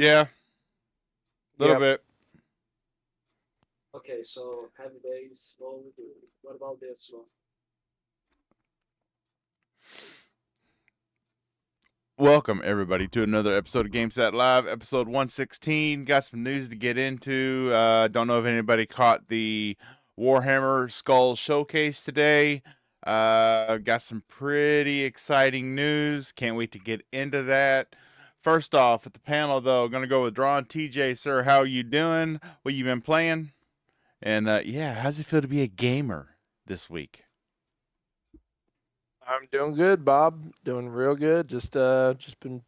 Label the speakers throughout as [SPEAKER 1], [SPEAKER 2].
[SPEAKER 1] Yeah, a little
[SPEAKER 2] Yep.
[SPEAKER 1] bit.
[SPEAKER 3] Okay, so heavy days. What about this one?
[SPEAKER 1] Welcome everybody to another episode of GameStat Live, episode 116. Got some news to get into. Don't know if anybody caught the Warhammer Skull Showcase today. Got some pretty exciting news. Can't wait to get into that. First off, at the panel though, gonna go with Drawn. TJ, sir, how are you doing? What you been playing? And yeah, how's it feel to be a gamer this week?
[SPEAKER 2] I'm doing good, Bob. Doing real good. Just been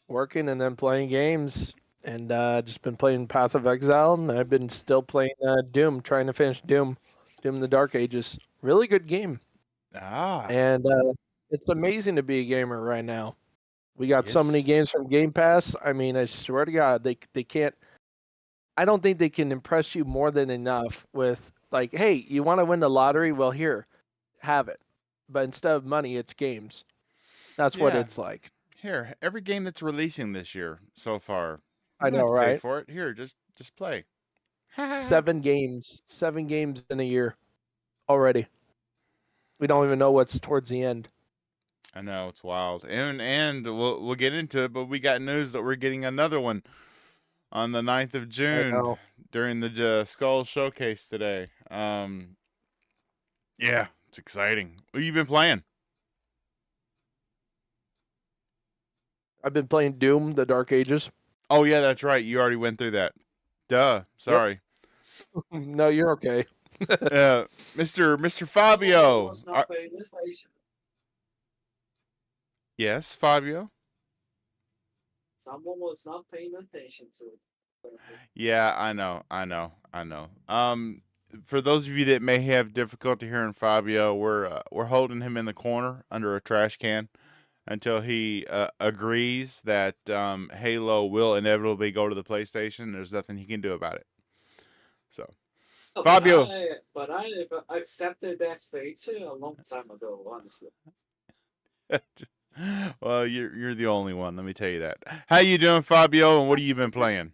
[SPEAKER 2] working and then playing games and just been playing Path of Exile and I've been still playing Doom, trying to finish Doom the Dark Ages. Really good game.
[SPEAKER 1] Ah,
[SPEAKER 2] And it's amazing to be a gamer right now. We got so many
[SPEAKER 1] yes.
[SPEAKER 2] games from Game Pass. I mean, I swear to God, they can't I don't think they can impress you more than enough with like, hey, you want to win the lottery? Well, here, have it. But instead of money, it's games. That's what
[SPEAKER 1] Yeah.
[SPEAKER 2] it's like.
[SPEAKER 1] Here, every game that's releasing this year so far, you
[SPEAKER 2] I
[SPEAKER 1] don't have
[SPEAKER 2] know,
[SPEAKER 1] to pay
[SPEAKER 2] right?
[SPEAKER 1] for it. Here, just play.
[SPEAKER 2] Seven games in a year already. We don't even know what's towards the end.
[SPEAKER 1] I know it's wild, and we'll get into it, but we got news that we're getting another one on the 9th of
[SPEAKER 2] I
[SPEAKER 1] June
[SPEAKER 2] know.
[SPEAKER 1] during the Skull Showcase today. Yeah, it's exciting. What you been playing?
[SPEAKER 2] I've been playing Doom, the Dark Ages.
[SPEAKER 1] Oh yeah, that's right. You already went through that. Duh.
[SPEAKER 2] Yep.
[SPEAKER 1] Sorry.
[SPEAKER 2] No, you're okay.
[SPEAKER 1] Mr.
[SPEAKER 3] Someone
[SPEAKER 1] Fabio.
[SPEAKER 3] was not paying attention.
[SPEAKER 1] Yes, Fabio.
[SPEAKER 3] Someone was not paying attention to it.
[SPEAKER 1] Yeah, I know. For those of you that may have difficulty hearing Fabio, we're holding him in the corner under a trash can until he agrees that Halo will inevitably go to the PlayStation. There's nothing he can do about it. So,
[SPEAKER 3] No,
[SPEAKER 1] Fabio.
[SPEAKER 3] but I accepted that fate a long time ago, honestly.
[SPEAKER 1] Well, you're the only one. Let me tell you that. How you doing, Fabio? And what have you been playing?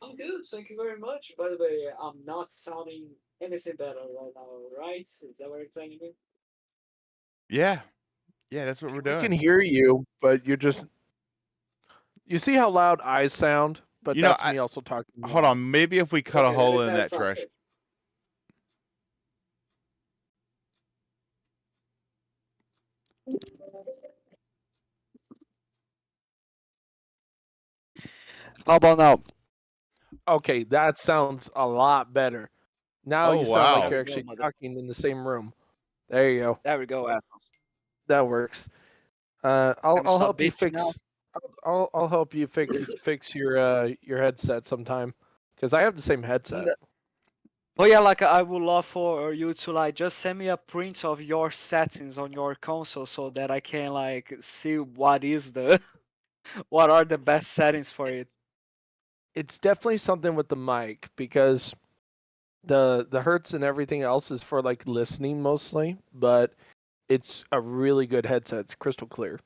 [SPEAKER 3] I'm good, thank you very much. By the way, I'm not sounding anything better right now, right? Is that what you're telling me?
[SPEAKER 1] Yeah, that's what we're
[SPEAKER 2] We can
[SPEAKER 1] doing.
[SPEAKER 2] hear you, but you're just. You see how loud I sound? But
[SPEAKER 1] You know,
[SPEAKER 2] that's me also talking.
[SPEAKER 1] hold on. Maybe if we cut a
[SPEAKER 3] Okay, let
[SPEAKER 1] hole
[SPEAKER 3] me
[SPEAKER 1] in
[SPEAKER 3] tell you
[SPEAKER 1] that trash.
[SPEAKER 3] something.
[SPEAKER 4] How about now?
[SPEAKER 2] Okay, that sounds a lot better. Now
[SPEAKER 1] Oh
[SPEAKER 2] you sound like
[SPEAKER 1] wow.
[SPEAKER 2] you're
[SPEAKER 4] There we go,
[SPEAKER 2] actually
[SPEAKER 4] mother.
[SPEAKER 2] talking in the same room. There you go.
[SPEAKER 4] There we go, Athos.
[SPEAKER 2] That works. I'll
[SPEAKER 4] Can we
[SPEAKER 2] I'll
[SPEAKER 4] stop
[SPEAKER 2] help you
[SPEAKER 4] bitching now?
[SPEAKER 2] fix. I'll help you fix your headset sometime, because I have the same headset.
[SPEAKER 4] But yeah, like I would love for you to like just send me a print of your settings on your console so that I can like see what is the what are the best settings for it.
[SPEAKER 2] It's definitely something with the mic because the hertz and everything else is for like listening mostly, but it's a really good headset. It's crystal clear.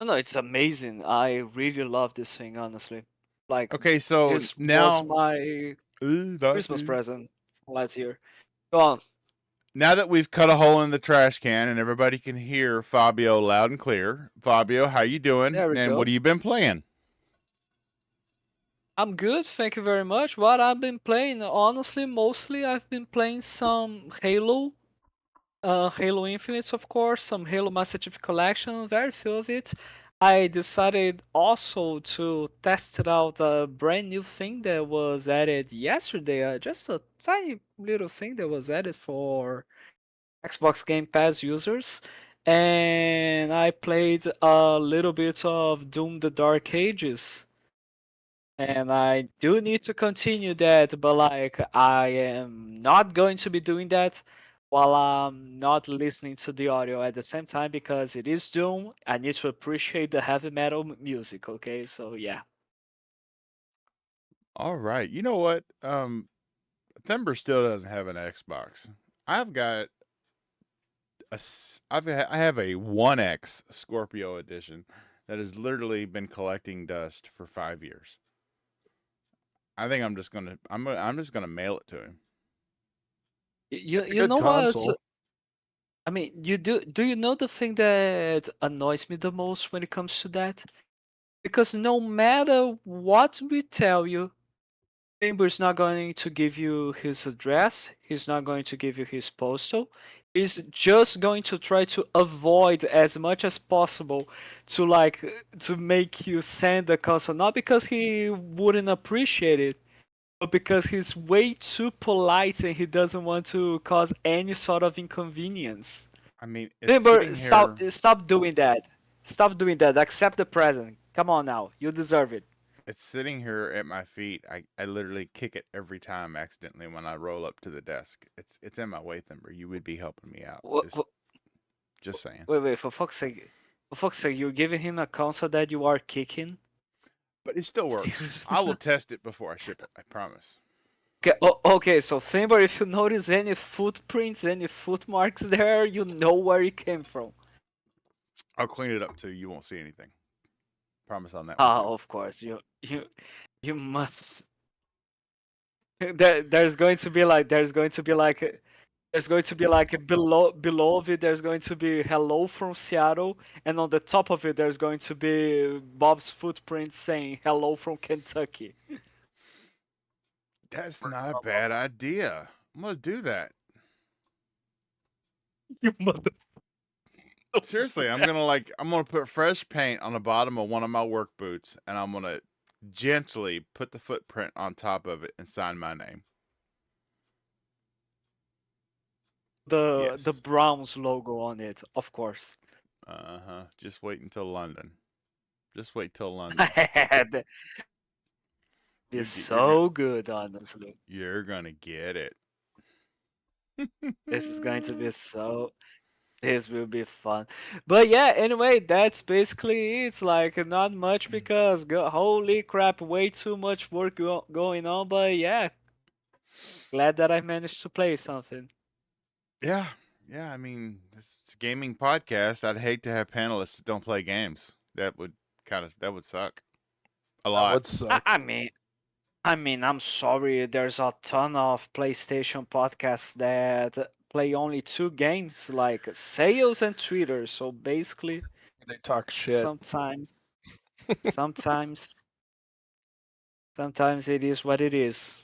[SPEAKER 4] No, it's amazing. I really love this thing, honestly. Like
[SPEAKER 1] Okay, so
[SPEAKER 4] this was
[SPEAKER 1] now,
[SPEAKER 4] my
[SPEAKER 1] now
[SPEAKER 4] Christmas present last year. Go on.
[SPEAKER 1] that we've cut a hole in the trash can and everybody can hear Fabio loud and clear. Fabio, how you doing?
[SPEAKER 4] There we
[SPEAKER 1] And what
[SPEAKER 4] go.
[SPEAKER 1] have you been playing?
[SPEAKER 4] I'm good, thank you very much. What I've been playing, honestly, mostly I've been playing some Halo, Halo Infinite, of course, some Halo Master Chief Collection, very few of it. I decided also to test it out a brand new thing that was added yesterday, just a tiny little thing that was added for Xbox Game Pass users. And I played a little bit of Doom the Dark Ages. And I do need to continue that, but like I am not going to be doing that while I'm not listening to the audio at the same time because it is Doom. I need to appreciate the heavy metal music, okay? So yeah.
[SPEAKER 1] All right. You know what? Thember still doesn't have an Xbox. I've got I have a 1X Scorpio edition that has literally been collecting dust for 5 years. I think I'm just gonna mail it to him.
[SPEAKER 4] You
[SPEAKER 2] It's a
[SPEAKER 4] you
[SPEAKER 2] good
[SPEAKER 4] know what?
[SPEAKER 2] console.
[SPEAKER 4] I mean, do you know the thing that annoys me the most when it comes to that? Because no matter what we tell you, Chamber's not going to give you his address. He's not going to give you his postal. He's just going to try to avoid as much as possible to make you send the console. Not because he wouldn't appreciate it, but because he's way too polite and he doesn't want to cause any sort of inconvenience.
[SPEAKER 1] I mean, it's
[SPEAKER 4] Timber,
[SPEAKER 1] sitting here.
[SPEAKER 4] stop doing that. Stop doing that. Accept the present. Come on now. You deserve it.
[SPEAKER 1] It's sitting here at my feet. I literally kick it every time accidentally when I roll up to the desk. It's in my way, Thimber. You would be helping me out.
[SPEAKER 4] Wha- wha-
[SPEAKER 1] Just saying.
[SPEAKER 4] Wait, for fuck's sake. For fuck's sake, you're giving him a console that you are kicking?
[SPEAKER 1] But it still works.
[SPEAKER 4] Seriously?
[SPEAKER 1] I will test it before I ship it. I promise.
[SPEAKER 4] Okay, so Timber, if you notice any footprints, any foot marks there, you know where it came from.
[SPEAKER 1] I'll clean it up too. You won't see anything. Promise on that one
[SPEAKER 4] Ah,
[SPEAKER 1] too.
[SPEAKER 4] of course. You must. There's going to be like below of it there's going to be hello from Seattle, and on the top of it there's going to be Bob's footprint saying hello from Kentucky.
[SPEAKER 1] That's not a bad idea. I'm gonna do that.
[SPEAKER 4] You mother.
[SPEAKER 1] Seriously, I'm gonna put fresh paint on the bottom of one of my work boots, and I'm gonna gently put the footprint on top of it and sign my name.
[SPEAKER 4] The
[SPEAKER 1] Yes.
[SPEAKER 4] Browns logo on it, of course.
[SPEAKER 1] Just wait until London. Just wait till London.
[SPEAKER 4] That
[SPEAKER 1] You're
[SPEAKER 4] is
[SPEAKER 1] g- you're
[SPEAKER 4] so good, honestly.
[SPEAKER 1] You're gonna get it.
[SPEAKER 4] This is going to be so. This will be fun. But yeah, anyway, that's basically it. It's like not much because holy crap, way too much work going on. But yeah, glad that I managed to play something.
[SPEAKER 1] Yeah, yeah. I mean, it's a gaming podcast. I'd hate to have panelists that don't play games. That would suck a
[SPEAKER 2] That
[SPEAKER 1] lot.
[SPEAKER 2] would suck.
[SPEAKER 4] I mean, I'm sorry. There's a ton of PlayStation podcasts that play only 2 games, like Sales and Twitter. So basically,
[SPEAKER 2] They talk shit.
[SPEAKER 4] sometimes, sometimes, sometimes it is what it is.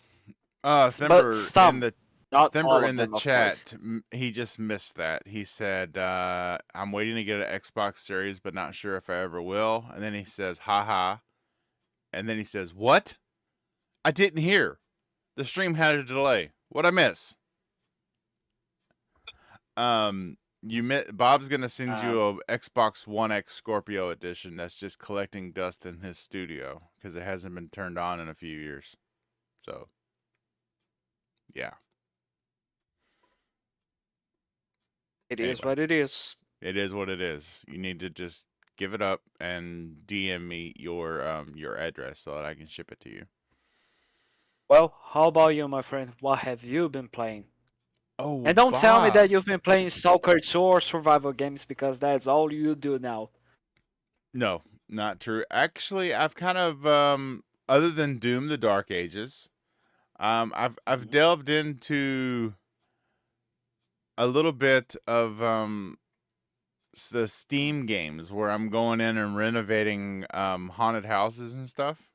[SPEAKER 4] But
[SPEAKER 1] Thimber in
[SPEAKER 4] some,
[SPEAKER 1] the
[SPEAKER 4] not all
[SPEAKER 1] Thimber
[SPEAKER 4] of
[SPEAKER 1] in the
[SPEAKER 4] them, of course.
[SPEAKER 1] chat, he just missed that. He said, "I'm waiting to get an Xbox Series, but not sure if I ever will." And then he says, "Haha," and then he says, "What? I didn't hear. The stream had a delay. What'd I miss?" Bob's gonna send you a Xbox One X Scorpio edition that's just collecting dust in his studio because it hasn't been turned on in a few years. So, yeah.
[SPEAKER 4] It is
[SPEAKER 1] Anyway.
[SPEAKER 4] what it is.
[SPEAKER 1] It is what it is. You need to just give it up and DM me your address so that I can ship it to you.
[SPEAKER 4] Well, how about you, my friend? What have you been playing?
[SPEAKER 1] Oh,
[SPEAKER 4] And don't tell me
[SPEAKER 1] Bob.
[SPEAKER 4] that you've been playing Stalker 2 or survival games because that's all you do now.
[SPEAKER 1] No, not true. Actually, I've kind of other than Doom: The Dark Ages, I've delved into a little bit of the Steam games where I'm going in and renovating haunted houses and stuff.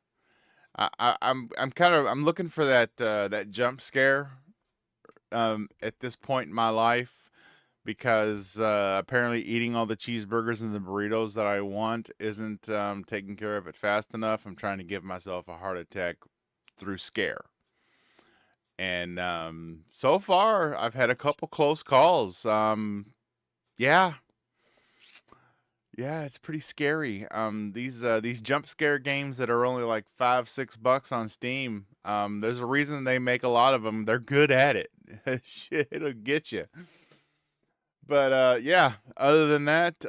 [SPEAKER 1] I'm looking for that jump scare at this point in my life because apparently eating all the cheeseburgers and the burritos that I want isn't taking care of it fast enough. I'm trying to give myself a heart attack through scare. And so far, I've had a couple close calls. Yeah, it's pretty scary. These jump scare games that are only like $5-6 on Steam. There's a reason they make a lot of them. They're good at it. Shit, it'll get you. But yeah, other than that,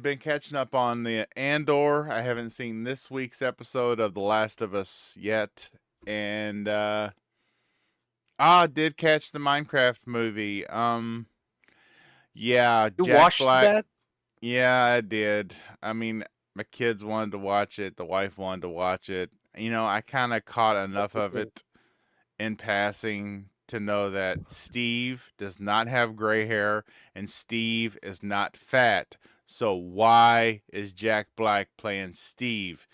[SPEAKER 1] been catching up on the Andor. I haven't seen this week's episode of The Last of Us yet, and did catch the Minecraft movie. Yeah,
[SPEAKER 4] You
[SPEAKER 1] Jack
[SPEAKER 4] watched
[SPEAKER 1] Black.
[SPEAKER 4] that?
[SPEAKER 1] Yeah, I did. I mean, My kids wanted to watch it. The wife wanted to watch it. You know, I kind of caught enough of it in passing to know that Steve does not have gray hair and Steve is not fat. So why is Jack Black playing Steve?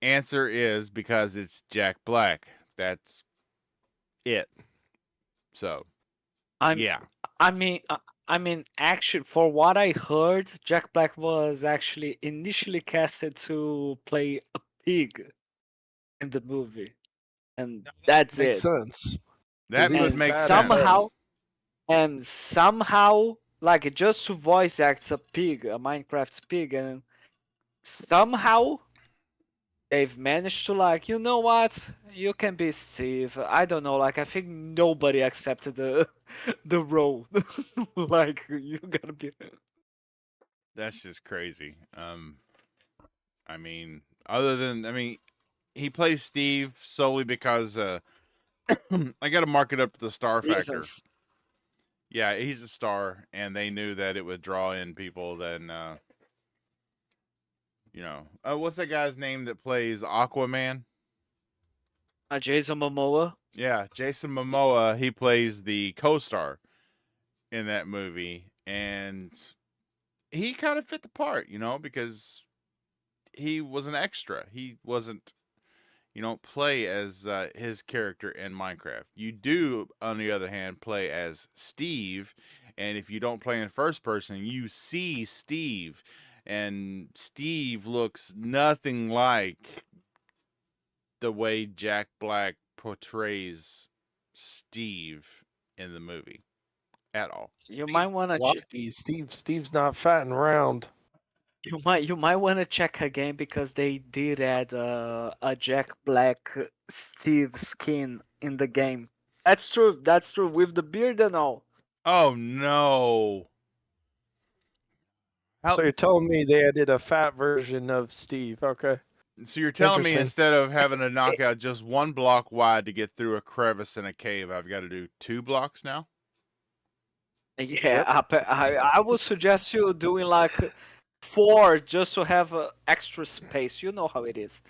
[SPEAKER 1] Answer is because it's Jack Black. That's it. So,
[SPEAKER 4] I'm
[SPEAKER 1] yeah.
[SPEAKER 4] I mean, actually, for what I heard, Jack Black was actually initially casted to play a pig in the movie, and that's
[SPEAKER 2] Makes
[SPEAKER 4] it.
[SPEAKER 2] sense.
[SPEAKER 1] That
[SPEAKER 2] he
[SPEAKER 1] would
[SPEAKER 4] And
[SPEAKER 1] make
[SPEAKER 4] somehow,
[SPEAKER 1] sense.
[SPEAKER 4] like just to voice act a pig, a Minecraft pig, and somehow they've managed to like, you know what? You can be Steve. I don't know. Like I think nobody accepted the the role. Like you gotta be.
[SPEAKER 1] That's just crazy. I mean, he plays Steve solely because I got to mark it up to the star factor.
[SPEAKER 4] Reasons.
[SPEAKER 1] Yeah, he's a star, and they knew that it would draw in people. Then, what's that guy's name that plays Aquaman?
[SPEAKER 4] Jason Momoa.
[SPEAKER 1] Yeah, Jason Momoa. He plays the co-star in that movie, and he kind of fit the part, because he was an extra. He wasn't, play as his character in Minecraft. You do, on the other hand, play as Steve, and if you don't play in first person, you see Steve, and Steve looks nothing like the way Jack Black portrays Steve in the movie at all.
[SPEAKER 4] You might want to
[SPEAKER 2] Lucky. Steve's not fat and round.
[SPEAKER 4] you might want to check again because they did add a Jack Black Steve skin in the game. That's true. That's true with the beard and all.
[SPEAKER 1] Oh no.
[SPEAKER 2] So you're telling me they did a fat version of Steve? Okay.
[SPEAKER 1] So you're telling me
[SPEAKER 2] Interesting.
[SPEAKER 1] instead of having to knock out just one block wide to get through a crevice in a cave, I've got to do 2 blocks now?
[SPEAKER 4] Yeah, I would suggest you doing like 4 just to have extra space. You know how it is.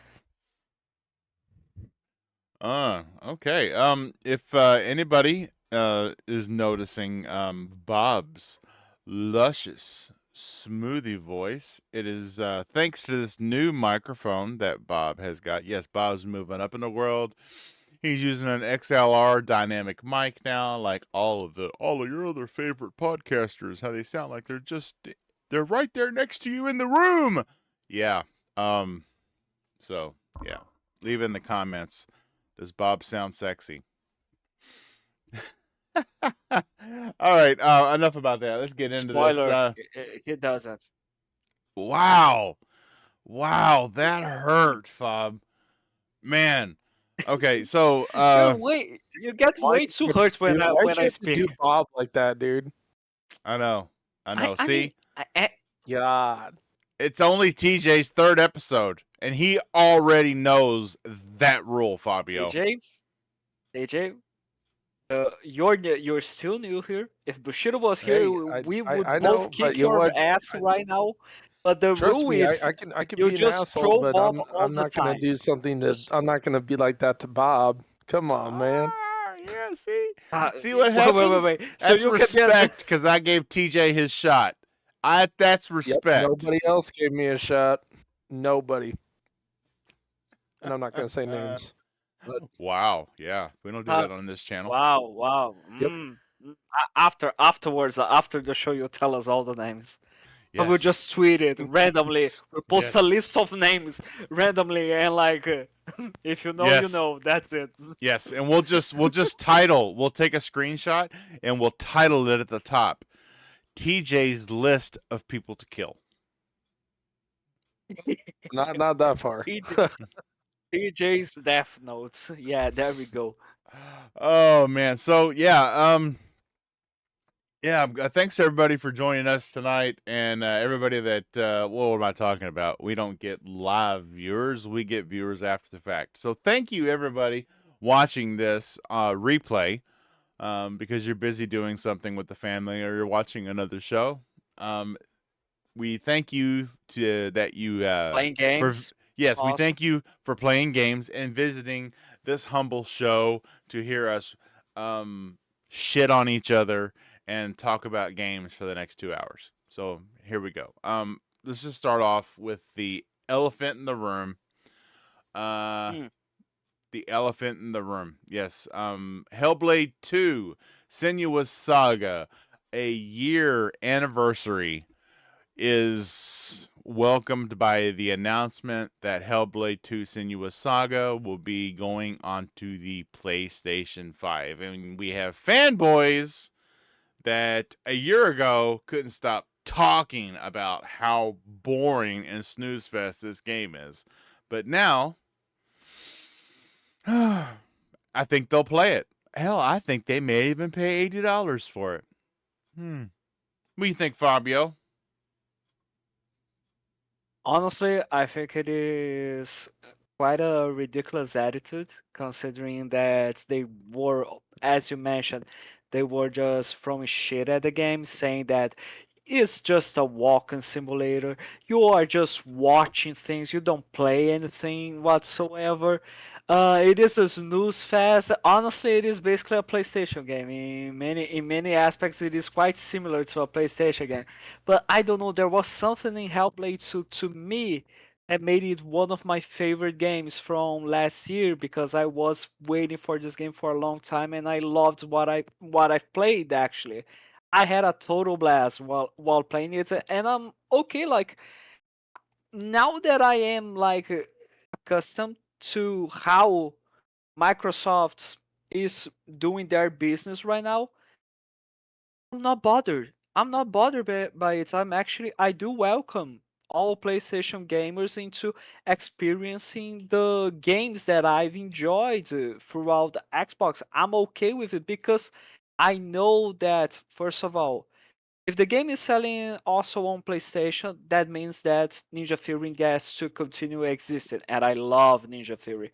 [SPEAKER 1] Okay. If anybody is noticing Bob's luscious smoothie voice, it is thanks to this new microphone that Bob has got. Yes, Bob's moving up in the world. He's using an XLR dynamic mic now, like all of your other favorite podcasters. How they sound like they're right there next to you in the room. Yeah. So yeah, leave in the comments. Does Bob sound sexy? All right. Enough about that. Let's get into
[SPEAKER 4] Spoiler,
[SPEAKER 1] this.
[SPEAKER 4] he doesn't.
[SPEAKER 1] Wow, that hurt, Fob. Man. Okay, so
[SPEAKER 4] You get way too hurt when
[SPEAKER 2] Dude, why'd
[SPEAKER 4] I
[SPEAKER 2] you
[SPEAKER 4] speak.
[SPEAKER 2] do Bob like that, dude?
[SPEAKER 1] I know.
[SPEAKER 4] I
[SPEAKER 1] See,
[SPEAKER 4] mean,
[SPEAKER 2] God.
[SPEAKER 1] it's only TJ's 3rd episode, and he already knows that rule, Fabio.
[SPEAKER 4] AJ, you're still new here. If Bushido was here,
[SPEAKER 2] Hey,
[SPEAKER 4] we
[SPEAKER 2] I
[SPEAKER 4] would
[SPEAKER 2] know,
[SPEAKER 4] both
[SPEAKER 2] but
[SPEAKER 4] kick
[SPEAKER 2] you
[SPEAKER 4] your
[SPEAKER 2] what?
[SPEAKER 4] ass right now. But the
[SPEAKER 2] Trust
[SPEAKER 4] rule
[SPEAKER 2] me,
[SPEAKER 4] is
[SPEAKER 2] I can
[SPEAKER 4] you
[SPEAKER 2] be an
[SPEAKER 4] just
[SPEAKER 2] asshole,
[SPEAKER 4] throw
[SPEAKER 2] but
[SPEAKER 4] Bob all
[SPEAKER 2] I'm
[SPEAKER 4] the
[SPEAKER 2] not gonna
[SPEAKER 4] time.
[SPEAKER 2] do something that I'm not gonna be like that to Bob. Come on, man.
[SPEAKER 1] Yeah, see?
[SPEAKER 4] Uh,
[SPEAKER 1] See what
[SPEAKER 4] wait,
[SPEAKER 1] happens?
[SPEAKER 4] wait. So
[SPEAKER 1] That's
[SPEAKER 4] you can be
[SPEAKER 1] respect, because I gave TJ his shot. That's
[SPEAKER 2] Yep,
[SPEAKER 1] respect.
[SPEAKER 2] nobody else gave me a shot. Nobody. And I'm not gonna say names.
[SPEAKER 1] Wow, yeah. We don't do that on this channel.
[SPEAKER 4] Wow.
[SPEAKER 2] Yep.
[SPEAKER 4] Afterwards, after the show, you tell us all the names. I will
[SPEAKER 1] Yes.
[SPEAKER 4] just tweet it randomly. We'll post a list of names randomly, and like, if you know, you
[SPEAKER 1] Yes.
[SPEAKER 4] know. That's it.
[SPEAKER 1] Yes, and we'll just title. We'll take a screenshot and we'll title it at the top. TJ's list of people to kill.
[SPEAKER 2] Not that far.
[SPEAKER 4] PJ's Death Notes. Yeah, there we go.
[SPEAKER 1] Oh man. So thanks everybody for joining us tonight, and everybody that what am I talking about? We don't get live viewers, we get viewers after the fact. So thank you everybody watching this replay, because you're busy doing something with the family or you're watching another show. we thank you to that you
[SPEAKER 4] Playing
[SPEAKER 1] for
[SPEAKER 4] games.
[SPEAKER 1] yes, we
[SPEAKER 4] Awesome.
[SPEAKER 1] thank you for playing games and visiting this humble show to hear us shit on each other and talk about games for the next 2 hours. So here we go. Let's just start off with the elephant in the room.
[SPEAKER 4] Hmm.
[SPEAKER 1] The elephant in the room. Yes. Hellblade 2, Senua's Saga, a year anniversary, is welcomed by the announcement that Hellblade 2 Senua's Saga will be going onto the PlayStation 5. And we have fanboys that a year ago couldn't stop talking about how boring and snooze fest this game is. But now, I think they'll play it. Hell, I think they may even pay $80 for it. What do you think, Fabio?
[SPEAKER 4] Honestly, I think it is quite a ridiculous attitude, considering that they were, as you mentioned, they were just throwing shit at the game, saying that it's just a walking simulator. You are just watching things. You don't play anything whatsoever. It is a snooze fest. Honestly, it is basically a PlayStation game. In many aspects, it is quite similar to a PlayStation game. But I don't know, there was something in Hellblade 2 to me that made it one of my favorite games from last year, because I was waiting for this game for a long time and I loved what I've played actually. I had a total blast while playing it, and I'm okay, like, now that I am like accustomed to how Microsoft is doing their business right now, I'm not bothered. I'm not bothered by it. I do welcome all PlayStation gamers into experiencing the games that I've enjoyed throughout the Xbox. I'm okay with it because I know that, first of all, if the game is selling also on PlayStation, that means that Ninja Theory gets to continue existing, and I love Ninja Theory.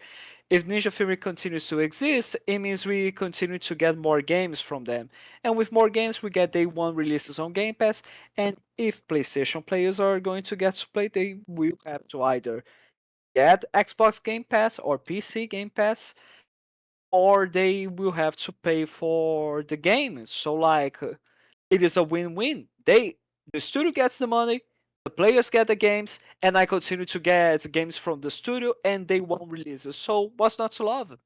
[SPEAKER 4] If Ninja Theory continues to exist, it means we continue to get more games from them. And with more games, we get day one releases on Game Pass. And if PlayStation players are going to get to play, they will have to either get Xbox Game Pass or PC Game Pass, or they will have to pay for the game. So, like, it is a win-win. The studio gets the money, the players get the games, and I continue to get games from the studio, and they won't release it. So what's not to love?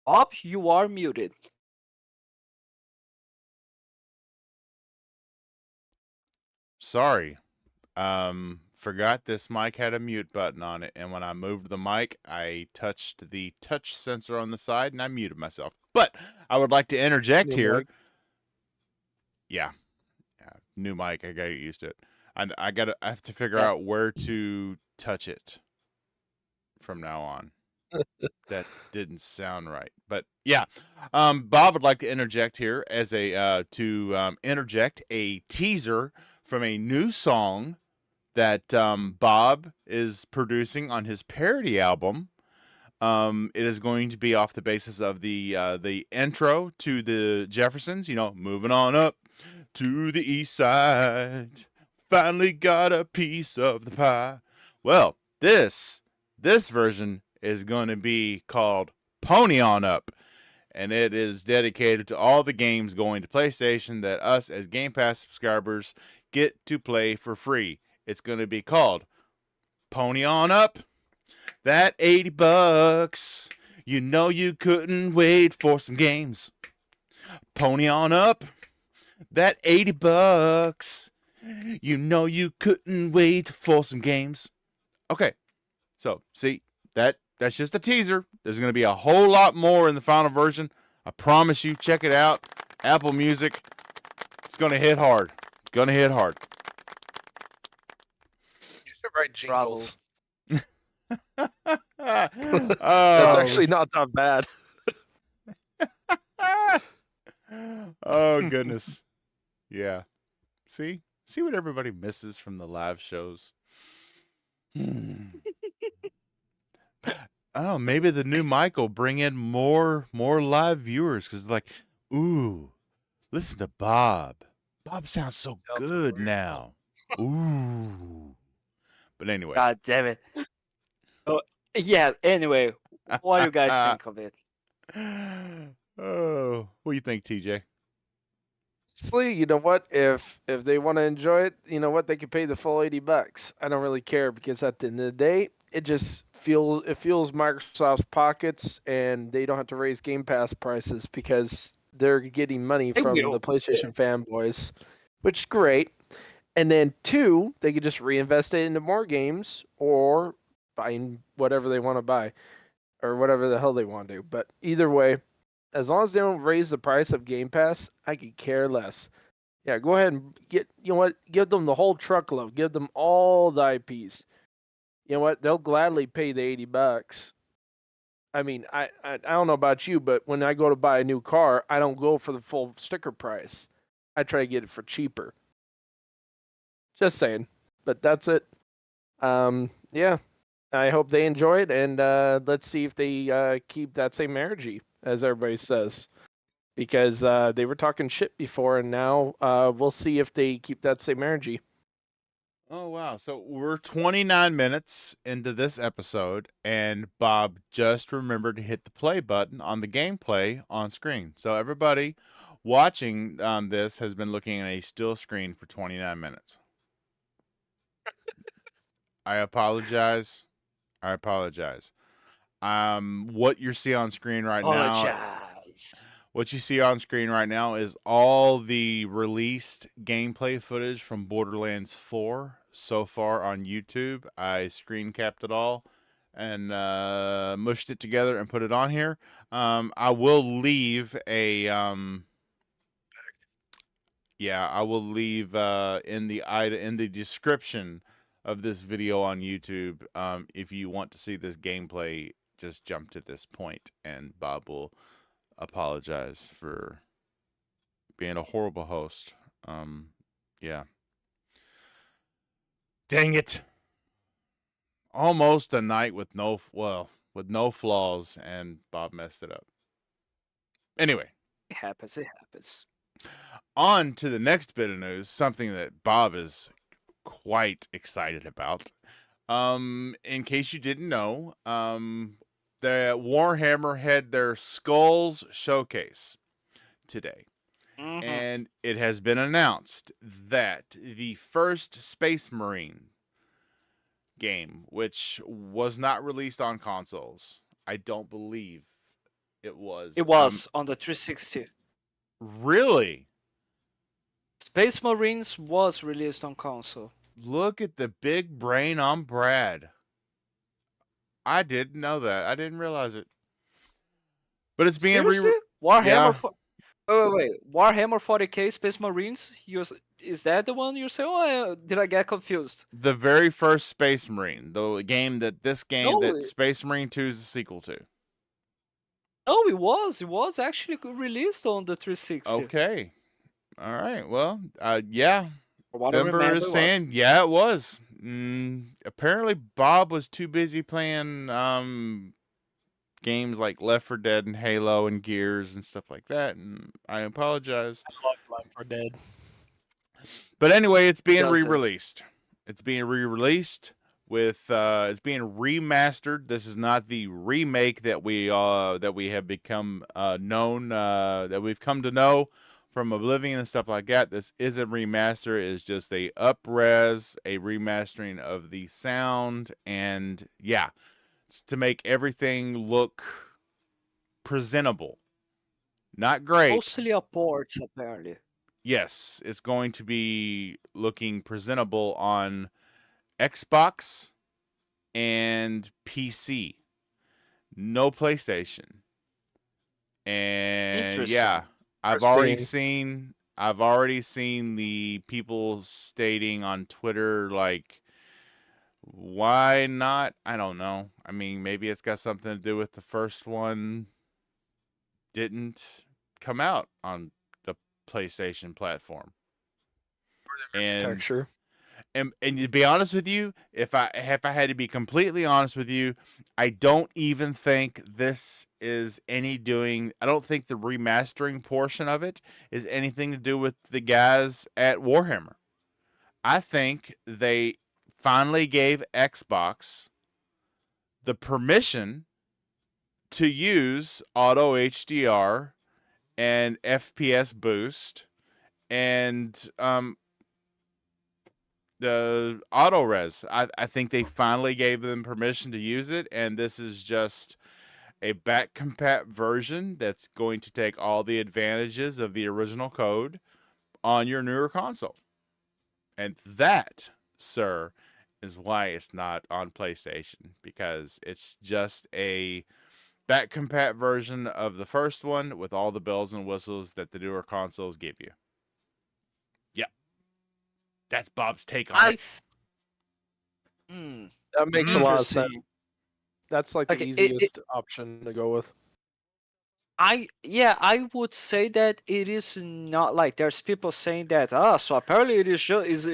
[SPEAKER 4] Bob, you are muted.
[SPEAKER 1] Sorry. Forgot this mic had a mute button on it, and when I moved the mic, I touched the touch sensor on the side and I muted myself. But I would like to interject
[SPEAKER 2] New
[SPEAKER 1] here.
[SPEAKER 2] mic.
[SPEAKER 1] Yeah. New mic, I gotta get used to it. I have to figure
[SPEAKER 4] Yeah.
[SPEAKER 1] out where to touch it from now on. That didn't sound right. But yeah. Bob would like to interject here as a interject a teaser from a new song that Bob is producing on his parody album. It is going to be off the basis of the intro to the Jeffersons. You know, moving on up to the east side. Finally got a piece of the pie. Well, this version is going to be called Pony On Up, and it is dedicated to all the games going to PlayStation that us as Game Pass subscribers get to play for free. It's going to be called Pony On Up. That $80, you know you couldn't wait for some games. Pony on up. That $80, you know you couldn't wait for some games. Okay, so see that's just a teaser. There's going to be a whole lot more in the final version. I promise you. Check it out. Apple Music. It's going to hit hard. It's going to hit hard.
[SPEAKER 2] You should write
[SPEAKER 4] Bravo.
[SPEAKER 2] jingles.
[SPEAKER 1] That's
[SPEAKER 2] That's actually not that bad.
[SPEAKER 1] Oh goodness. Yeah. See what everybody misses from the live shows. Oh, maybe the new mic will bring in more live viewers because like, ooh, listen to Bob. Bob sounds so good now. Ooh. But anyway.
[SPEAKER 4] God damn it. Oh, yeah, anyway, what do you guys think of it?
[SPEAKER 1] Oh, what do you think, TJ?
[SPEAKER 2] Honestly, you know what? If they want to enjoy it, you know what? They can pay the full $80. I don't really care because at the end of the day, it just feels Microsoft's pockets, and they don't have to raise Game Pass prices because they're getting money
[SPEAKER 4] They
[SPEAKER 2] from
[SPEAKER 4] will.
[SPEAKER 2] the PlayStation fanboys, which is great. And then two, they could just reinvest it into more games or buying whatever they want to buy or whatever the hell they want to do. But either way, as long as they don't raise the price of Game Pass, I could care less. Yeah, go ahead and give them the whole truckload. Give them all the IPs. You know what? They'll gladly pay the $80. I mean, I don't know about you, but when I go to buy a new car, I don't go for the full sticker price. I try to get it for cheaper. Just saying. But that's it. Yeah. I hope they enjoy it, and let's see if they keep that same energy, as everybody says. Because they were talking shit before, and now we'll see if they keep that same energy.
[SPEAKER 1] Oh, wow. So we're 29 minutes into this episode, and Bob just remembered to hit the play button on the gameplay on screen. So everybody watching this has been looking at a still screen for 29 minutes. I apologize. What you see on screen right now
[SPEAKER 4] Apologize.
[SPEAKER 1] What you see on screen right now is all the released gameplay footage from Borderlands 4 so far on YouTube. I screen capped it all and mushed it together and put it on here. I will leave a I will leave in the description of this video on YouTube. If you want to see this gameplay, just jump to this point, and Bob will apologize for being a horrible host. Yeah. Dang it. Almost a night with no flaws, and Bob messed it up. Anyway,
[SPEAKER 4] It happens.
[SPEAKER 1] on to the next bit of news, something that Bob is quite excited about. In case you didn't know, the Warhammer had their Skulls showcase today.
[SPEAKER 4] Mhm.
[SPEAKER 1] And it has been announced that the first Space Marine game, which was not released on consoles, I don't believe it was.
[SPEAKER 4] It was on the 360.
[SPEAKER 1] Really?
[SPEAKER 4] Space Marines was released on console.
[SPEAKER 1] Look at the big brain on Brad. I didn't know that. I didn't realize it. But it's being
[SPEAKER 4] Seriously? Warhammer.
[SPEAKER 1] Yeah.
[SPEAKER 4] Wait. Warhammer 40k Space Marines. Is that the one you're saying? Oh, did I get confused?
[SPEAKER 1] The very first Space Marine, the game that
[SPEAKER 4] No,
[SPEAKER 1] Space Marine 2 is a sequel to.
[SPEAKER 4] No, it was. It was actually released on the 360.
[SPEAKER 1] Okay. All right. Well, yeah.
[SPEAKER 4] From what I
[SPEAKER 1] Denver
[SPEAKER 4] remember,
[SPEAKER 1] is
[SPEAKER 4] it
[SPEAKER 1] saying,
[SPEAKER 4] was.
[SPEAKER 1] yeah, it was. Apparently, Bob was too busy playing games like Left 4 Dead and Halo and Gears and stuff like that. And I apologize.
[SPEAKER 2] I love Left 4 Dead.
[SPEAKER 1] But anyway, it's being
[SPEAKER 4] Doesn't.
[SPEAKER 1] re-released. It's being re-released with it's being remastered. This is not the remake that we have become known that we've come to know from Oblivion and stuff like that. This isn't remaster. It's just a up-res, a remastering of the sound, and yeah, it's to make everything look presentable. Not great.
[SPEAKER 4] Mostly a port, apparently.
[SPEAKER 1] Yes, it's going to be looking presentable on Xbox and PC. No PlayStation. And
[SPEAKER 4] Interesting.
[SPEAKER 1] yeah, I've already seen the people stating on Twitter like, why not? I don't know. I mean, maybe it's got something to do with the first one didn't come out on the PlayStation platform.
[SPEAKER 2] Architecture.
[SPEAKER 1] and to be honest with you, if I had to be completely honest with you, I don't even think this is any doing. I don't think the remastering portion of it is anything to do with the guys at Warhammer. I think they finally gave Xbox the permission to use auto HDR and FPS boost and the auto res. I think they finally gave them permission to use it, and this is just a back compat version that's going to take all the advantages of the original code on your newer console. And that, sir, is why it's not on PlayStation, because it's just a back compat version of the first one with all the bells and whistles that the newer consoles give you. Yep. That's Bob's take on it.
[SPEAKER 2] That makes a lot of sense.
[SPEAKER 4] Interesting.
[SPEAKER 2] That's like the
[SPEAKER 4] Okay,
[SPEAKER 2] easiest option to go with.
[SPEAKER 4] I would say that it is not like there's people saying that so apparently it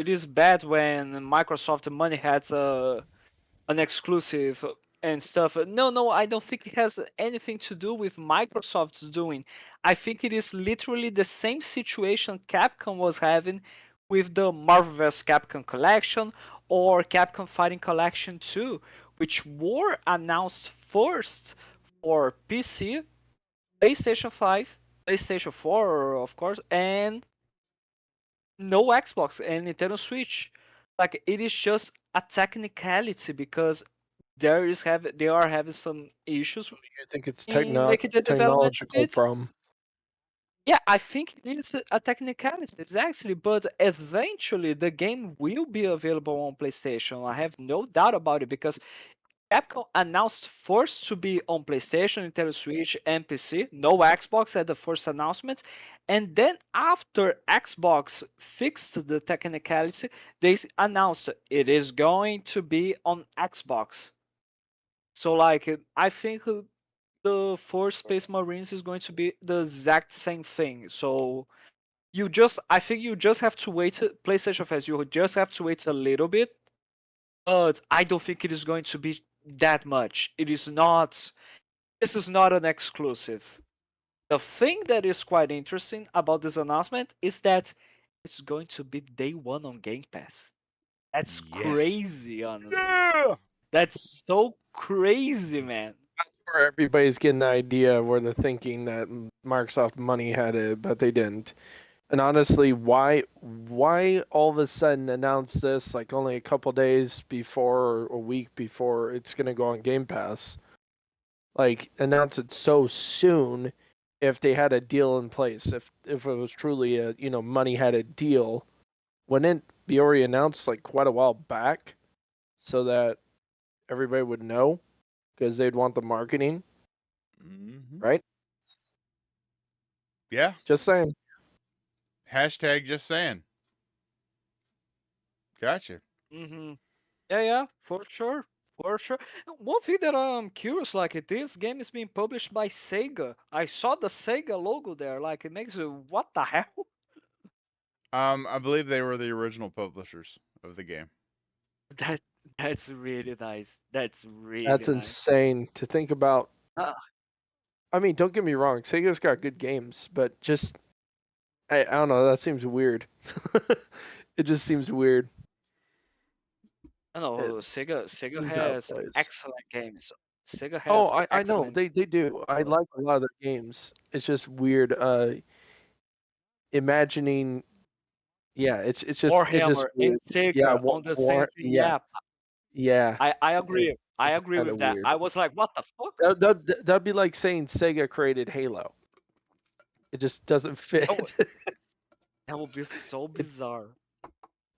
[SPEAKER 4] is bad when Microsoft money has an exclusive and stuff. No, I don't think it has anything to do with Microsoft's doing. I think it is literally the same situation Capcom was having with the Marvel vs. Capcom collection or Capcom Fighting Collection 2, which were announced first for PC, PlayStation 5, PlayStation 4, of course, and no Xbox and Nintendo Switch. Like, it is just a technicality because they are having some issues
[SPEAKER 2] You think it's
[SPEAKER 4] in making the development
[SPEAKER 2] technological
[SPEAKER 4] bit.
[SPEAKER 2] problem?
[SPEAKER 4] Yeah, I think it is a technicality, exactly. But eventually, the game will be available on PlayStation. I have no doubt about it because Capcom announced first to be on PlayStation, Nintendo Switch, and PC. No Xbox at the first announcement, and then after Xbox fixed the technicality, they announced it is going to be on Xbox. So, like, I think the Force Space Marines is going to be the exact same thing. So I think you just have to wait. PlayStation fans, you just have to wait a little bit. But I don't think it is going to be that much. It is not. This is not an exclusive. The thing that is quite interesting about this announcement is that it's going to be day one on Game Pass. That's
[SPEAKER 1] Yes.
[SPEAKER 4] crazy, honestly.
[SPEAKER 1] Yeah.
[SPEAKER 4] That's so crazy, man.
[SPEAKER 2] Where everybody's getting the idea where they're thinking that Microsoft money had it, but they didn't. And honestly, why all of a sudden announce this like only a couple days before or a week before it's gonna go on Game Pass? Like announce it so soon if they had a deal in place. If it was truly a money had a deal, wouldn't it be already announced like quite a while back so that everybody would know because they'd want the marketing, right?
[SPEAKER 1] Yeah.
[SPEAKER 2] Just saying.
[SPEAKER 1] Hashtag just saying. Gotcha.
[SPEAKER 4] Yeah, for sure. For sure. One thing that I'm curious, like, this game is being published by Sega. I saw the Sega logo there. Like, it makes you, what the hell?
[SPEAKER 1] I believe they were the original publishers of the game.
[SPEAKER 4] That's really nice. That's really
[SPEAKER 2] That's
[SPEAKER 4] nice.
[SPEAKER 2] insane to think about.
[SPEAKER 4] Ah.
[SPEAKER 2] I mean, don't get me wrong, Sega's got good games, but just I don't know, that seems weird. It just seems weird.
[SPEAKER 4] I know Sega
[SPEAKER 2] seems
[SPEAKER 4] has
[SPEAKER 2] outplaced.
[SPEAKER 4] excellent games. Sega has
[SPEAKER 2] Oh, I know
[SPEAKER 4] excellent.
[SPEAKER 2] they do. I like a lot of their games. It's just weird. Imagining. Yeah, it's just
[SPEAKER 4] Warhammer and
[SPEAKER 2] weird.
[SPEAKER 4] Sega
[SPEAKER 2] Yeah,
[SPEAKER 4] on the same thing. Yeah,
[SPEAKER 2] yeah.
[SPEAKER 4] I agree. I agree
[SPEAKER 2] kinda
[SPEAKER 4] with that.
[SPEAKER 2] weird.
[SPEAKER 4] I was like, what the fuck?
[SPEAKER 2] That'd be like saying Sega created Halo. It just doesn't fit.
[SPEAKER 4] That would be so bizarre.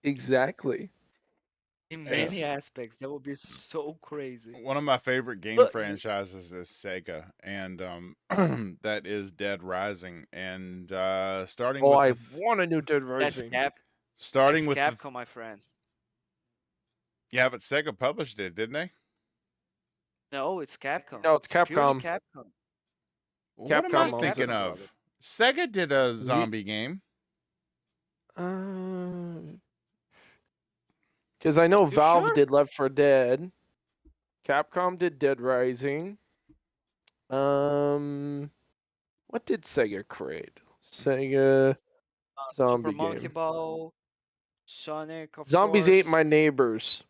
[SPEAKER 2] Exactly.
[SPEAKER 4] In
[SPEAKER 1] Yes.
[SPEAKER 4] many aspects, that would be so crazy.
[SPEAKER 1] One of my favorite game
[SPEAKER 4] Look-
[SPEAKER 1] franchises is Sega, and that is Dead Rising. And starting
[SPEAKER 2] Oh,
[SPEAKER 1] with
[SPEAKER 2] I
[SPEAKER 1] the
[SPEAKER 2] want a new Dead
[SPEAKER 4] That's
[SPEAKER 2] Rising.
[SPEAKER 1] starting
[SPEAKER 4] That's
[SPEAKER 1] with
[SPEAKER 4] Capcom, my friend.
[SPEAKER 1] yeah, but Sega published it, didn't they?
[SPEAKER 4] No, it's Capcom.
[SPEAKER 2] No, it's
[SPEAKER 4] purely
[SPEAKER 2] Capcom.
[SPEAKER 4] Capcom.
[SPEAKER 1] What am
[SPEAKER 2] Capcom
[SPEAKER 1] I
[SPEAKER 2] owns
[SPEAKER 1] thinking
[SPEAKER 2] it.
[SPEAKER 1] of? Sega did a zombie game.
[SPEAKER 2] Because I know
[SPEAKER 4] You
[SPEAKER 2] Valve
[SPEAKER 4] sure?
[SPEAKER 2] did Left 4 Dead. Capcom did Dead Rising. What did Sega create? Sega zombie
[SPEAKER 4] Super Monkey
[SPEAKER 2] game.
[SPEAKER 4] Ball, Sonic, of
[SPEAKER 2] Zombies ate
[SPEAKER 4] course.
[SPEAKER 2] my neighbors.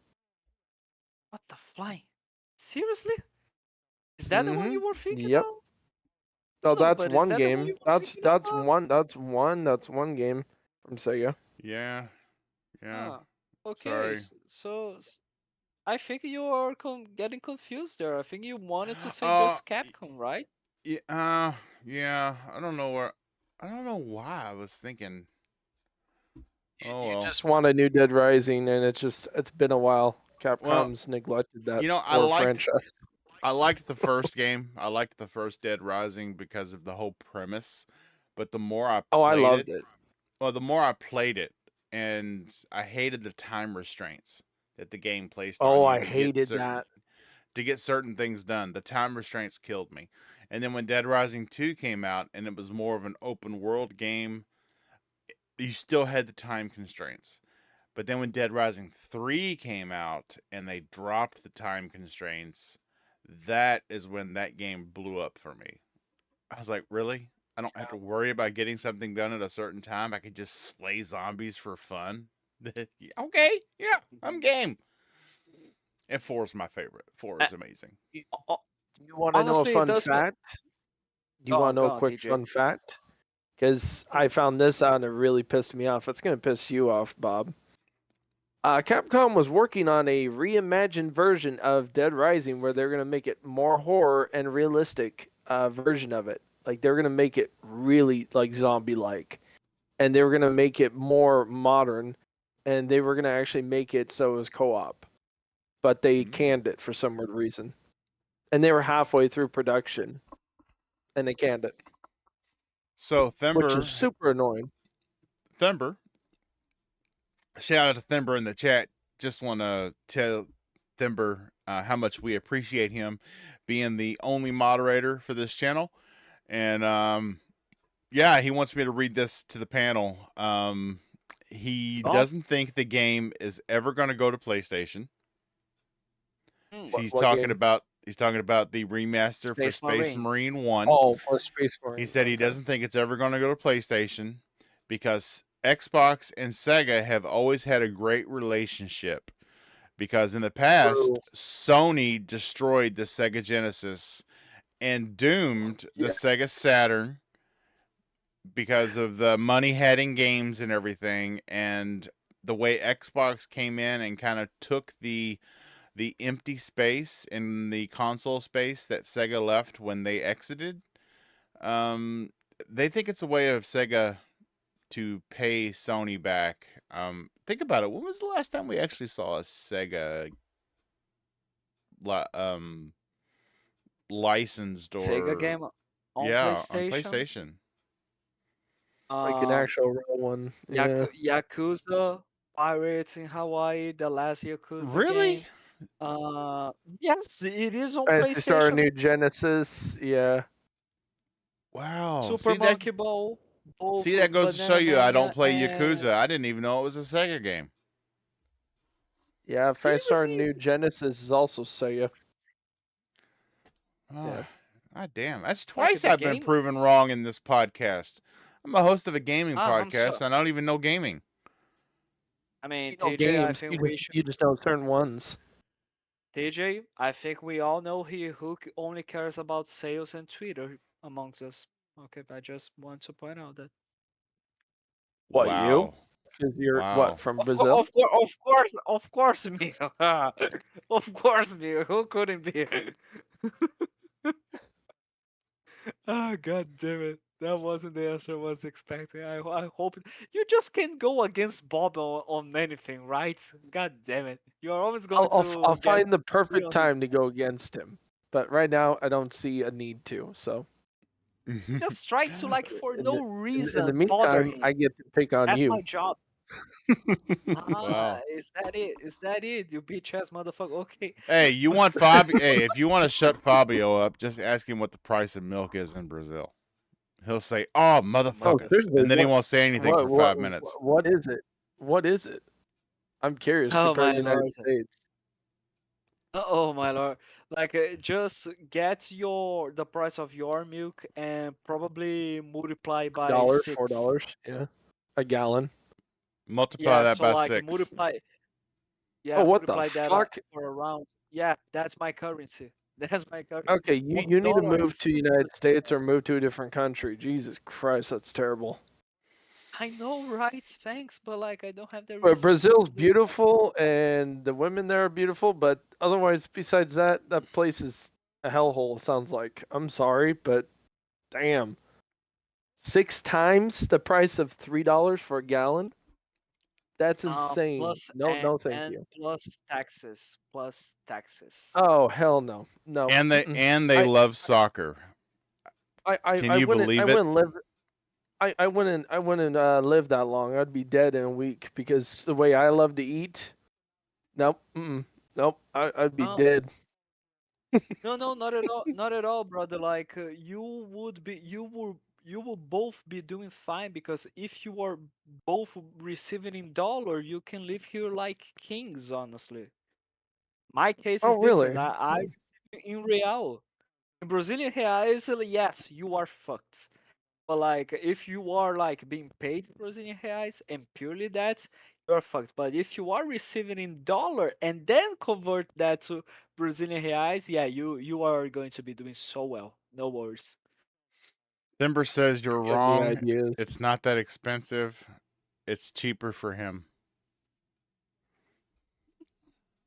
[SPEAKER 4] What the flying? Seriously? Is that the one you were thinking
[SPEAKER 2] Yep.
[SPEAKER 4] of?
[SPEAKER 2] So
[SPEAKER 4] No,
[SPEAKER 2] that's
[SPEAKER 4] but is
[SPEAKER 2] one
[SPEAKER 4] that the one
[SPEAKER 2] game.
[SPEAKER 4] you were thinking
[SPEAKER 2] That's
[SPEAKER 4] about?
[SPEAKER 2] that's one game from Sega.
[SPEAKER 1] Yeah. Yeah.
[SPEAKER 4] Ah, okay.
[SPEAKER 1] Sorry.
[SPEAKER 4] I think you are getting confused there. I think you wanted to say
[SPEAKER 1] Uh,
[SPEAKER 4] just Capcom, right?
[SPEAKER 1] yeah. I don't know why I was thinking. Oh
[SPEAKER 2] You
[SPEAKER 1] well.
[SPEAKER 2] just want a new Dead Rising, and it's been a while. Capcom's neglected that
[SPEAKER 1] I
[SPEAKER 2] core
[SPEAKER 1] liked
[SPEAKER 2] franchise.
[SPEAKER 1] the first game. I liked the first Dead Rising because of the whole premise. But the more I
[SPEAKER 2] Oh, I
[SPEAKER 1] played
[SPEAKER 2] loved
[SPEAKER 1] it,
[SPEAKER 2] it.
[SPEAKER 1] well, the more I played it, and I hated the time restraints that the game placed on
[SPEAKER 2] Oh,
[SPEAKER 1] you
[SPEAKER 2] I
[SPEAKER 1] to get
[SPEAKER 2] hated
[SPEAKER 1] certain
[SPEAKER 2] that.
[SPEAKER 1] certain things done. The time restraints killed me. And then when Dead Rising 2 came out and it was more of an open world game, you still had the time constraints. But then when Dead Rising 3 came out and they dropped the time constraints, that is when that game blew up for me. I was like, really? I don't have to worry about getting something done at a certain time. I could just slay zombies for fun. Okay, yeah, I'm game. And 4 is my favorite. 4 is amazing.
[SPEAKER 4] Oh,
[SPEAKER 2] You want to know a
[SPEAKER 4] honestly, it
[SPEAKER 2] fun
[SPEAKER 4] does.
[SPEAKER 2] fact? Do you
[SPEAKER 4] Oh,
[SPEAKER 2] want to know
[SPEAKER 4] go
[SPEAKER 2] a
[SPEAKER 4] on,
[SPEAKER 2] quick
[SPEAKER 4] TJ.
[SPEAKER 2] fun fact? Because I found this out and it really pissed me off. It's going to piss you off, Bob. Capcom was working on a reimagined version of Dead Rising where they're going to make it more horror and realistic version of it. Like they're going to make it really like zombie-like, and they were going to make it more modern, and they were going to actually make it so it was co-op, but they canned it for some weird reason, and they were halfway through production, and they canned it,
[SPEAKER 1] So
[SPEAKER 2] which is super annoying.
[SPEAKER 1] Thember, shout out to Thember in the chat. Just want to tell Thember how much we appreciate him being the only moderator for this channel. And yeah, he wants me to read this to the panel. He doesn't think the game is ever going to go to PlayStation. He's talking
[SPEAKER 2] game?
[SPEAKER 1] about the remaster for Space Marine 1.
[SPEAKER 2] Oh, for Space Marine.
[SPEAKER 1] He said he doesn't think it's ever going to go to PlayStation because Xbox and Sega have always had a great relationship. Because in the past, Sony destroyed the Sega Genesis and doomed the Sega Saturn because of the money had in games and everything, and the way Xbox came in and kind of took the empty space in the console space that Sega left when they exited. They think it's a way of Sega to pay Sony back. Think about it. When was the last time we actually saw a Sega licensed or
[SPEAKER 4] Sega game on PlayStation?
[SPEAKER 1] on PlayStation?
[SPEAKER 2] Like an actual real one. Yeah.
[SPEAKER 4] Yakuza, Pirates in Hawaii, the last Yakuza
[SPEAKER 1] Really?
[SPEAKER 4] game. Yes, it is on
[SPEAKER 2] Phantasy Star
[SPEAKER 4] PlayStation.
[SPEAKER 2] New Genesis. Yeah.
[SPEAKER 1] Wow.
[SPEAKER 4] Super Monkey Ball.
[SPEAKER 1] See, that goes to show you I don't play
[SPEAKER 4] and-
[SPEAKER 1] Yakuza. I didn't even know it was a Sega game.
[SPEAKER 2] Yeah, Phantasy Star
[SPEAKER 4] Seriously?
[SPEAKER 2] New Genesis is also Sega.
[SPEAKER 1] Oh,
[SPEAKER 2] Yeah.
[SPEAKER 1] God damn. That's
[SPEAKER 4] Like
[SPEAKER 1] twice
[SPEAKER 4] the
[SPEAKER 1] I've been
[SPEAKER 4] game?
[SPEAKER 1] proven wrong in this podcast. I'm a host of a gaming
[SPEAKER 4] I'm
[SPEAKER 1] podcast, and I don't even know gaming.
[SPEAKER 4] I mean,
[SPEAKER 2] You know
[SPEAKER 4] TJ, I
[SPEAKER 2] games,
[SPEAKER 4] think we should.
[SPEAKER 2] you just know certain ones.
[SPEAKER 4] TJ, I think we all know who only cares about sales and Twitter amongst us. Okay, I just want to point out that.
[SPEAKER 2] What,
[SPEAKER 1] wow.
[SPEAKER 2] you? Because you're
[SPEAKER 1] Wow.
[SPEAKER 2] what, from Brazil?
[SPEAKER 4] Of course, me. Of course, me. Who couldn't be? Oh, god damn it. That wasn't the answer I was expecting. I hope you just can't go against Bob on anything, right? God damn it. You're always going
[SPEAKER 2] I'll
[SPEAKER 4] to
[SPEAKER 2] find the perfect
[SPEAKER 4] on
[SPEAKER 2] time to go against him. But right now, I don't see a need to. So
[SPEAKER 4] just try to, like, for no reason,
[SPEAKER 2] in the
[SPEAKER 4] bother
[SPEAKER 2] meantime,
[SPEAKER 4] him.
[SPEAKER 2] I get to pick on
[SPEAKER 4] That's
[SPEAKER 2] you.
[SPEAKER 4] my job.
[SPEAKER 1] Wow.
[SPEAKER 4] Is that it? Is that it? You bitch ass motherfucker. Okay.
[SPEAKER 1] Hey, you want Fabio? Hey, if you want to shut Fabio up, just ask him what the price of milk is in Brazil. He'll say, "Oh, motherfuckers,"
[SPEAKER 2] seriously,
[SPEAKER 1] and then he won't say anything for 5 minutes.
[SPEAKER 2] What is it? What is it? I'm curious
[SPEAKER 4] Oh
[SPEAKER 2] compared
[SPEAKER 4] my
[SPEAKER 2] to the United
[SPEAKER 4] lord.
[SPEAKER 2] States.
[SPEAKER 4] Oh my lord. Like just get the price of your milk and probably multiply by
[SPEAKER 2] $1,
[SPEAKER 4] 6.
[SPEAKER 2] $4, yeah, a gallon.
[SPEAKER 1] Multiply
[SPEAKER 4] Yeah,
[SPEAKER 1] that
[SPEAKER 4] so
[SPEAKER 1] by
[SPEAKER 4] like
[SPEAKER 1] 6.
[SPEAKER 2] Oh, what the
[SPEAKER 4] multiply that
[SPEAKER 2] fuck?
[SPEAKER 4] for around. Yeah, that's my currency. That's my currency.
[SPEAKER 2] Okay, you,
[SPEAKER 4] One
[SPEAKER 2] you need to
[SPEAKER 4] dollar
[SPEAKER 2] move
[SPEAKER 4] is
[SPEAKER 2] to the
[SPEAKER 4] 6.
[SPEAKER 2] United States or move to a different country. Jesus Christ, that's terrible.
[SPEAKER 4] I know, right? Thanks, but like I don't have the
[SPEAKER 2] But
[SPEAKER 4] resources to
[SPEAKER 2] Brazil's
[SPEAKER 4] do that.
[SPEAKER 2] beautiful and the women there are beautiful, but otherwise, besides that, that place is a hellhole. Sounds like. I'm sorry, but damn, 6 times the price of $3 for a gallon. That's insane.
[SPEAKER 4] Plus
[SPEAKER 2] No, no, thank
[SPEAKER 4] and
[SPEAKER 2] you.
[SPEAKER 4] plus taxes, plus taxes.
[SPEAKER 2] Oh hell no, no.
[SPEAKER 1] And they
[SPEAKER 2] Mm-mm.
[SPEAKER 1] and they
[SPEAKER 2] I,
[SPEAKER 1] love soccer. Can
[SPEAKER 2] I
[SPEAKER 1] you
[SPEAKER 2] wouldn't, I
[SPEAKER 1] believe it?
[SPEAKER 2] wouldn't live. I wouldn't live that long. I'd be dead in a week because the way I love to eat. Nope, nope. I'd be
[SPEAKER 4] Um,
[SPEAKER 2] dead.
[SPEAKER 4] no, no, not at all, not at all, brother. Like you will both be doing fine because if you are both receiving in dollar, you can live here like kings, honestly. My case
[SPEAKER 2] Oh
[SPEAKER 4] is different.
[SPEAKER 2] really?
[SPEAKER 4] I receive in real. In Brazilian reais, yes, you are fucked. But like, if you are like being paid Brazilian reais and purely that, you're fucked. But if you are receiving in dollar and then convert that to Brazilian reais, yeah, you are going to be doing so well. No worries.
[SPEAKER 1] Timber says you're
[SPEAKER 2] Give me
[SPEAKER 1] wrong.
[SPEAKER 2] ideas.
[SPEAKER 1] It's not that expensive. It's cheaper for him.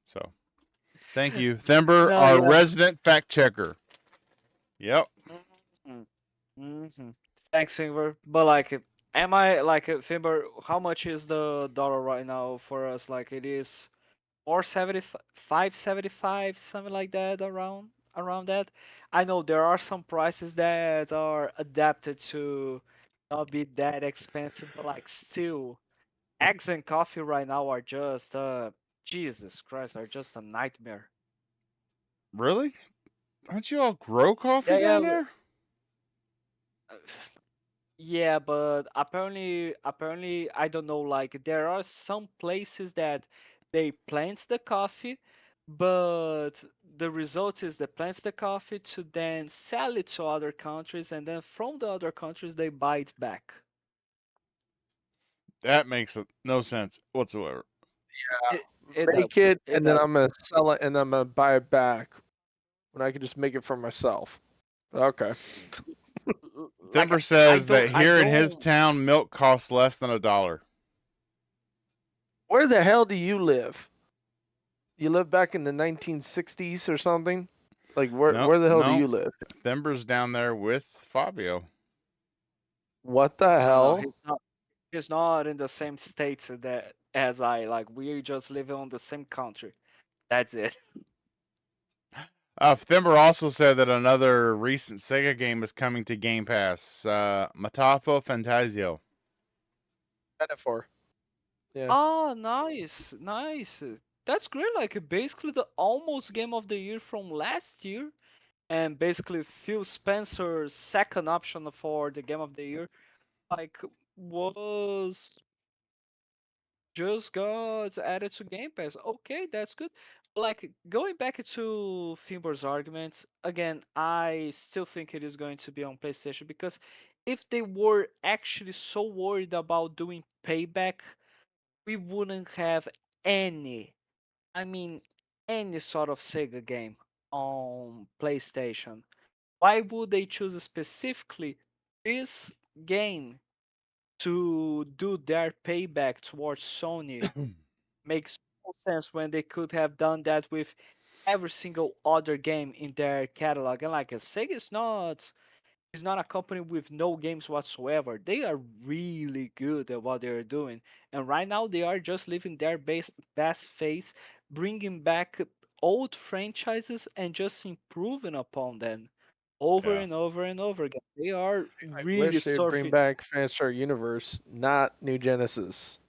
[SPEAKER 1] So, thank you, Thimber,
[SPEAKER 4] No,
[SPEAKER 1] our
[SPEAKER 4] yeah.
[SPEAKER 1] resident fact checker. Yep.
[SPEAKER 4] Mm-hmm. Thanks, Finger. But like, am I like Finger? How much is the dollar right now for us? Like, it is 475, 575, something like that, around that. I know there are some prices that are adapted to not be that expensive, but like still, eggs and coffee right now are just Jesus Christ, are just a nightmare.
[SPEAKER 1] Really? Don't you all grow coffee
[SPEAKER 4] Yeah, yeah.
[SPEAKER 1] down there?
[SPEAKER 4] Yeah, but apparently I don't know, like there are some places that they plant the coffee, but the result is they plant the coffee to then sell it to other countries, and then from the other countries they buy it back.
[SPEAKER 1] That makes no sense whatsoever.
[SPEAKER 4] It it
[SPEAKER 2] Make
[SPEAKER 4] doesn't.
[SPEAKER 2] it,
[SPEAKER 4] It
[SPEAKER 2] and then
[SPEAKER 4] doesn't.
[SPEAKER 2] I'm gonna sell it, and I'm gonna buy it back when I can just make it for myself. Okay.
[SPEAKER 4] Like
[SPEAKER 1] Thimber says that
[SPEAKER 4] I
[SPEAKER 1] here in his
[SPEAKER 4] don't.
[SPEAKER 1] town, milk costs less than $1.
[SPEAKER 2] Where the hell do you live? You live back in the 1960s or something? Like
[SPEAKER 1] No,
[SPEAKER 2] where the hell do
[SPEAKER 1] no.
[SPEAKER 2] you live?
[SPEAKER 1] Thimber's down there with Fabio.
[SPEAKER 2] What the
[SPEAKER 4] No,
[SPEAKER 2] hell?
[SPEAKER 4] he's not. He's not in the same states that as I. Like we just live on the same country. That's it.
[SPEAKER 1] Thimber also said that another recent Sega game is coming to Game Pass. Matafo Fantasio.
[SPEAKER 2] Metaphor. Yeah.
[SPEAKER 4] Oh, nice, nice. That's great. Like basically the almost game of the year from last year, and basically Phil Spencer's second option for the game of the year, like was just got added to Game Pass. Okay, that's good. Like going back to Finbor's arguments again, I still think it is going to be on PlayStation because if they were actually so worried about doing payback, we wouldn't have any, I mean, any sort of Sega game on PlayStation. Why would they choose specifically this game to do their payback towards Sony? Makes no sense when they could have done that with every single other game in their catalog. And like Sega is not a company with no games whatsoever. They are really good at what they're doing. And right now they are just living their best phase, bringing back old franchises and just improving upon them over
[SPEAKER 1] Yeah.
[SPEAKER 4] and over and over again. They are
[SPEAKER 2] I
[SPEAKER 4] really
[SPEAKER 2] wish they'd bring
[SPEAKER 4] surfing.
[SPEAKER 2] back Fanstar Universe, not New Genesis.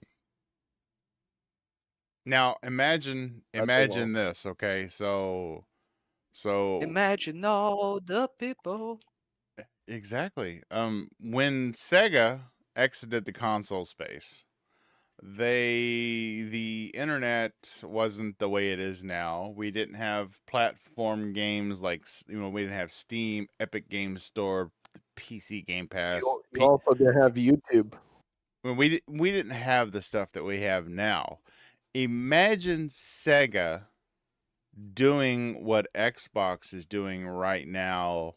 [SPEAKER 1] Now imagine
[SPEAKER 2] But they won't.
[SPEAKER 1] this, okay? So
[SPEAKER 4] Imagine all the people.
[SPEAKER 1] exactly. When Sega exited the console space, the internet wasn't the way it is now. We didn't have platform games like we didn't have Steam, Epic Games Store, PC Game Pass.
[SPEAKER 2] You also didn't have YouTube.
[SPEAKER 1] When we didn't have the stuff that we have now. Imagine Sega doing what Xbox is doing right now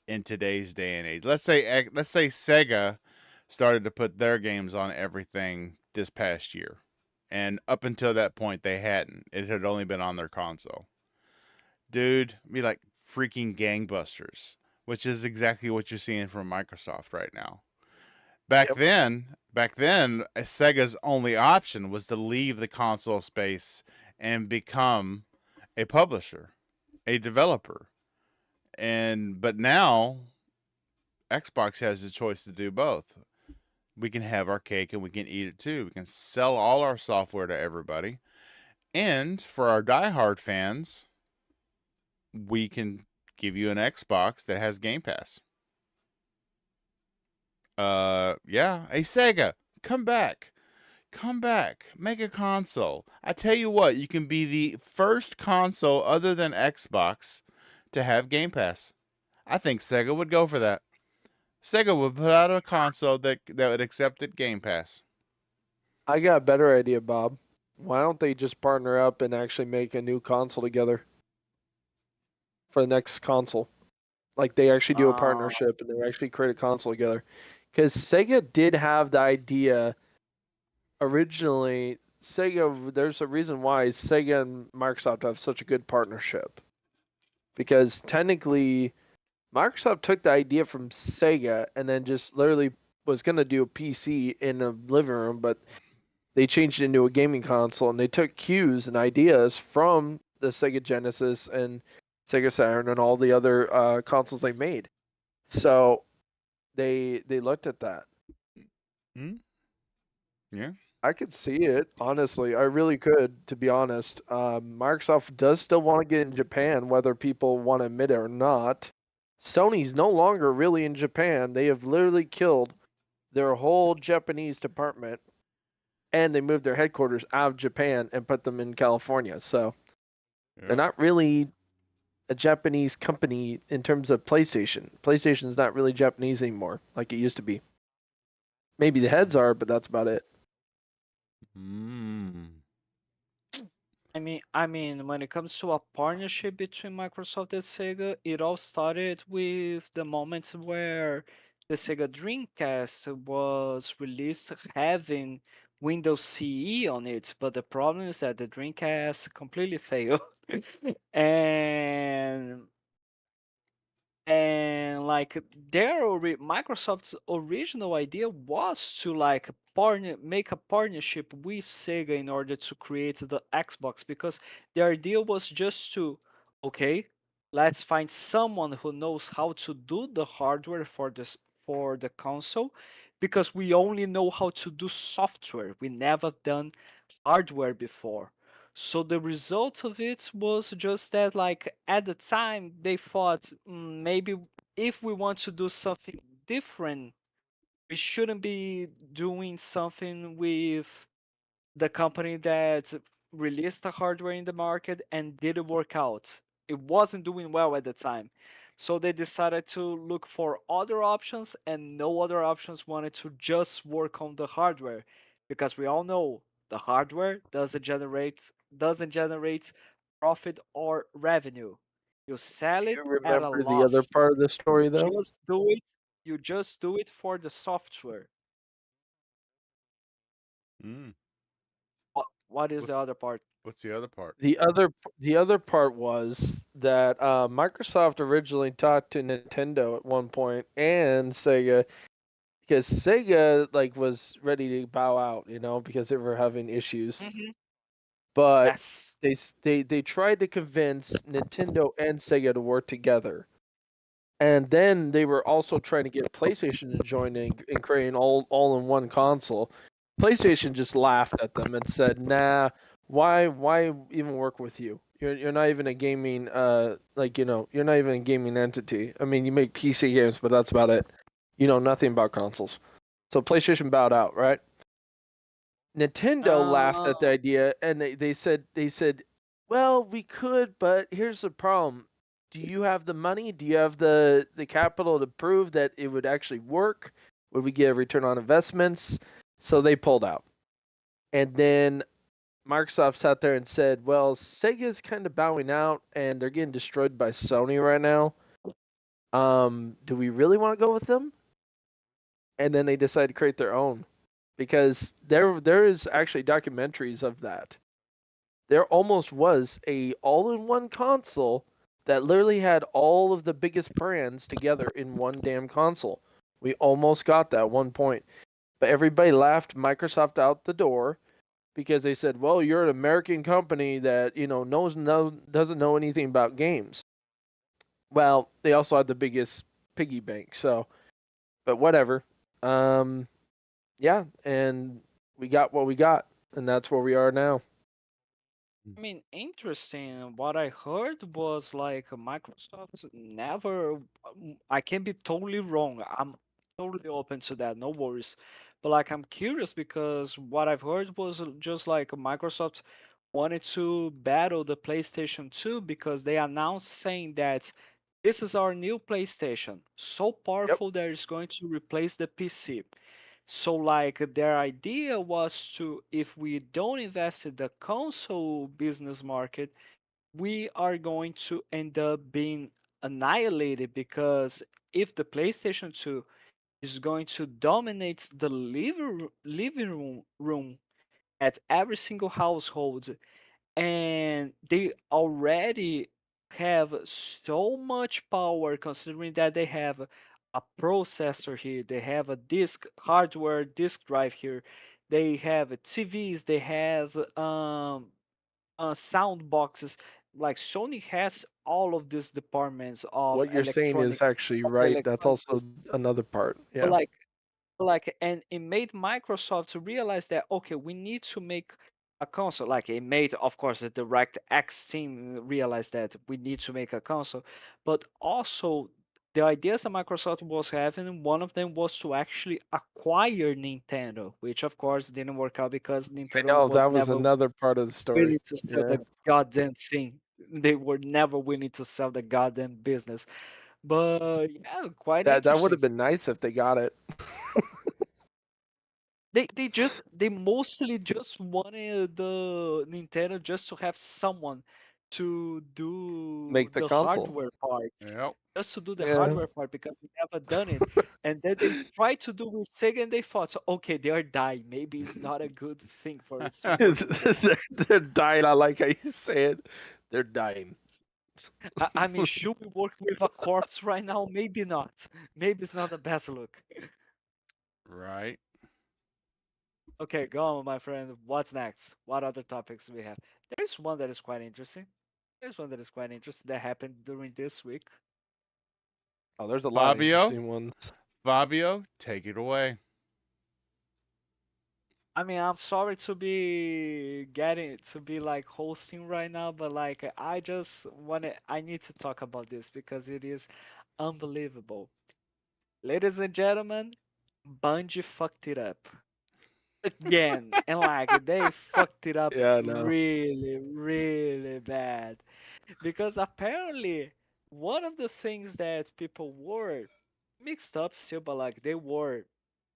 [SPEAKER 1] in today's day and age. Let's say Sega started to put their games on everything this past year. And up until that point, they hadn't. It had only been on their console. Dude, be like freaking gangbusters, which is exactly what you're seeing from Microsoft right now. Back then, Sega's only option was to leave the console space and become a publisher, a developer. But now, Xbox has the choice to do both. We can have our cake and we can eat it too. We can sell all our software to everybody. And for our diehard fans, we can give you an Xbox that has Game Pass. Hey Sega, come back. Make a console. I tell you what, you can be the first console other than Xbox to have Game Pass. I think Sega would go for that. Sega would put out a console that would accept Game Pass.
[SPEAKER 2] I got a better idea, Bob. Why don't they just partner up and actually make a new console together for the next console? Like they actually do a partnership and they actually create a console together. Because Sega did have the idea originally. There's a reason why Sega and Microsoft have such a good partnership. Because technically, Microsoft took the idea from Sega and then just literally was going to do a PC in the living room, but they changed it into a gaming console and they took cues and ideas from the Sega Genesis and Sega Saturn and all the other consoles they made. So they looked at that.
[SPEAKER 1] Yeah.
[SPEAKER 2] I could see it, honestly. I really could, to be honest. Microsoft does still want to get in Japan, whether people want to admit it or not. Sony's no longer really in Japan. They have literally killed their whole Japanese department, and they moved their headquarters out of Japan and put them in California. So they're not really a Japanese company in terms of PlayStation. PlayStation's not really Japanese anymore, like it used to be. Maybe the heads are, but that's about it.
[SPEAKER 4] I mean, when it comes to a partnership between Microsoft and Sega, it all started with the moments where the Sega Dreamcast was released having Windows CE on it, but the problem is that the Dreamcast completely failed. and like Microsoft's original idea was to like make a partnership with Sega in order to create the Xbox, because the idea was just to, okay, let's find someone who knows how to do the hardware for the console, because we only know how to do software. We never done hardware before. So the result of it was just that, like, at the time, they thought maybe if we want to do something different, we shouldn't be doing something with the company that released the hardware in the market and didn't work out. It wasn't doing well at the time. So they decided to look for other options, and no other options wanted to just work on the hardware, because we all know the hardware doesn't generate profit or revenue. You sell it
[SPEAKER 2] You
[SPEAKER 4] at a
[SPEAKER 2] remember the other
[SPEAKER 4] loss.
[SPEAKER 2] part of the story, though?
[SPEAKER 4] You just do it for the software. What is the other part?
[SPEAKER 1] What's the other part?
[SPEAKER 2] The other part was that Microsoft originally talked to Nintendo at one point and Sega, because Sega like was ready to bow out, because they were having issues. But
[SPEAKER 4] Yes.
[SPEAKER 2] they tried to convince Nintendo and Sega to work together. And then they were also trying to get PlayStation to join in creating all in one console. PlayStation just laughed at them and said, "Nah, why even work with you? You're not even a gaming you're not even a gaming entity. I mean, you make PC games, but that's about it. You know nothing about consoles." So PlayStation bowed out, right? Nintendo laughed at the
[SPEAKER 4] Uh,
[SPEAKER 2] idea, and they said, well, we could, but here's the problem. Do you have the money? Do you have the capital to prove that it would actually work? Would we get a return on investments? So they pulled out. And then Microsoft sat there and said, well, Sega's kind of bowing out and they're getting destroyed by Sony right now. Do we really want to go with them? And then they decided to create their own because there is actually documentaries of that. There almost was a all-in-one console that literally had all of the biggest brands together in one damn console. We almost got that at one point, but everybody laughed Microsoft out the door because they said, "Well, you're an American company that doesn't know anything about games." Well, they also had the biggest piggy bank, so but whatever. Um, yeah, and we got what we got, and that's where we are now.
[SPEAKER 4] I mean, interesting. What I heard was like Microsoft never. I can be totally wrong. I'm totally open to that. No worries. But like, I'm curious because what I've heard was just like Microsoft wanted to battle the PlayStation 2 because they announced saying that this is our new PlayStation, so
[SPEAKER 2] Yep.
[SPEAKER 4] powerful that it's going to replace the PC. So like their idea was to, if we don't invest in the console business market, we are going to end up being annihilated because if the PlayStation 2 is going to dominate the living room at every single household, and they already have so much power considering that they have a processor here, they have a disk drive here, they have TVs, they have sound boxes. Like Sony has all of these departments of
[SPEAKER 2] What you're saying is actually right. That's
[SPEAKER 4] electronic
[SPEAKER 2] also
[SPEAKER 4] business.
[SPEAKER 2] another part.
[SPEAKER 4] But
[SPEAKER 2] Yeah.
[SPEAKER 4] like and it made Microsoft to realize that okay, we need to make a console. Like it made, of course, the DirectX team realized that we need to make a console, but also the ideas that Microsoft was having, one of them was to actually acquire Nintendo, which of course didn't work out because
[SPEAKER 2] I
[SPEAKER 4] Nintendo
[SPEAKER 2] know
[SPEAKER 4] was
[SPEAKER 2] that was
[SPEAKER 4] never
[SPEAKER 2] another part of the story.
[SPEAKER 4] willing to sell
[SPEAKER 2] Yeah.
[SPEAKER 4] the goddamn thing. They were never willing to sell the goddamn business. But yeah, quite
[SPEAKER 2] That would
[SPEAKER 4] interesting.
[SPEAKER 2] have been nice if they got it.
[SPEAKER 4] They mostly just wanted the Nintendo just to have someone to do
[SPEAKER 2] Make the
[SPEAKER 4] the
[SPEAKER 2] console.
[SPEAKER 4] hardware parts.
[SPEAKER 1] Yep.
[SPEAKER 4] Just to do the
[SPEAKER 2] Yeah.
[SPEAKER 4] hardware part because they never done it. And then they tried to do with Sega and they thought, so, okay, they are dying. Maybe it's not a good thing for us to work with them.
[SPEAKER 2] They're dying. I like how you say it. They're dying.
[SPEAKER 4] I mean, should we work with a corpse right now? Maybe not. Maybe it's not the best look.
[SPEAKER 1] Right.
[SPEAKER 4] Okay, go on, my friend. What's next? What other topics do we have? There's one that is quite interesting. There's one that is quite interesting that happened during this week.
[SPEAKER 2] Oh, there's a lot of
[SPEAKER 1] Fabio?
[SPEAKER 2] interesting ones.
[SPEAKER 1] Fabio, take it away.
[SPEAKER 4] I mean, I'm sorry to be getting to be like hosting right now, but like I need to talk about this because it is unbelievable. Ladies and gentlemen, Bungie fucked it up again, and like they fucked it up
[SPEAKER 2] Yeah, no.
[SPEAKER 4] really, really bad. Because apparently one of the things that people were mixed up still, but like they were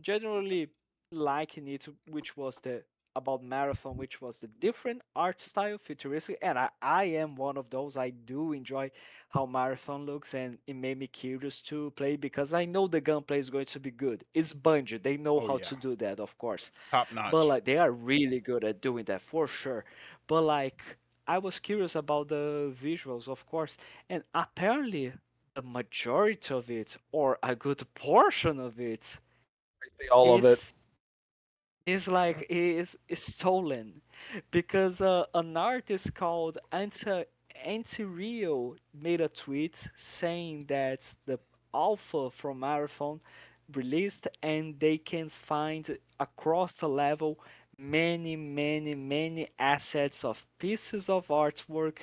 [SPEAKER 4] generally liking it, which was the about Marathon, which was the different art style, futuristic, and I am one of those. I do enjoy how Marathon looks, and it made me curious to play because I know the gunplay is going to be good. It's Bungie; they know
[SPEAKER 1] Oh,
[SPEAKER 4] how
[SPEAKER 1] yeah.
[SPEAKER 4] to do that, of course.
[SPEAKER 1] Top
[SPEAKER 4] But
[SPEAKER 1] notch.
[SPEAKER 4] like they are really good at doing that for sure. But like I was curious about the visuals, of course, and apparently the majority of it, or a good portion of it,
[SPEAKER 2] All of it.
[SPEAKER 4] is stolen, because an artist called Anti Rio made a tweet saying that the alpha from Marathon released and they can find across the level many assets of pieces of artwork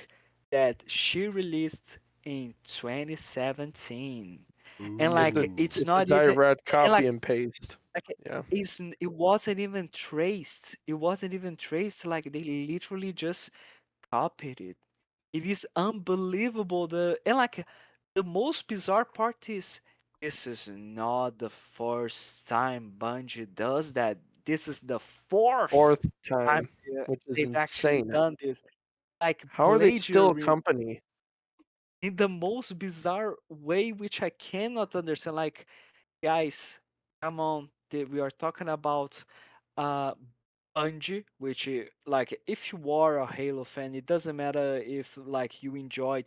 [SPEAKER 4] that she released in 2017. And like
[SPEAKER 2] It's a
[SPEAKER 4] it's
[SPEAKER 2] it's a
[SPEAKER 4] not even
[SPEAKER 2] direct
[SPEAKER 4] and like
[SPEAKER 2] copy and paste.
[SPEAKER 4] like
[SPEAKER 2] Yeah.
[SPEAKER 4] it wasn't even traced. It wasn't even traced. Like they literally just copied it. It is unbelievable. And like the most bizarre part is this is not the first time Bungie does that. This is the fourth
[SPEAKER 2] Fourth
[SPEAKER 4] time
[SPEAKER 2] time, which is
[SPEAKER 4] they've actually
[SPEAKER 2] insane.
[SPEAKER 4] done this. Like
[SPEAKER 2] How are they still a
[SPEAKER 4] plagiarism
[SPEAKER 2] company?
[SPEAKER 4] in the most bizarre way, which I cannot understand. Like, guys, come on. We are talking about uh Bungie, which like if you are a Halo fan, it doesn't matter if like you enjoyed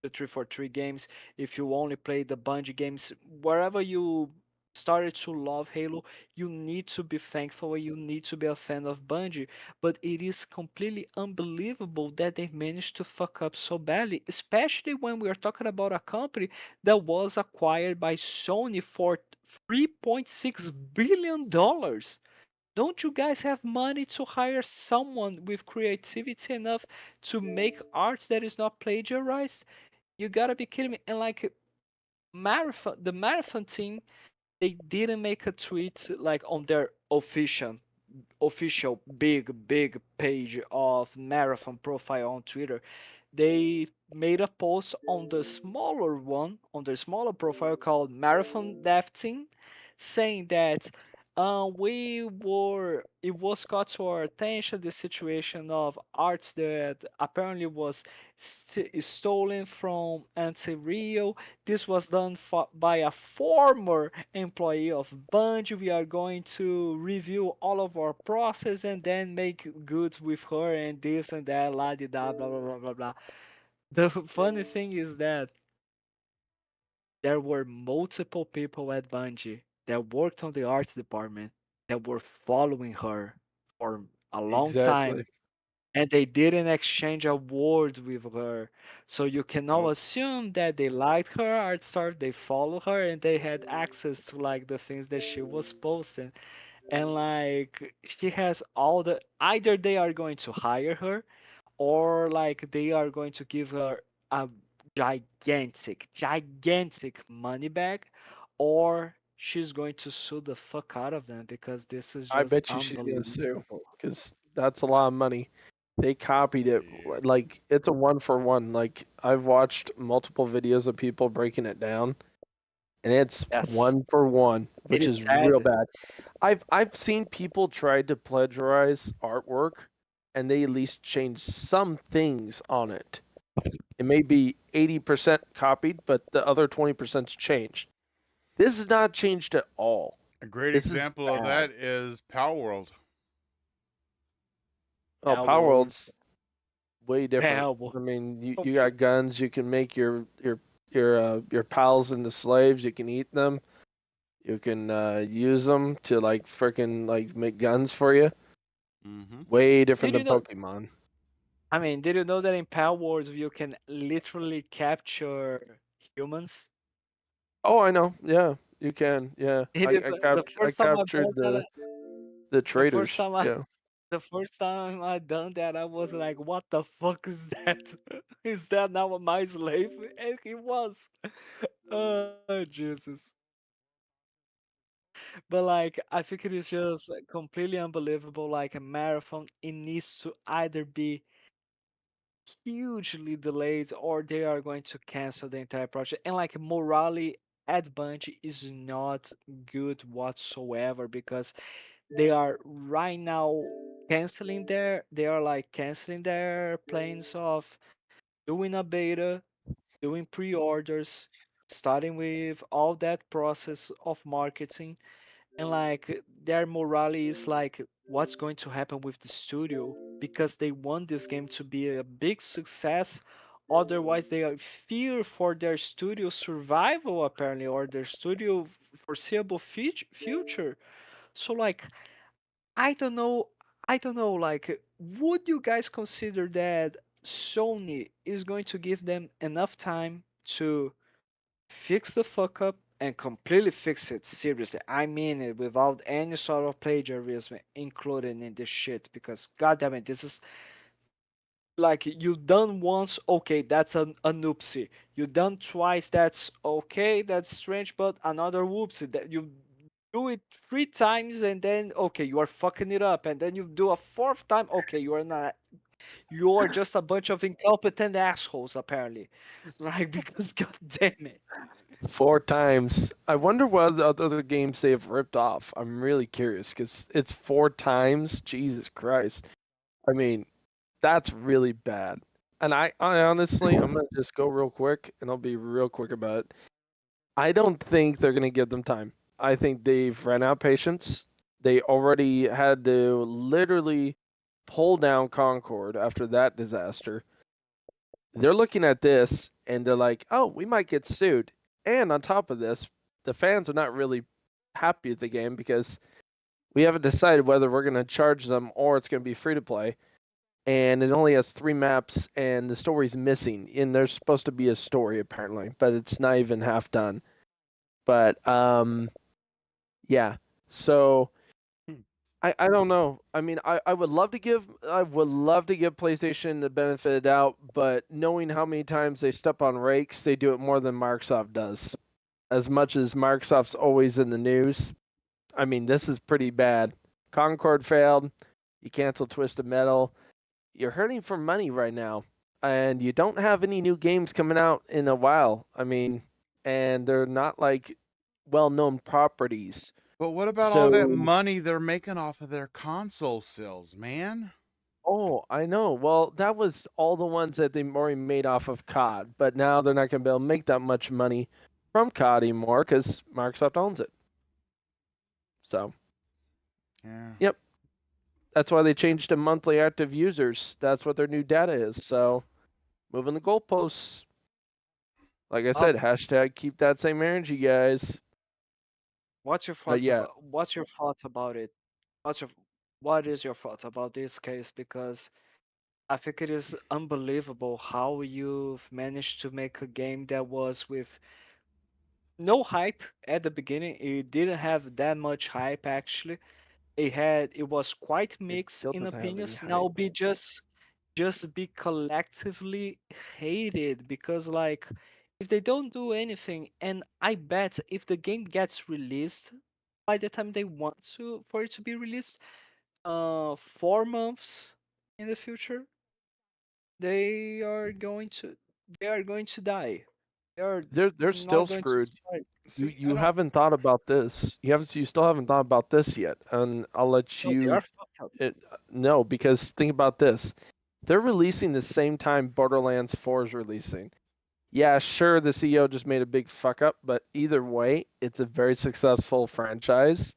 [SPEAKER 4] the 343 games, if you only play the Bungie games, wherever you started to love Halo, you need to be thankful and you need to be a fan of Bungie. But it is completely unbelievable that they managed to fuck up so badly, especially when we are talking about a company that was acquired by Sony for $3.6 billion. Don't you guys have money to hire someone with creativity enough to make art that is not plagiarized? You gotta be kidding me. And like the marathon team, they didn't make a tweet like on their official big page of marathon profile on Twitter. They made a post on the smaller one, on their smaller profile called Marathon Dev Team, saying that it was caught to our attention the situation of arts that apparently was stolen from Anti-Real. This was done by a former employee of Bungie. We are going to review all of our process and then make good with her and this and that, la di da, blah blah blah blah blah. The funny thing is that there were multiple people at Bungie that worked on the arts department that were following her for a long
[SPEAKER 2] Exactly.
[SPEAKER 4] time, and they didn't exchange awards with her. So you can now
[SPEAKER 2] Nope.
[SPEAKER 4] assume that they liked her art style, they follow her, and they had access to like the things that she was posting. And like she has all the either they are going to hire her or like they are going to give her a gigantic money bag, or she's going to sue the fuck out of them because this is
[SPEAKER 2] I
[SPEAKER 4] just
[SPEAKER 2] bet you she's gonna sue
[SPEAKER 4] unbelievable.
[SPEAKER 2] because that's a lot of money. They copied it
[SPEAKER 1] Yeah.
[SPEAKER 2] like it's a one for one. Like I've watched multiple videos of people breaking it down, and it's
[SPEAKER 4] Yes,
[SPEAKER 2] one for one,
[SPEAKER 4] it
[SPEAKER 2] which
[SPEAKER 4] is
[SPEAKER 2] is real
[SPEAKER 4] sad.
[SPEAKER 2] bad. I've seen people try to plagiarize artwork, and they at least change some things on it. It may be 80% copied, but the other 20%'s changed. This is not changed at all.
[SPEAKER 1] A great
[SPEAKER 2] This is
[SPEAKER 1] example of
[SPEAKER 2] bad.
[SPEAKER 1] that is Power World.
[SPEAKER 2] Oh,
[SPEAKER 4] Now
[SPEAKER 2] Power
[SPEAKER 4] world,
[SPEAKER 2] World's way different.
[SPEAKER 4] now
[SPEAKER 2] I mean, you
[SPEAKER 4] complete.
[SPEAKER 2] got guns. You can make your pals into slaves. You can eat them. You can use them to like freaking like make guns for you.
[SPEAKER 1] Mm-hmm.
[SPEAKER 2] Way different
[SPEAKER 4] Did you
[SPEAKER 2] than
[SPEAKER 4] know?
[SPEAKER 2] Pokemon.
[SPEAKER 4] I mean, did you know that in Power Wars you can literally capture humans?
[SPEAKER 2] Oh, I know. Yeah, you can. Yeah,
[SPEAKER 4] It is
[SPEAKER 2] I captured the
[SPEAKER 4] the first
[SPEAKER 2] traders.
[SPEAKER 4] time I
[SPEAKER 2] Yeah.
[SPEAKER 4] the first time I done that, I was like, "What the fuck is that? Is that now my slave?" And he was. Oh Jesus! But like, I think it is just completely unbelievable. Like a marathon, it needs to either be hugely delayed or they are going to cancel the entire project. And like morale at Bungie is not good whatsoever because they are right now they are like canceling their plans of doing a beta, doing pre-orders, starting with all that process of marketing, and like their morale is like what's going to happen with the studio because they want this game to be a big success, otherwise they are fear for their studio survival apparently, or their studio foreseeable future. So like I don't know, like, would you guys consider that Sony is going to give them enough time to fix the fuck up and completely fix it? Seriously, I mean it, without any sort of plagiarism included in this shit, because god damn it, this is like you done once, okay, that's an oopsie. You done twice, that's okay, that's strange, but another whoopsie. That you do it 3 times and then okay, you are fucking it up, and then you do a fourth time, okay, you are not. You're just a bunch of incompetent assholes, apparently. Like because god damn it.
[SPEAKER 2] 4 times. I wonder what other games they have ripped off. I'm really curious because it's 4 times. Jesus Christ. I mean, that's really bad. And I honestly, I'm gonna just go real quick, and I'll be real quick about it. I don't think they're gonna give them time. I think they've ran out of patience. They already had to literally pull down Concord after that disaster. They're looking at this and they're like, "Oh, we might get sued." And on top of this, the fans are not really happy with the game because we haven't decided whether we're going to charge them or it's going to be free to play. And it only has 3 maps and the story's missing. And there's supposed to be a story apparently, but it's not even half done. But yeah. So I don't know. I mean, I would love to give PlayStation the benefit of the doubt, but knowing how many times they step on rakes, they do it more than Microsoft does. As much as Microsoft's always in the news, I mean, this is pretty bad. Concord failed. You canceled Twisted Metal. You're hurting for money right now, and you don't have any new games coming out in a while. I mean, and they're not like well-known properties.
[SPEAKER 1] But what about all that
[SPEAKER 2] So-
[SPEAKER 1] money they're making off of their console sales, man?
[SPEAKER 2] Oh, I know. Well, that was all the ones that they already made off of COD, but now they're not going to be able to make that much money from COD anymore because Microsoft owns it. So
[SPEAKER 1] Yeah.
[SPEAKER 2] that's why they changed to monthly active users. That's what their new data is. So moving the goalposts. Like I said, hashtag keep that same energy, guys.
[SPEAKER 4] What's your thoughts
[SPEAKER 2] yeah.
[SPEAKER 4] about what's your thoughts about it? What is your thoughts about this case? Because I think it is unbelievable how you've managed to make a game that was with no hype at the beginning. It didn't have that much hype actually. It was quite mixed
[SPEAKER 2] still
[SPEAKER 4] in
[SPEAKER 2] doesn't have any
[SPEAKER 4] opinions.
[SPEAKER 2] hype.
[SPEAKER 4] Now be just be collectively hated because like if they don't do anything, and I bet if the game gets released by the time they want to for it to be released, 4 months in the future, they are going to die.
[SPEAKER 2] They're still
[SPEAKER 4] not going to
[SPEAKER 2] screwed.
[SPEAKER 4] survive.
[SPEAKER 1] See,
[SPEAKER 2] You haven't thought about this. You still haven't thought about this yet, and I'll let
[SPEAKER 4] No, they
[SPEAKER 2] you.
[SPEAKER 4] are fucked up.
[SPEAKER 2] No, because think about this. They're releasing the same time Borderlands 4 is releasing. Yeah, sure, the CEO just made a big fuck up, but either way, it's a very successful franchise,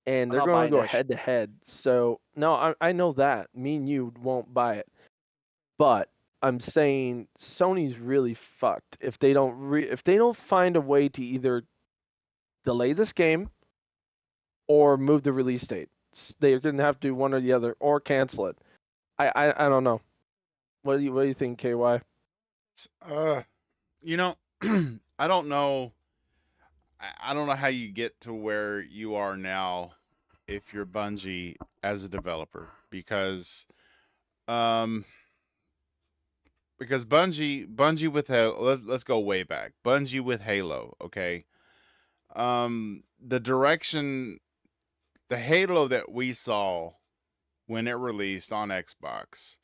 [SPEAKER 2] and they're
[SPEAKER 4] not
[SPEAKER 2] going to
[SPEAKER 4] buying
[SPEAKER 2] go
[SPEAKER 4] that shit.
[SPEAKER 2] head to head. So, no, I know that. Me and you won't buy it. But I'm saying Sony's really fucked if they don't find a way to either delay this game or move the release date. They're gonna have to do one or the other, or cancel it. I don't know. What do you think, KY?
[SPEAKER 1] You know, I don't know. I don't know how you get to where you are now if you're Bungie as a developer because Bungie with Halo, let's go way back. Bungie with Halo, okay? The direction, the Halo that we saw when it released on Xbox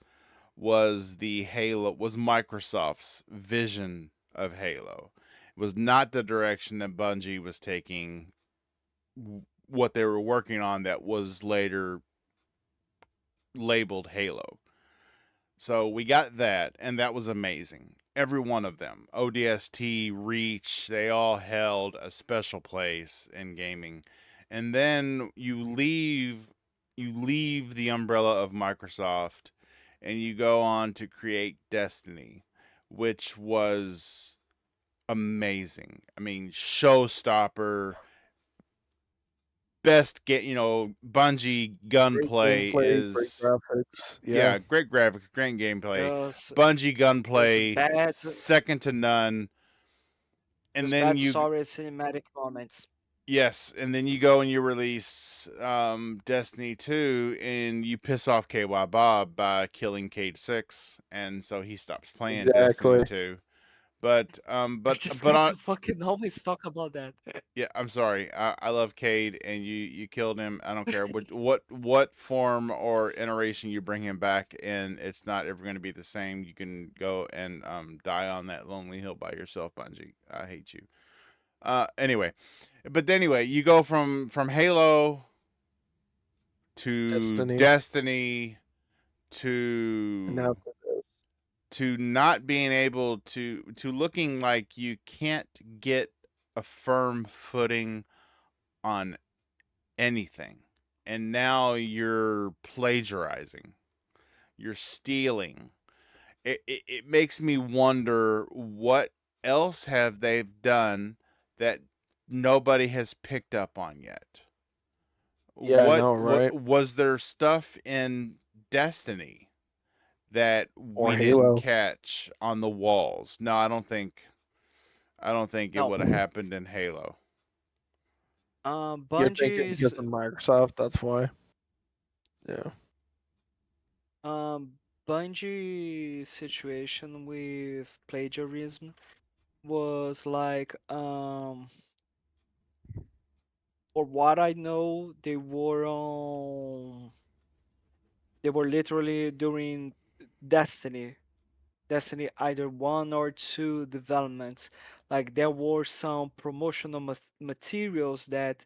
[SPEAKER 1] was Microsoft's vision of Halo. It was not the direction that Bungie was taking what they were working on that was later labeled Halo. So we got that, and that was amazing. Every one of them, ODST, Reach, they all held a special place in gaming. And then you leave the umbrella of Microsoft and you go on to create Destiny, which was amazing. I mean, showstopper. Best Bungie gunplay is
[SPEAKER 2] great graphics.
[SPEAKER 1] yeah, great graphics, great gameplay.
[SPEAKER 4] Just
[SPEAKER 1] Bungie gunplay,
[SPEAKER 4] bad-
[SPEAKER 1] second to none. And
[SPEAKER 4] just
[SPEAKER 1] then
[SPEAKER 4] bad
[SPEAKER 1] you
[SPEAKER 4] story cinematic moments.
[SPEAKER 1] Yes, and then you go and you release Destiny 2 and you piss off KY Bob by killing Cade 6, and so he stops playing Destiny
[SPEAKER 2] Exactly.
[SPEAKER 1] 2. But
[SPEAKER 4] I just
[SPEAKER 1] but
[SPEAKER 4] got
[SPEAKER 1] on
[SPEAKER 4] to fucking always talk about that.
[SPEAKER 1] yeah, I'm sorry. I love Cade and you killed him. I don't care what form or iteration you bring him back in, it's not ever going to be the same. You can go and die on that lonely hill by yourself, Bungie. I hate you. Anyway, you go from Halo to Destiny
[SPEAKER 2] And now
[SPEAKER 1] to
[SPEAKER 2] for this.
[SPEAKER 1] not being able to looking like you can't get a firm footing on anything. And now you're plagiarizing. You're stealing. It makes me wonder what else have they done that nobody has picked up on yet.
[SPEAKER 2] Yeah, I know, right?
[SPEAKER 1] What was there stuff in Destiny that
[SPEAKER 2] Or
[SPEAKER 1] we didn't
[SPEAKER 2] Halo.
[SPEAKER 1] catch on the walls? No, I don't think it
[SPEAKER 4] No.
[SPEAKER 1] would have happened in Halo.
[SPEAKER 2] You're thinking
[SPEAKER 4] Bungie's
[SPEAKER 2] because of Microsoft, that's why. Yeah.
[SPEAKER 4] Bungie's situation with plagiarism was like for what I know, they were literally during Destiny either 1 or 2 developments. Like there were some promotional materials that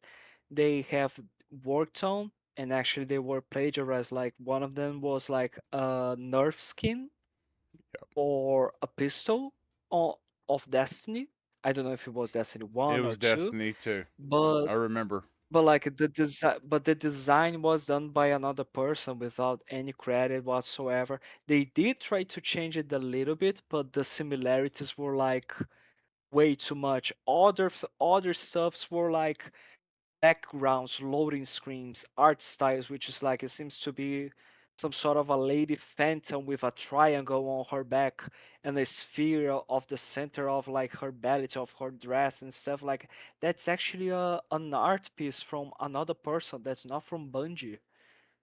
[SPEAKER 4] they have worked on, and actually they were plagiarized. Like one of them was like a Nerf skin or a pistol of Destiny. I don't know if it was Destiny
[SPEAKER 1] It
[SPEAKER 4] 1 or
[SPEAKER 1] was
[SPEAKER 4] 2,
[SPEAKER 1] Destiny 2.
[SPEAKER 4] but
[SPEAKER 1] I remember.
[SPEAKER 4] like the design was done by another person without any credit whatsoever. They did try to change it a little bit, but the similarities were like way too much. Other stuffs were like backgrounds, loading screens, art styles, which is like it seems to be some sort of a lady phantom with a triangle on her back and a sphere of the center of like her belly of her dress and stuff like that's actually an art piece from another person that's not from Bungie.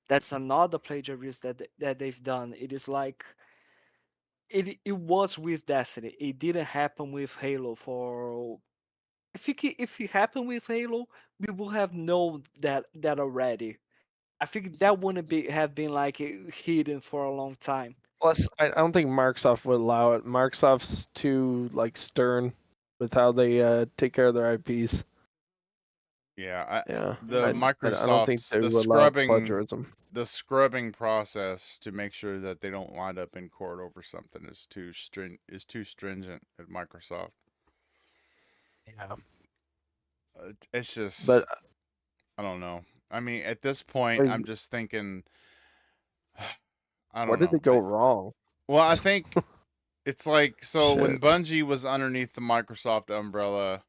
[SPEAKER 4] That's another plagiarism that they've done. It is like it was with Destiny. It didn't happen with Halo for if it happened with Halo, we would have known that already. I think that wouldn't have been like hidden for a long time.
[SPEAKER 2] Plus, I don't think Microsoft would allow it. Microsoft's too like stern with how they take care of their IPs.
[SPEAKER 1] Yeah,
[SPEAKER 2] Yeah.
[SPEAKER 1] the
[SPEAKER 2] I don't think
[SPEAKER 1] Microsoft's
[SPEAKER 2] they would allow plagiarism.
[SPEAKER 1] the scrubbing process to make sure that they don't wind up in court over something is too stringent at Microsoft.
[SPEAKER 2] Yeah.
[SPEAKER 1] It's just
[SPEAKER 2] But
[SPEAKER 1] I don't know. I mean, at this point, I'm just thinking I
[SPEAKER 2] where
[SPEAKER 1] don't
[SPEAKER 2] did
[SPEAKER 1] know.
[SPEAKER 2] it go wrong?
[SPEAKER 1] Well, I think it's like when
[SPEAKER 2] Shit.
[SPEAKER 1] Bungie was underneath the Microsoft umbrella,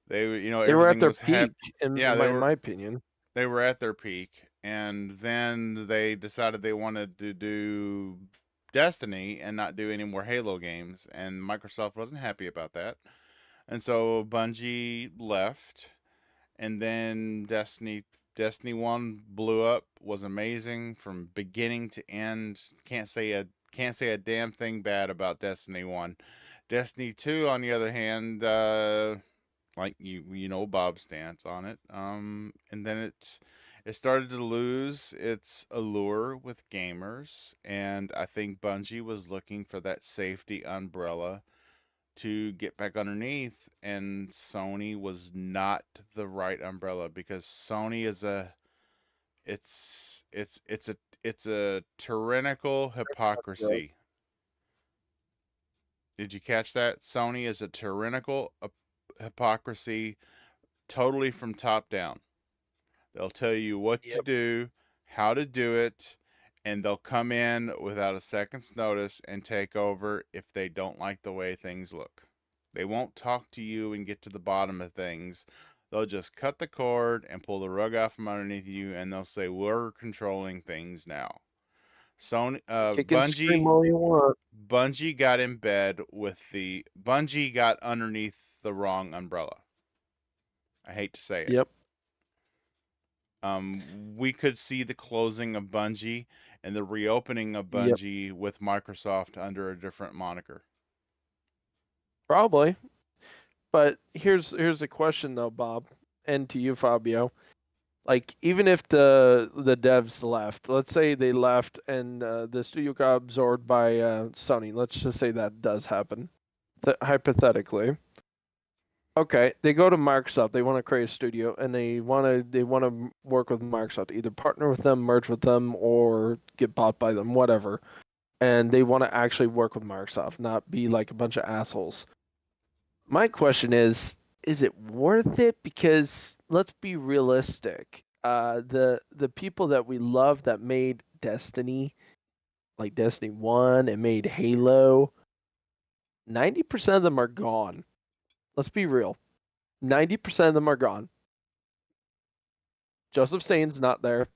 [SPEAKER 1] they
[SPEAKER 2] They were at
[SPEAKER 1] everything
[SPEAKER 2] their
[SPEAKER 1] was
[SPEAKER 2] peak, in my opinion.
[SPEAKER 1] they were at their peak, and then they decided they wanted to do Destiny and not do any more Halo games, and Microsoft wasn't happy about that, and so Bungie left, and then Destiny 1 blew up, was amazing from beginning to end. Can't say a damn thing bad about Destiny 1. Destiny 2 on the other hand, like you know Bob's stance on it. And then it started to lose its allure with gamers, and I think Bungie was looking for that safety umbrella to get back underneath, and Sony was not the right umbrella because Sony is it's a tyrannical hypocrisy. Did you catch that? Sony is a tyrannical hypocrisy, totally from top down. They'll tell you what to do, how to do it, and they'll come in without a second's notice and take over if they don't like the way things look. They won't talk to you and get to the bottom of things. They'll just cut the cord and pull the rug out from underneath you, and they'll say, "We're controlling things now." Sony,
[SPEAKER 2] Kick and scream all you want.
[SPEAKER 1] Bungie got in bed with Bungie got underneath the wrong umbrella. I hate to say it.
[SPEAKER 2] Yep.
[SPEAKER 1] We could see the closing of Bungie and the reopening of
[SPEAKER 2] Yep.
[SPEAKER 1] Bungie with Microsoft under a different moniker.
[SPEAKER 2] Probably. But here's a question though, Bob, and to you, Fabio. Like, even if the devs left, let's say they left and the studio got absorbed by Sony. Let's just say that does happen, hypothetically. Okay, they go to Microsoft. They want to create a studio, and they want to work with Microsoft, either partner with them, merge with them, or get bought by them, whatever. And they want to actually work with Microsoft, not be like a bunch of assholes. My question is it worth it? Because let's be realistic. The people that we love that made Destiny, like Destiny 1 and made Halo, 90% of them are gone. Let's be real. 90% of them are gone. Joseph Stain's not there.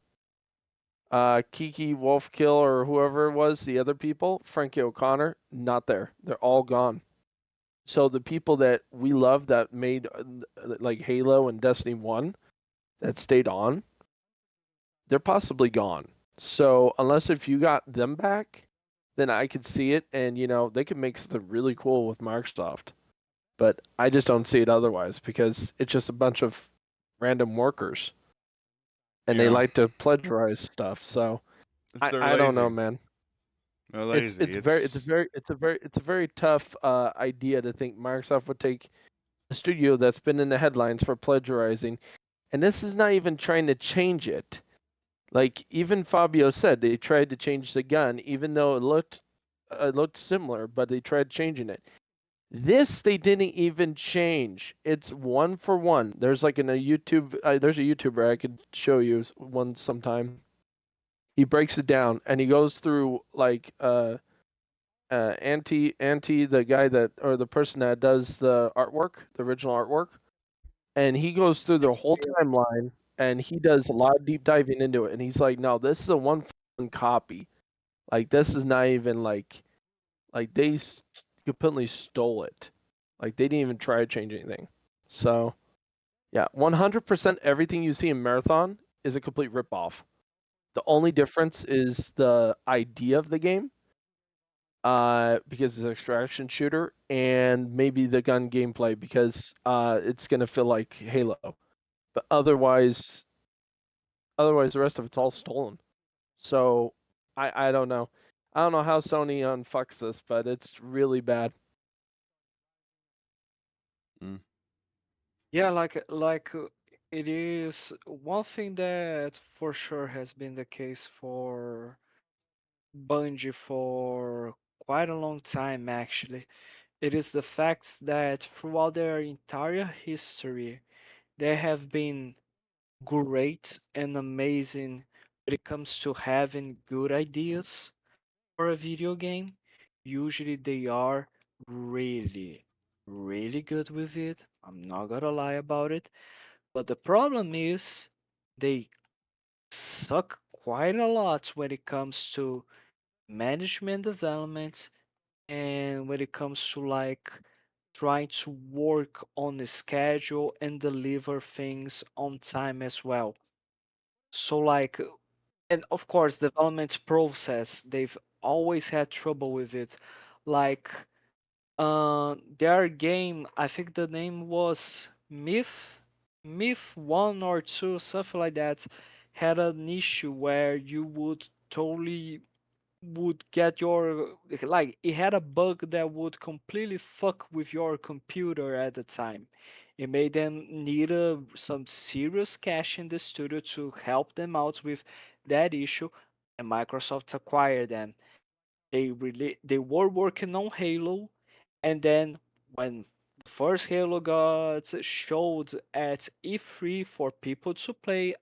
[SPEAKER 2] Kiki Wolfkill or whoever it was, the other people, Frankie O'Connor, not there. They're all gone. So the people that we love that made like Halo and Destiny 1 that stayed on, they're possibly gone. So unless if you got them back, then I could see it, and they could make something really cool with Microsoft. But I just don't see it otherwise because it's just a bunch of random workers, and they
[SPEAKER 1] Yeah.
[SPEAKER 2] like to plagiarize stuff. So
[SPEAKER 1] They're
[SPEAKER 2] I don't know,
[SPEAKER 1] lazy.
[SPEAKER 2] man.
[SPEAKER 1] They're lazy.
[SPEAKER 2] It's a very tough idea to think Microsoft would take a studio that's been in the headlines for plagiarizing, and this is not even trying to change it. Like even Fabio said, they tried to change the gun, even though it looked similar, but they tried changing it. This they didn't even change. It's one for one. There's like in a YouTube, there's a YouTuber I could show you one sometime. He breaks it down and he goes through like anti the guy that or the person that does the artwork, the original artwork, and he goes through the whole timeline and he does a lot of deep diving into it. And he's like, no, this is a one copy. Like this is not even like they completely stole it. Like they didn't even try to change anything. So yeah, 100% everything you see in Marathon is a complete ripoff. The only difference is the idea of the game, because it's an extraction shooter, and maybe the gun gameplay because it's gonna feel like Halo. But otherwise, the rest of it's all stolen. So I don't know. I don't know how Sony unfucks this, but it's really bad.
[SPEAKER 4] Yeah, it is one thing that for sure has been the case for Bungie for quite a long time actually. It is the fact that throughout their entire history, they have been great and amazing when it comes to having good ideas for a video game. Usually they are really, really good with it. I'm not gonna lie about it. But the problem is they suck quite a lot when it comes to management development and when it comes to like trying to work on the schedule and deliver things on time as well. So like and of course development process they've always had trouble with it. Like their game, I think the name was Myth 1 or 2, something like that, had an issue where you would totally would get your like it had a bug that would completely fuck with your computer at the time. It made them need some serious cash in the studio to help them out with that issue, and Microsoft acquired them. They were working on Halo, and then when the first Halo got showed at E3 for people to play,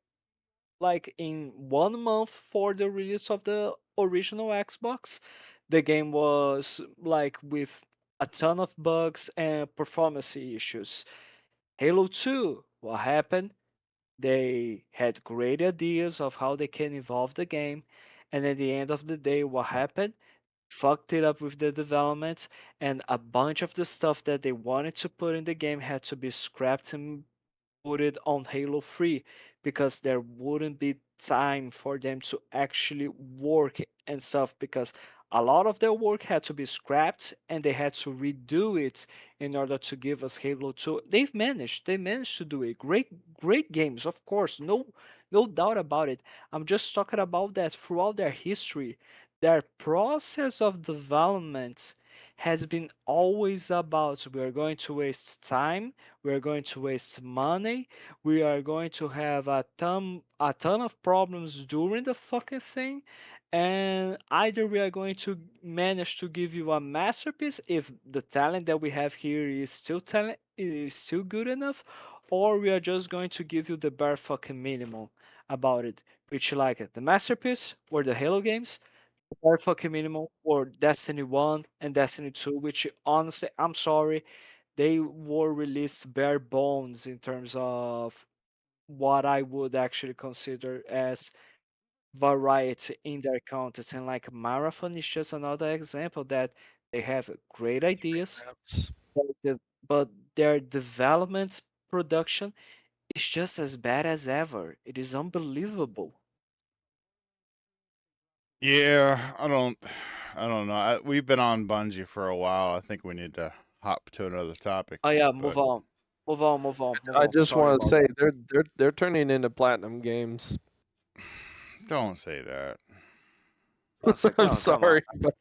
[SPEAKER 4] like in 1 month for the release of the original Xbox, the game was like with a ton of bugs and performance issues. Halo 2, what happened? They had great ideas of how they can evolve the game, and at the end of the day, what happened? Fucked it up with the development, and a bunch of the stuff that they wanted to put in the game had to be scrapped and put it on Halo 3 because there wouldn't be time for them to actually work and stuff because a lot of their work had to be scrapped and they had to redo it in order to give us Halo 2. They managed to do it. Great games, of course. No doubt about it. I'm just talking about that throughout their history, their process of development has been always about we are going to waste time, we are going to waste money, we are going to have a ton of problems during the fucking thing, and either we are going to manage to give you a masterpiece if the talent that we have here is still good enough, or we are just going to give you the bare fucking minimum about it, which like the masterpiece or the Halo games, bare fucking minimum, or Destiny 1 and Destiny 2, which honestly, I'm sorry, they were released bare bones in terms of what I would actually consider as variety in their content. And like Marathon is just another example that they have great ideas,
[SPEAKER 2] Perhaps.
[SPEAKER 4] but but their development production is just as bad as ever. It is unbelievable.
[SPEAKER 1] Yeah, I don't know. We've been on Bungie for a while. I think we need to hop to another topic.
[SPEAKER 4] Oh yeah,
[SPEAKER 1] But
[SPEAKER 4] move on.
[SPEAKER 2] I just
[SPEAKER 4] Sorry
[SPEAKER 2] want to
[SPEAKER 4] about
[SPEAKER 2] say
[SPEAKER 4] that.
[SPEAKER 2] they're turning into platinum games.
[SPEAKER 1] don't say that.
[SPEAKER 4] Once again,
[SPEAKER 2] I'm
[SPEAKER 4] come on.
[SPEAKER 2] sorry, but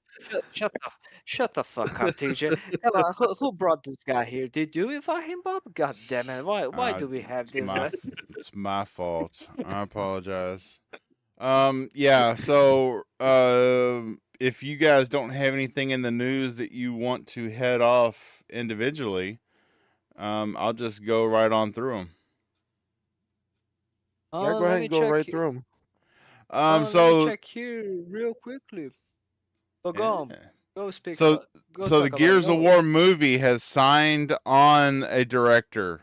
[SPEAKER 4] Shut the fuck up, TJ. Come on, who brought this guy here? Did you invite him, Bob? God damn it! Why
[SPEAKER 1] Uh,
[SPEAKER 4] do we have
[SPEAKER 1] it's
[SPEAKER 4] this
[SPEAKER 1] my
[SPEAKER 4] guy?
[SPEAKER 1] it's my fault. I apologize. Yeah, so if you guys don't have anything in the news that you want to head off individually, I'll just go right on through them.
[SPEAKER 2] yeah, go
[SPEAKER 4] Let
[SPEAKER 2] ahead
[SPEAKER 4] me
[SPEAKER 2] and go
[SPEAKER 4] check.
[SPEAKER 2] right through them.
[SPEAKER 4] Let me
[SPEAKER 1] So
[SPEAKER 4] check here real quickly. So go on.
[SPEAKER 1] yeah.
[SPEAKER 4] Go speak.
[SPEAKER 1] So
[SPEAKER 4] Go
[SPEAKER 1] so the
[SPEAKER 4] talk about it.
[SPEAKER 1] Gears of
[SPEAKER 4] No
[SPEAKER 1] War
[SPEAKER 4] worries.
[SPEAKER 1] movie has signed on a director.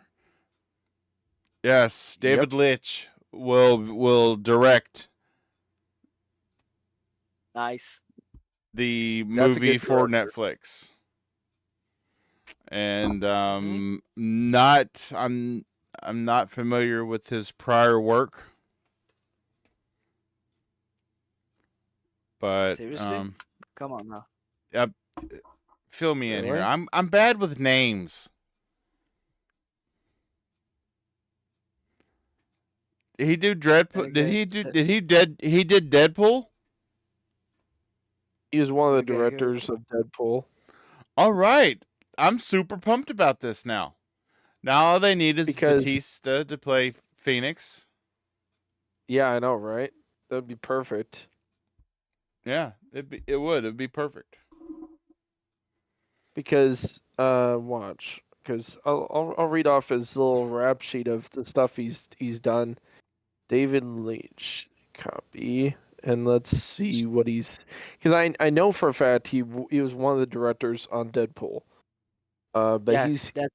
[SPEAKER 1] Yes,
[SPEAKER 2] Yep.
[SPEAKER 1] David Leitch will direct
[SPEAKER 4] Nice.
[SPEAKER 1] the
[SPEAKER 2] That's a
[SPEAKER 1] movie
[SPEAKER 2] good
[SPEAKER 1] for
[SPEAKER 2] director.
[SPEAKER 1] Netflix. And
[SPEAKER 4] Mhm.
[SPEAKER 1] I'm not familiar with his prior work, but
[SPEAKER 4] Seriously? Come on now.
[SPEAKER 1] yep, fill me in here.
[SPEAKER 2] Really?
[SPEAKER 1] I'm bad with names. Did he do Dreadpool? Did
[SPEAKER 4] Okay.
[SPEAKER 1] he do? He did Deadpool?
[SPEAKER 2] He was one of the
[SPEAKER 4] Okay. Here.
[SPEAKER 2] directors of Deadpool.
[SPEAKER 1] All right, I'm super pumped about this now. Now all they need is
[SPEAKER 2] Because
[SPEAKER 1] Batista to play Phoenix.
[SPEAKER 2] yeah, I know, right? That'd be perfect.
[SPEAKER 1] Yeah, it'd be perfect.
[SPEAKER 2] Because watch, because I'll read off his little rap sheet of the stuff he's done. David Leitch, copy, and let's see what he's. Because I know for a fact he was one of the directors on Deadpool. But
[SPEAKER 4] Yeah,
[SPEAKER 2] he's
[SPEAKER 4] that's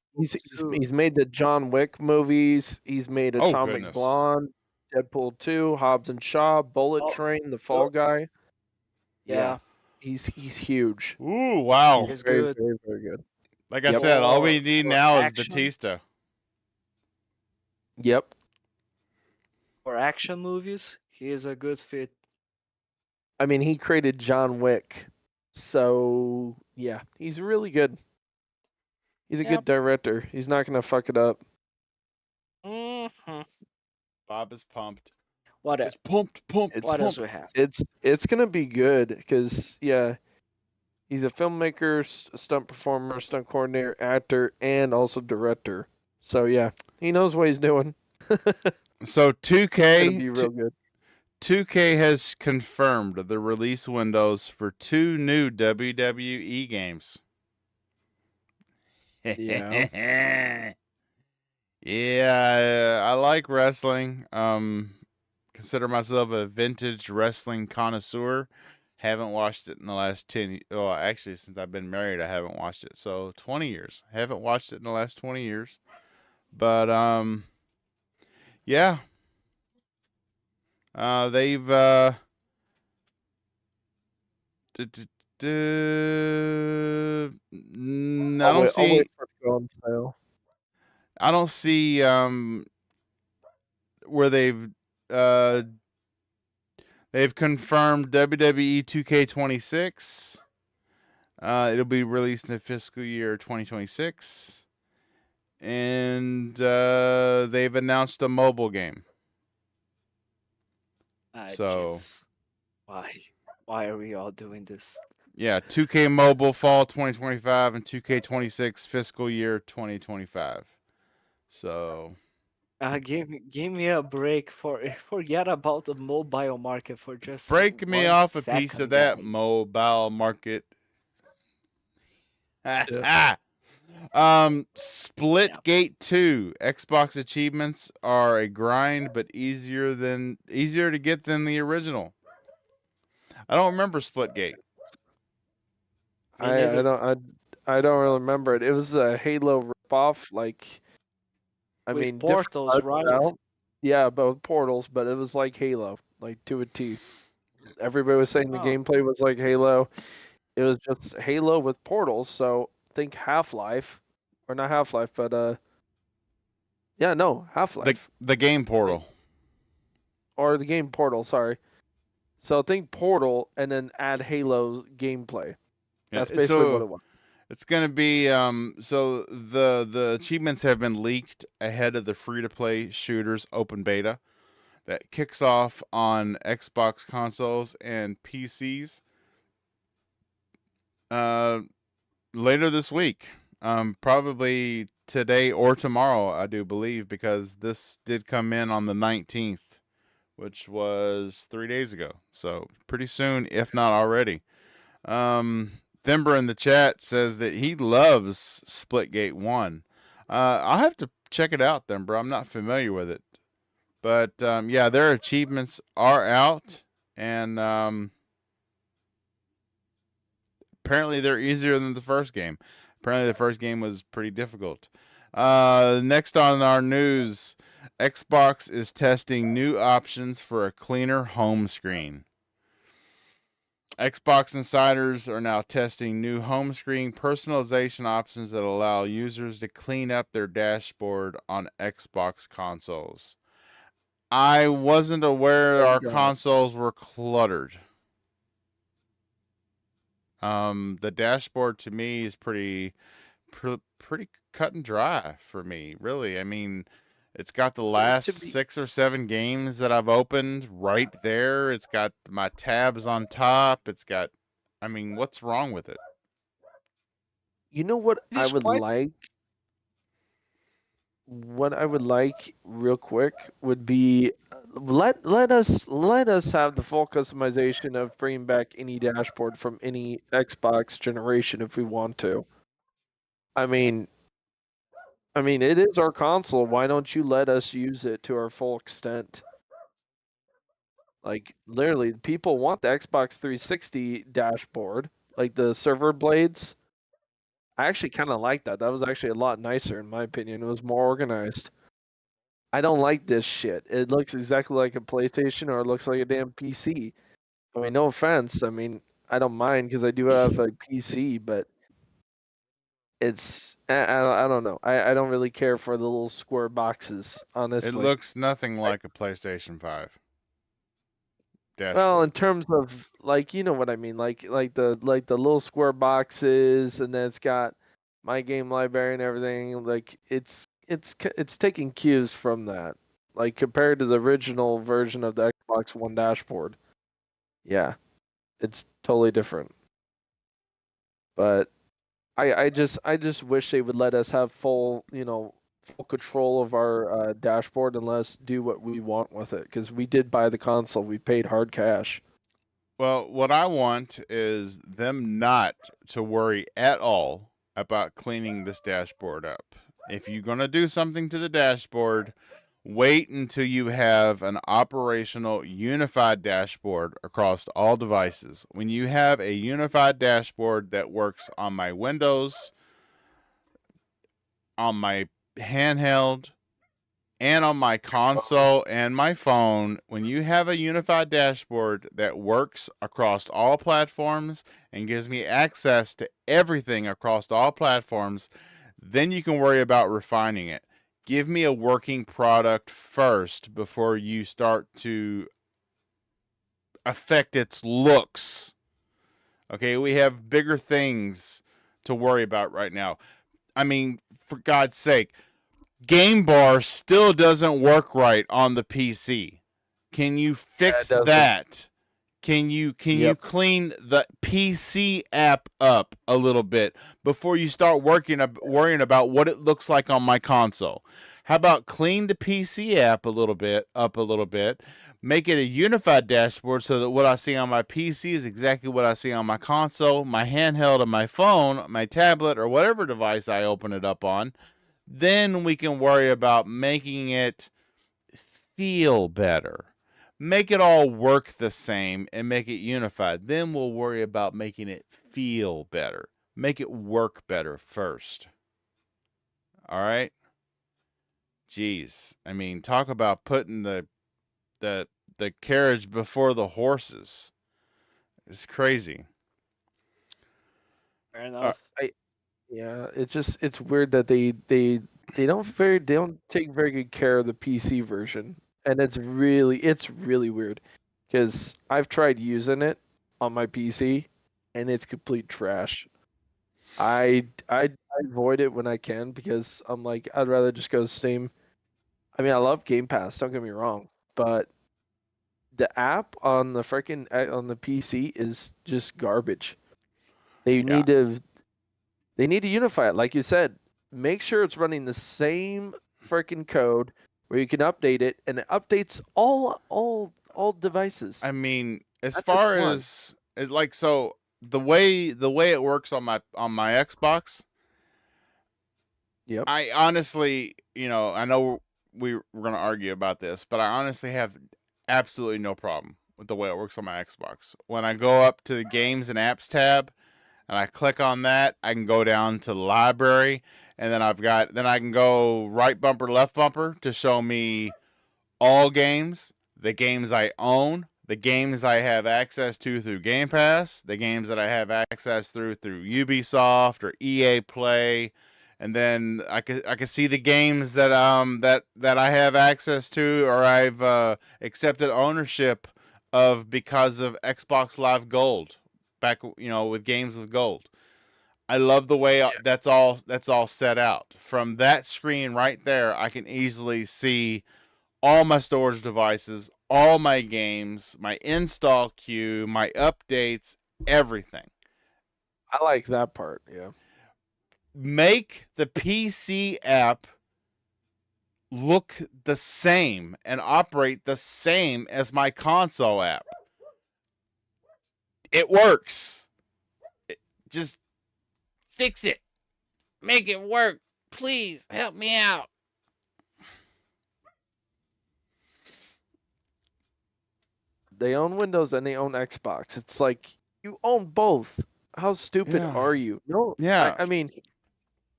[SPEAKER 4] true.
[SPEAKER 2] he's made the John Wick movies. He's made
[SPEAKER 1] Oh
[SPEAKER 2] Atomic
[SPEAKER 1] goodness.
[SPEAKER 2] Blonde, Deadpool 2, Hobbs and Shaw, Bullet
[SPEAKER 4] Oh,
[SPEAKER 2] Train, The Fall Guy.
[SPEAKER 4] yeah.
[SPEAKER 2] He's huge.
[SPEAKER 1] Ooh, wow.
[SPEAKER 2] He's
[SPEAKER 4] It's
[SPEAKER 2] very
[SPEAKER 4] good.
[SPEAKER 2] very very good.
[SPEAKER 1] Like I
[SPEAKER 2] Yep.
[SPEAKER 1] said, all we need
[SPEAKER 4] For
[SPEAKER 1] now is
[SPEAKER 4] action,
[SPEAKER 1] Batista.
[SPEAKER 2] Yep.
[SPEAKER 4] for action movies, he is a good fit.
[SPEAKER 2] I mean, he created John Wick, so yeah, he's really good. He's a
[SPEAKER 4] Yep.
[SPEAKER 2] good director. He's not gonna fuck it up.
[SPEAKER 4] Mm-hmm.
[SPEAKER 1] Bob is pumped.
[SPEAKER 4] What
[SPEAKER 1] It's
[SPEAKER 4] else?
[SPEAKER 1] pumped.
[SPEAKER 4] What else we have?
[SPEAKER 2] It's gonna be good because yeah, he's a filmmaker, stunt performer, stunt coordinator, actor, and also director. So yeah, he knows what he's doing.
[SPEAKER 1] So
[SPEAKER 2] It's gonna
[SPEAKER 1] 2K
[SPEAKER 2] be real good.
[SPEAKER 1] 2K has confirmed the release windows for 2 new WWE games.
[SPEAKER 2] Yeah.
[SPEAKER 1] Yeah, I like wrestling. Consider myself a vintage wrestling connoisseur. Haven't watched it in the last 10 well, actually since I've been married I haven't watched it. So 20 years. Haven't watched it in the last 20 years. But yeah. They've I don't
[SPEAKER 2] I'll
[SPEAKER 1] see
[SPEAKER 2] wait for it to go on sale.
[SPEAKER 1] I don't see where they've confirmed WWE 2K26. It'll be released in the fiscal year 2026. And they've announced a mobile game. So
[SPEAKER 4] why are we all doing this?
[SPEAKER 1] yeah, 2K Mobile fall 2025 and 2K26 fiscal year 2025. So
[SPEAKER 4] Give me a break. Forget about the mobile market for just
[SPEAKER 1] break me
[SPEAKER 4] 1
[SPEAKER 1] off a piece of
[SPEAKER 4] second,
[SPEAKER 1] that
[SPEAKER 4] guys.
[SPEAKER 1] mobile market.
[SPEAKER 2] Yeah.
[SPEAKER 1] Splitgate 2 Xbox achievements are a grind, but easier to get than the original. I don't remember Splitgate.
[SPEAKER 4] Me
[SPEAKER 2] I
[SPEAKER 4] neither.
[SPEAKER 2] don't really remember it. It was a Halo ripoff. Like, I
[SPEAKER 4] With
[SPEAKER 2] mean, different
[SPEAKER 4] Portals,
[SPEAKER 2] art
[SPEAKER 4] right?
[SPEAKER 2] style. Yeah, but with Portals, but it was like Halo, like to a T. Everybody was saying the
[SPEAKER 4] Oh.
[SPEAKER 2] gameplay was like Halo. It was just Halo with Portals. So think Half-Life, or not Half-Life, but yeah, no, Half-Life
[SPEAKER 1] The game Portal.
[SPEAKER 2] or the game Portal. Sorry. So think Portal and then add Halo gameplay. That's basically what it was.
[SPEAKER 1] It's gonna be so the achievements have been leaked ahead of the free-to-play shooters open beta that kicks off on Xbox consoles and PCs later this week. Probably today or tomorrow, I do believe, because this did come in on the 19th, which was 3 days ago. So pretty soon, if not already. Thimber in the chat says that he loves Splitgate 1. I'll have to check it out, Thimber. I'm not familiar with it. But yeah, their achievements are out, and apparently they're easier than the first game. Apparently the first game was pretty difficult. Next on our news, Xbox is testing new options for a cleaner home screen. Xbox insiders are now testing new home screen personalization options that allow users to clean up their dashboard on Xbox consoles. I wasn't aware our consoles were cluttered. The dashboard to me is pretty cut and dry for me, really. I mean, it's got the last 6 or 7 games that I've opened right there. It's got my tabs on top. It's got, I mean, what's wrong with it?
[SPEAKER 2] You know what
[SPEAKER 4] It
[SPEAKER 2] I
[SPEAKER 4] is
[SPEAKER 2] would
[SPEAKER 4] quite-
[SPEAKER 2] like? What I would like real quick would be let us have the full customization of bringing back any dashboard from any Xbox generation if we want to. I mean it is our console. Why don't you let us use it to our full extent? Like literally, people want the Xbox 360 dashboard, like the server blades. I actually kind of like that. That was actually a lot nicer in my opinion. It was more organized. I don't like this shit. It looks exactly like a PlayStation or it looks like a damn PC. I mean, no offense. I mean, I don't mind because I do have a PC, but it's I don't know. I don't really care for the little square boxes, honestly.
[SPEAKER 1] It looks nothing like a PlayStation 5 dashboard.
[SPEAKER 2] Well, in terms of like, you know what I mean, like the little square boxes, and then it's got my game library and everything. Like it's taking cues from that, like compared to the original version of the Xbox One dashboard. Yeah, it's totally different. But I just wish they would let us have full control of our dashboard and let us do what we want with it, because we did buy the console. We paid hard cash.
[SPEAKER 1] Well, what I want is them not to worry at all about cleaning this dashboard up. If you're going to do something to the dashboard, wait until you have an operational unified dashboard across all devices. When you have a unified dashboard that works on my Windows, on my handheld, and on my console and my phone, when you have a unified dashboard that works across all platforms and gives me access to everything across all platforms, then you can worry about refining it. give me a working product first before you start to affect its looks. Okay, we have bigger things to worry about right now. I mean, for God's sake, Game Bar still doesn't work right on the PC. Can you fix
[SPEAKER 2] doesn't.
[SPEAKER 1] that? Can you clean the PC app up a little bit before you start worrying about what it looks like on my console? How about clean the PC app a little bit, make it a unified dashboard so that what I see on my PC is exactly what I see on my console, my handheld, and my phone, my tablet, or whatever device I open it up on. Then we can worry about making it feel better. Make it all work the same and make it unified. Then we'll worry about making it feel better. Make it work better first. All right? Jeez. I mean, talk about putting the carriage before the horses. It's crazy.
[SPEAKER 4] Fair enough.
[SPEAKER 2] Yeah, it's weird that they don't take very good care of the PC version, and it's really weird because I've tried using it on my PC, and it's complete trash. I avoid it when I can because I'm like I'd rather just go to Steam. I mean, I love Game Pass, don't get me wrong, but the app on the on the PC is just garbage. They need to unify it, like you said. Make sure it's running the same freaking code where you can update it, and it updates all devices.
[SPEAKER 1] I mean, as
[SPEAKER 2] Not
[SPEAKER 1] far
[SPEAKER 2] just one.
[SPEAKER 1] as like so the way it works on my Xbox.
[SPEAKER 2] Yep.
[SPEAKER 1] I honestly, I know we're going to argue about this, but I honestly have absolutely no problem with the way it works on my Xbox. When I go up to the games and apps tab and I click on that, I can go down to the library, and then I can go right bumper, left bumper to show me all games, the games I own, the games I have access to through Game Pass, the games that I have access through Ubisoft or EA Play, and then I can see the games that that I have access to or I've accepted ownership of because of Xbox Live Gold, back with games with gold. I love the way that's all set out. From that screen right there, I can easily see all my storage devices, all my games, my install queue, my updates, everything.
[SPEAKER 2] I like that part, yeah.
[SPEAKER 1] Make the PC app look the same and operate the same as my console app. It works. Just fix it. Make it work. Please help me out.
[SPEAKER 2] They own Windows and they own Xbox. It's like you own both. How stupid are you? No.
[SPEAKER 1] Yeah.
[SPEAKER 2] I mean,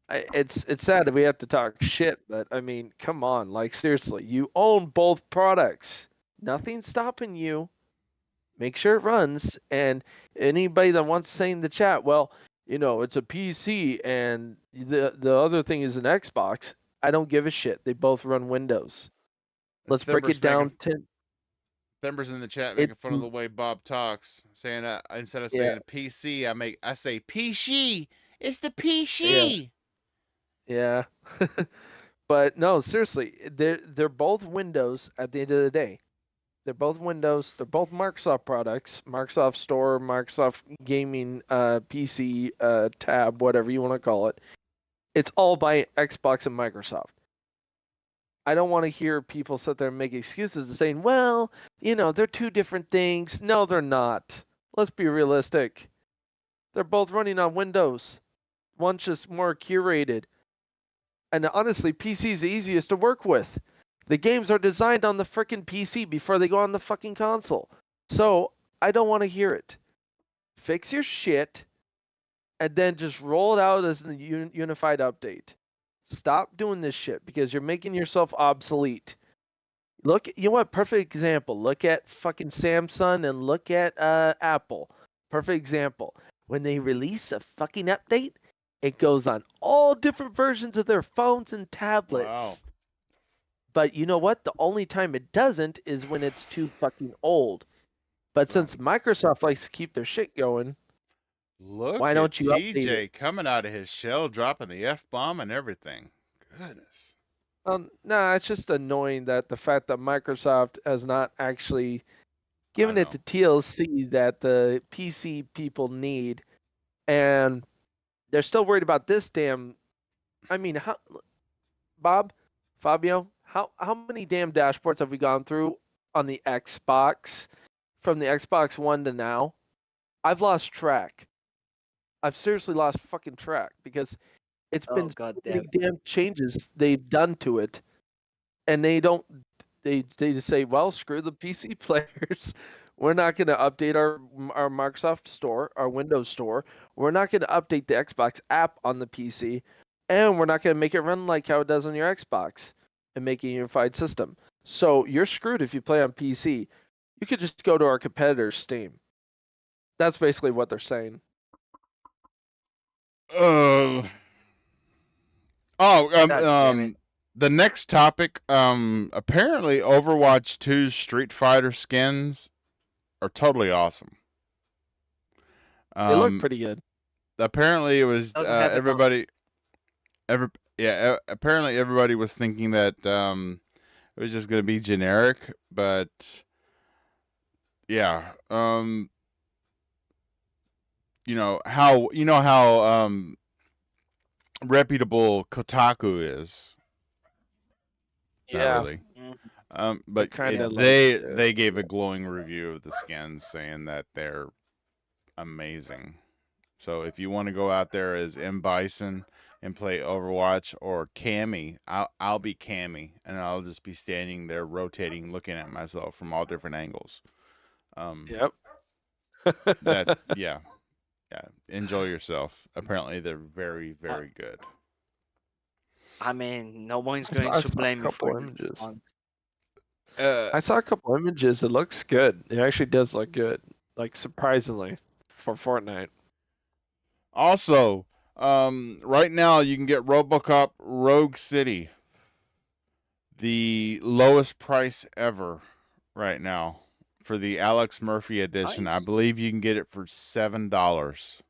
[SPEAKER 2] it's sad that we have to talk shit, but I mean, come on, like seriously, you own both products. Nothing's stopping you. Make sure it runs. And anybody that wants to say in the chat, well, it's a PC and the other thing is an Xbox. I don't give a shit. They both run Windows. Let's break it down.
[SPEAKER 1] Thember's in the chat making fun of the way Bob talks, saying instead of saying PC, I say PC. It's the PC.
[SPEAKER 2] Yeah. But no, seriously, they're both Windows at the end of the day. They're both Windows. They're both Microsoft products. Microsoft Store, Microsoft Gaming PC tab, whatever you want to call it. It's all by Xbox and Microsoft. I don't want to hear people sit there and make excuses and saying, well, they're two different things. No, they're not. Let's be realistic. They're both running on Windows. One's just more curated. And honestly, PC is the easiest to work with. The games are designed on the frickin' PC before they go on the fucking console. So, I don't want to hear it. Fix your shit, and then just roll it out as a unified update. Stop doing this shit because you're making yourself obsolete. Look, you know what? Perfect example. Look at fucking Samsung and look at Apple. Perfect example. When they release a fucking update, it goes on all different versions of their phones and tablets.
[SPEAKER 1] Wow.
[SPEAKER 2] But you know what? The only time it doesn't is when it's too fucking old. But since Microsoft likes to keep their shit going,
[SPEAKER 1] Look
[SPEAKER 2] why
[SPEAKER 1] at
[SPEAKER 2] don't you update
[SPEAKER 1] TJ
[SPEAKER 2] it?
[SPEAKER 1] coming out of his shell, dropping the F-bomb and everything. Goodness.
[SPEAKER 2] No, it's just annoying that the fact that Microsoft has not actually given it
[SPEAKER 1] know.
[SPEAKER 2] to TLC that the PC people need, and they're still worried about this damn. I mean, how, Fabio, how many damn dashboards have we gone through on the Xbox from the Xbox One to now? I've lost track. I've seriously lost fucking track because it's
[SPEAKER 5] Oh
[SPEAKER 2] been
[SPEAKER 5] god
[SPEAKER 2] so
[SPEAKER 5] damn.
[SPEAKER 2] many damn changes they've done to it, and they don't. They just say, well, screw the PC players. We're not going to update our Microsoft Store, our Windows Store. We're not going to update the Xbox app on the PC, and we're not going to make it run like how it does on your Xbox and make a unified system. So you're screwed if you play on PC. You could just go to our competitor's Steam. That's basically what they're saying.
[SPEAKER 1] Oh,
[SPEAKER 5] God damn it.
[SPEAKER 1] the next topic, apparently Overwatch 2's Street Fighter skins are totally awesome.
[SPEAKER 2] They look pretty good.
[SPEAKER 1] Apparently it was
[SPEAKER 5] Doesn't have the
[SPEAKER 1] everybody apparently everybody was thinking that it was just going to be generic, but yeah, you know how reputable Kotaku is. Not
[SPEAKER 2] Yeah.
[SPEAKER 1] really.
[SPEAKER 5] Mhm.
[SPEAKER 1] But
[SPEAKER 2] kinda
[SPEAKER 1] they gave a glowing review of the skins, saying that they're amazing. So if you want to go out there as M Bison and play Overwatch, or Cammy, I'll be Cammy, and I'll just be standing there rotating, looking at myself from all different angles.
[SPEAKER 2] Yep.
[SPEAKER 1] That yeah. Enjoy yourself. Apparently they're very, very good.
[SPEAKER 5] I mean, no one's
[SPEAKER 2] I
[SPEAKER 5] going
[SPEAKER 2] saw
[SPEAKER 5] to
[SPEAKER 2] a
[SPEAKER 5] blame me
[SPEAKER 2] couple
[SPEAKER 5] for
[SPEAKER 2] images.
[SPEAKER 1] Uh,
[SPEAKER 2] I saw a couple images. It looks good. It actually does look good. Like surprisingly for Fortnite.
[SPEAKER 1] Also, right now you can get RoboCop Rogue City, the lowest price ever right now for the Alex Murphy edition. I
[SPEAKER 5] Nice.
[SPEAKER 1] believe you can get it for $7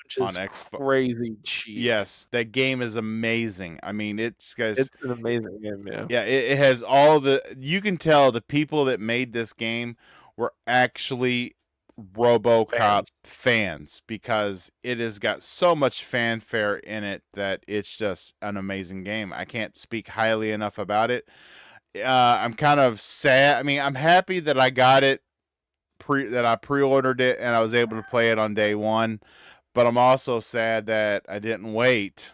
[SPEAKER 2] Which
[SPEAKER 1] on
[SPEAKER 2] is
[SPEAKER 1] Xbox.
[SPEAKER 2] crazy cheap.
[SPEAKER 1] Yes, that game is amazing. I mean, it's guys.
[SPEAKER 2] It's an amazing game, yeah.
[SPEAKER 1] Yeah, it has all the. You can tell the people that made this game were actually RoboCop fans, because it has got so much fanfare in it that it's just an amazing game. I can't speak highly enough about it. I'm kind of sad. I mean, I'm happy that I got it, that I pre-ordered it and I was able to play it on day one. But I'm also sad that I didn't wait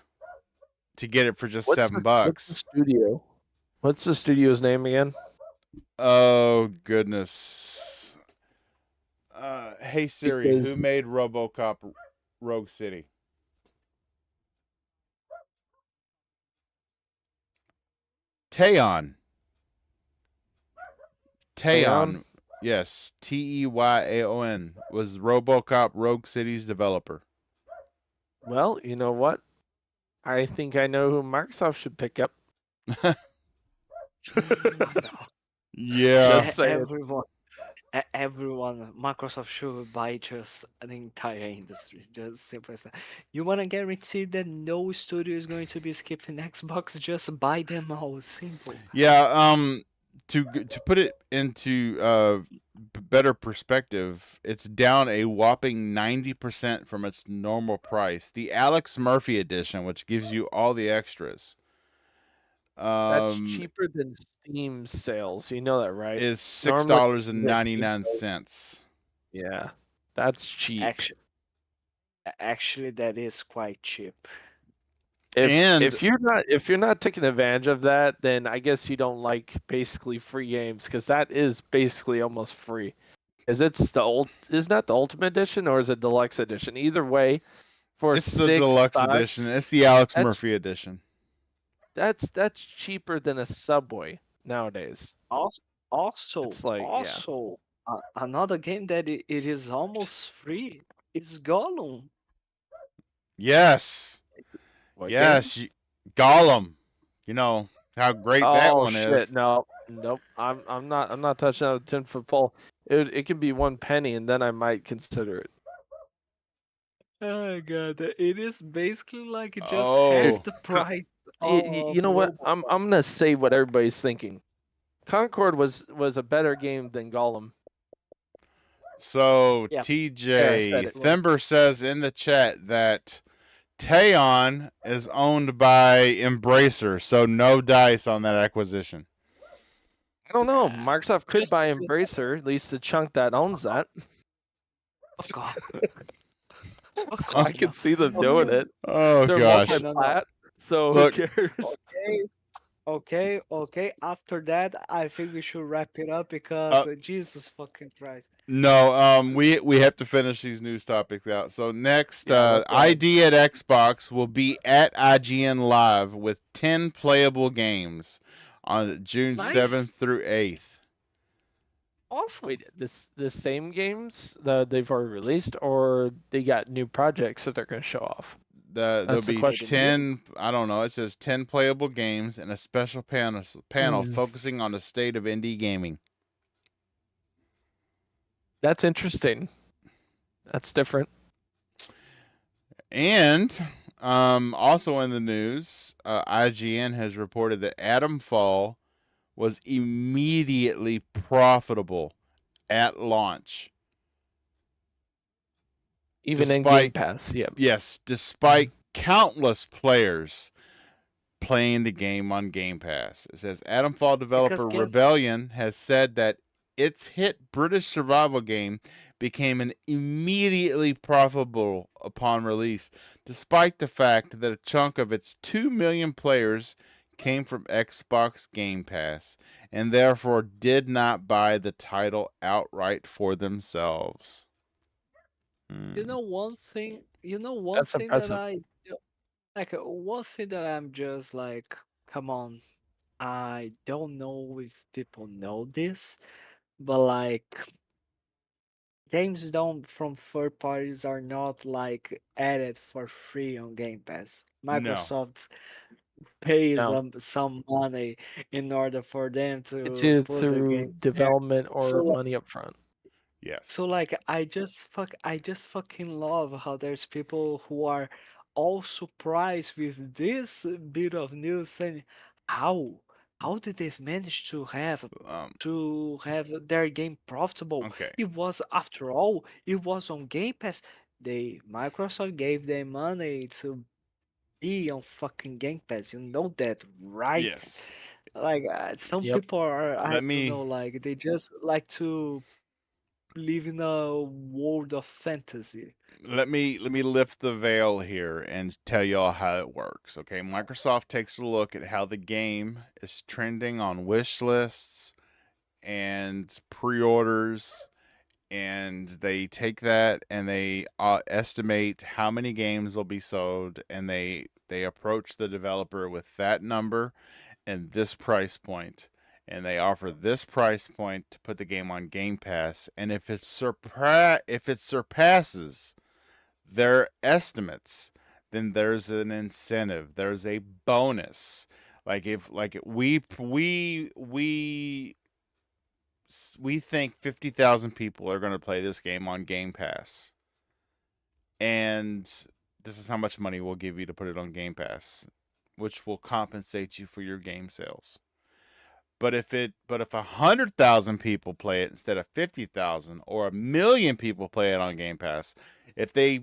[SPEAKER 1] to get it for just $7.
[SPEAKER 2] What's the studio? What's the studio's name again?
[SPEAKER 1] Oh goodness. Hey Siri,
[SPEAKER 2] Because-
[SPEAKER 1] who made RoboCop Rogue City? Teyon. Teyon. Yes, Teyaon was RoboCop Rogue City's developer.
[SPEAKER 2] Well, you know what? I think I know who Microsoft should pick up.
[SPEAKER 1] Yeah.
[SPEAKER 2] Just saying.
[SPEAKER 5] Everyone, Microsoft should buy just the entire industry. Just simple as that. You want to guarantee that no studio is going to be skipping Xbox? Just buy them all. Simple.
[SPEAKER 1] Yeah, to put it into better perspective, it's down a whopping 90% from its normal price. The Alex Murphy edition, which gives you all the extras,
[SPEAKER 2] That's cheaper than Steam sales. You know that, right?
[SPEAKER 1] is
[SPEAKER 2] Normally,
[SPEAKER 1] $6.99.
[SPEAKER 2] Yeah, that's cheap.
[SPEAKER 5] Actually, that is quite cheap.
[SPEAKER 2] If you're not taking advantage of that, then I guess you don't like basically free games, because that is basically almost free. Isn't that the Ultimate Edition or is it Deluxe Edition? Either way, for
[SPEAKER 1] It's the Deluxe
[SPEAKER 2] $6,
[SPEAKER 1] edition. It's the Alex
[SPEAKER 2] That's-
[SPEAKER 1] Murphy edition.
[SPEAKER 2] That's cheaper than a Subway nowadays.
[SPEAKER 5] Also,
[SPEAKER 2] It's like, yeah.
[SPEAKER 5] Another game that it is almost free is Gollum.
[SPEAKER 1] Yes.
[SPEAKER 2] What
[SPEAKER 1] Yes. Gollum. You know, how great that
[SPEAKER 2] Oh
[SPEAKER 1] one
[SPEAKER 2] shit!
[SPEAKER 1] is.
[SPEAKER 2] No, nope. I'm not touching out a 10-foot pole. It could be 1 penny, and then I might consider it.
[SPEAKER 5] Oh god, it is basically like just
[SPEAKER 1] Oh.
[SPEAKER 5] half the price of
[SPEAKER 2] You know what?
[SPEAKER 5] Roblox.
[SPEAKER 2] I'm gonna say what everybody's thinking. Concord was a better game than Gollum.
[SPEAKER 1] So
[SPEAKER 5] Yeah.
[SPEAKER 2] Yeah, I
[SPEAKER 1] TJ
[SPEAKER 2] said it.
[SPEAKER 1] Thember says in the chat that Teon is owned by Embracer, so no dice on that acquisition.
[SPEAKER 2] I don't know. Microsoft could
[SPEAKER 5] Just
[SPEAKER 2] buy
[SPEAKER 5] because-
[SPEAKER 2] Embracer, at least the chunk that owns that.
[SPEAKER 5] Fuck off. Fuck
[SPEAKER 2] I
[SPEAKER 5] off
[SPEAKER 2] can
[SPEAKER 5] now.
[SPEAKER 2] see them doing it.
[SPEAKER 1] Oh
[SPEAKER 2] They're
[SPEAKER 1] gosh.
[SPEAKER 2] multi-plat, so
[SPEAKER 1] Look.
[SPEAKER 2] who cares?
[SPEAKER 5] Okay. After that, I think we should wrap it up because Jesus fucking Christ.
[SPEAKER 1] No, we have to finish these news topics out. So next,
[SPEAKER 2] Yeah, let's go ahead.
[SPEAKER 1] ID at Xbox will be at IGN Live with 10 playable games on June
[SPEAKER 5] Nice.
[SPEAKER 1] 7th through 8th.
[SPEAKER 5] Awesome.
[SPEAKER 2] Wait, the same games that they've already released, or they got new projects that they're gonna show off?
[SPEAKER 1] There'll
[SPEAKER 2] That's the
[SPEAKER 1] be
[SPEAKER 2] question.
[SPEAKER 1] 10, I don't know, it says 10 playable games and a special panel focusing on the state of indie gaming.
[SPEAKER 2] That's interesting. That's different.
[SPEAKER 1] And also in the news, IGN has reported that Atom Fall was immediately profitable at launch.
[SPEAKER 2] Even in Game
[SPEAKER 1] Despite-
[SPEAKER 2] Pass, yeah.
[SPEAKER 1] Yes, despite countless players playing the game on Game Pass. It says Atom Fall developer
[SPEAKER 5] guess-
[SPEAKER 1] Rebellion has said that its hit British survival game became an immediately profitable upon release, despite the fact that a chunk of its 2 million players came from Xbox Game Pass and therefore did not buy the title outright for themselves.
[SPEAKER 5] You know one thing.
[SPEAKER 2] That's impressive.
[SPEAKER 5] One thing that I'm just like, come on. I don't know if people know this, but like games don't from third parties are not like added for free on Game Pass.
[SPEAKER 1] No.
[SPEAKER 5] Microsoft pays
[SPEAKER 2] No.
[SPEAKER 5] some money in order for them to
[SPEAKER 2] It's either
[SPEAKER 5] put the
[SPEAKER 2] through
[SPEAKER 5] game there.
[SPEAKER 2] development or
[SPEAKER 5] So, like-
[SPEAKER 2] money up front.
[SPEAKER 1] Yes.
[SPEAKER 5] So like I just fucking love how there's people who are all surprised with this bit of news saying how did they manage to have their game profitable?
[SPEAKER 1] Okay.
[SPEAKER 5] It was after all, it was on Game Pass. Microsoft gave them money to be on fucking Game Pass. You know that, right?
[SPEAKER 1] Yes.
[SPEAKER 5] Like some
[SPEAKER 2] Yep.
[SPEAKER 5] people are, I
[SPEAKER 1] Let
[SPEAKER 5] don't
[SPEAKER 1] me-
[SPEAKER 5] know, like they just like to live in a world of fantasy.
[SPEAKER 1] Let me lift the veil here and tell y'all how it works. Okay, Microsoft takes a look at how the game is trending on wish lists and pre-orders, and they take that and they estimate how many games will be sold, and they approach the developer with that number and this price point, and they offer this price point to put the game on Game Pass, and if it surpasses their estimates, then there's an incentive, there's a bonus. Like if we think 50,000 people are going to play this game on Game Pass, and this is how much money we'll give you to put it on Game Pass, which will compensate you for your game sales. But if 100,000 people play it instead of 50,000, or 1 million people play it on Game Pass, if they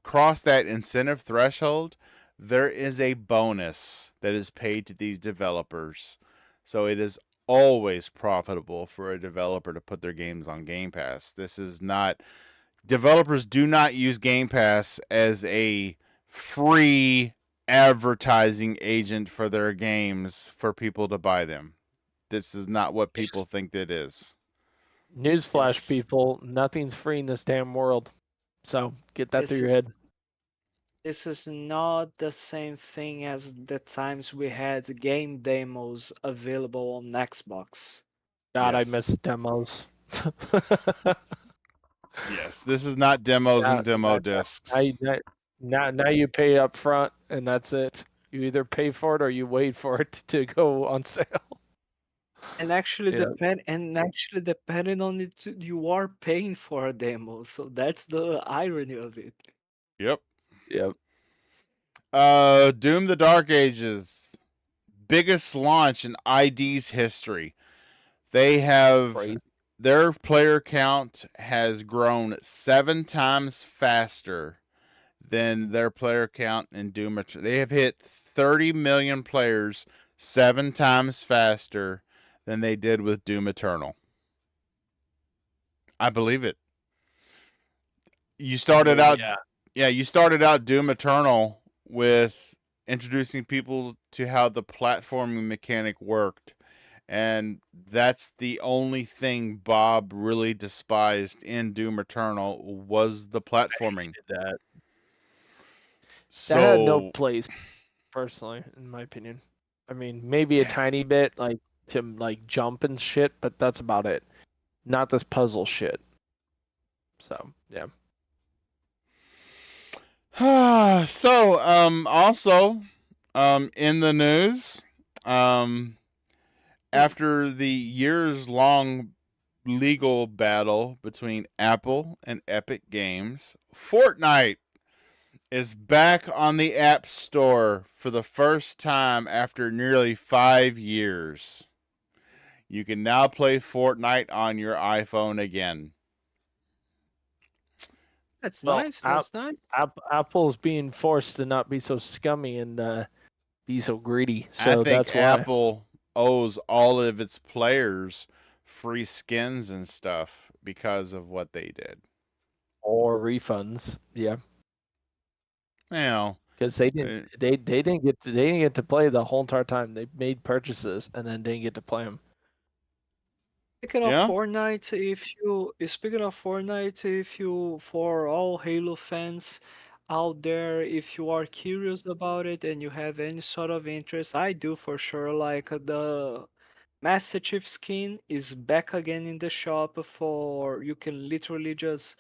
[SPEAKER 1] cross that incentive threshold, there is a bonus that is paid to these developers. So it is always profitable for a developer to put their games on Game Pass. Developers do not use Game Pass as a free advertising agent for their games for people to buy them. This is not what people think it is.
[SPEAKER 2] Newsflash,
[SPEAKER 5] Yes.
[SPEAKER 2] people, nothing's free in this damn world. So get that through your head.
[SPEAKER 5] This is not the same thing as the times we had game demos available on Xbox.
[SPEAKER 2] God,
[SPEAKER 1] Yes.
[SPEAKER 2] I miss demos.
[SPEAKER 1] Yes, this is not demos
[SPEAKER 2] Yeah,
[SPEAKER 1] and demo
[SPEAKER 2] yeah,
[SPEAKER 1] discs.
[SPEAKER 2] now you pay up front, and that's it. You either pay for it or you wait for it to go on sale.
[SPEAKER 5] And actually,
[SPEAKER 2] Yeah.
[SPEAKER 5] depending on it, you are paying for a demo. So that's the irony of it.
[SPEAKER 1] Yep.
[SPEAKER 2] Yep.
[SPEAKER 1] Doom: The Dark Ages, biggest launch in ID's history. They have
[SPEAKER 2] Crazy.
[SPEAKER 1] their player count has grown 7 times faster than their player count in Doom Eternal. They have hit 30 million players 7 times faster than they did with Doom Eternal. I believe it. You started out, you started out Doom Eternal with introducing people to how the platforming mechanic worked. And that's the only thing Bob really despised in Doom Eternal was the platforming.
[SPEAKER 2] That
[SPEAKER 1] So
[SPEAKER 2] had no place, personally, in my opinion. I mean, maybe a tiny bit, like to like jump and shit, but that's about it. Not this puzzle shit. So yeah.
[SPEAKER 1] So also in the news, after the years-long legal battle between Apple and Epic Games, Fortnite is back on the App Store for the first time after nearly 5 years. You can now play Fortnite on your iPhone again.
[SPEAKER 5] That's
[SPEAKER 2] Well,
[SPEAKER 5] nice. That's nice.
[SPEAKER 2] Apple's being forced to not be so scummy and be so greedy.
[SPEAKER 1] I
[SPEAKER 2] So
[SPEAKER 1] think
[SPEAKER 2] that's why.
[SPEAKER 1] Apple owes all of its players free skins and stuff because of what they did.
[SPEAKER 2] Or refunds. Yeah.
[SPEAKER 1] Well,
[SPEAKER 2] Because they didn't get to play the whole entire time. They made purchases and then didn't get to play them.
[SPEAKER 5] Speaking of
[SPEAKER 1] Yeah.
[SPEAKER 5] Fortnite, if you, for all Halo fans out there, if you are curious about it and you have any sort of interest, I do for sure. Like the Master Chief skin is back again in the shop for you can literally just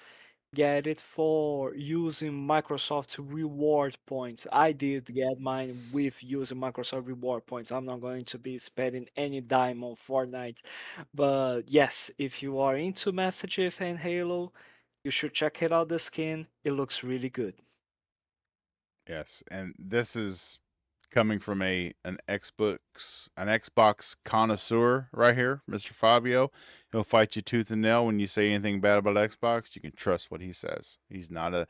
[SPEAKER 5] get it for using Microsoft reward points. I did get mine with using Microsoft reward points. I'm not going to be spending any dime on Fortnite. But yes, if you are into Master Chief and Halo, you should check it out the skin. It looks really good.
[SPEAKER 1] Yes, and this is coming from an Xbox connoisseur right here, Mr. Fabio. He'll fight you tooth and nail when you say anything bad about Xbox. You can trust what he says. He's not a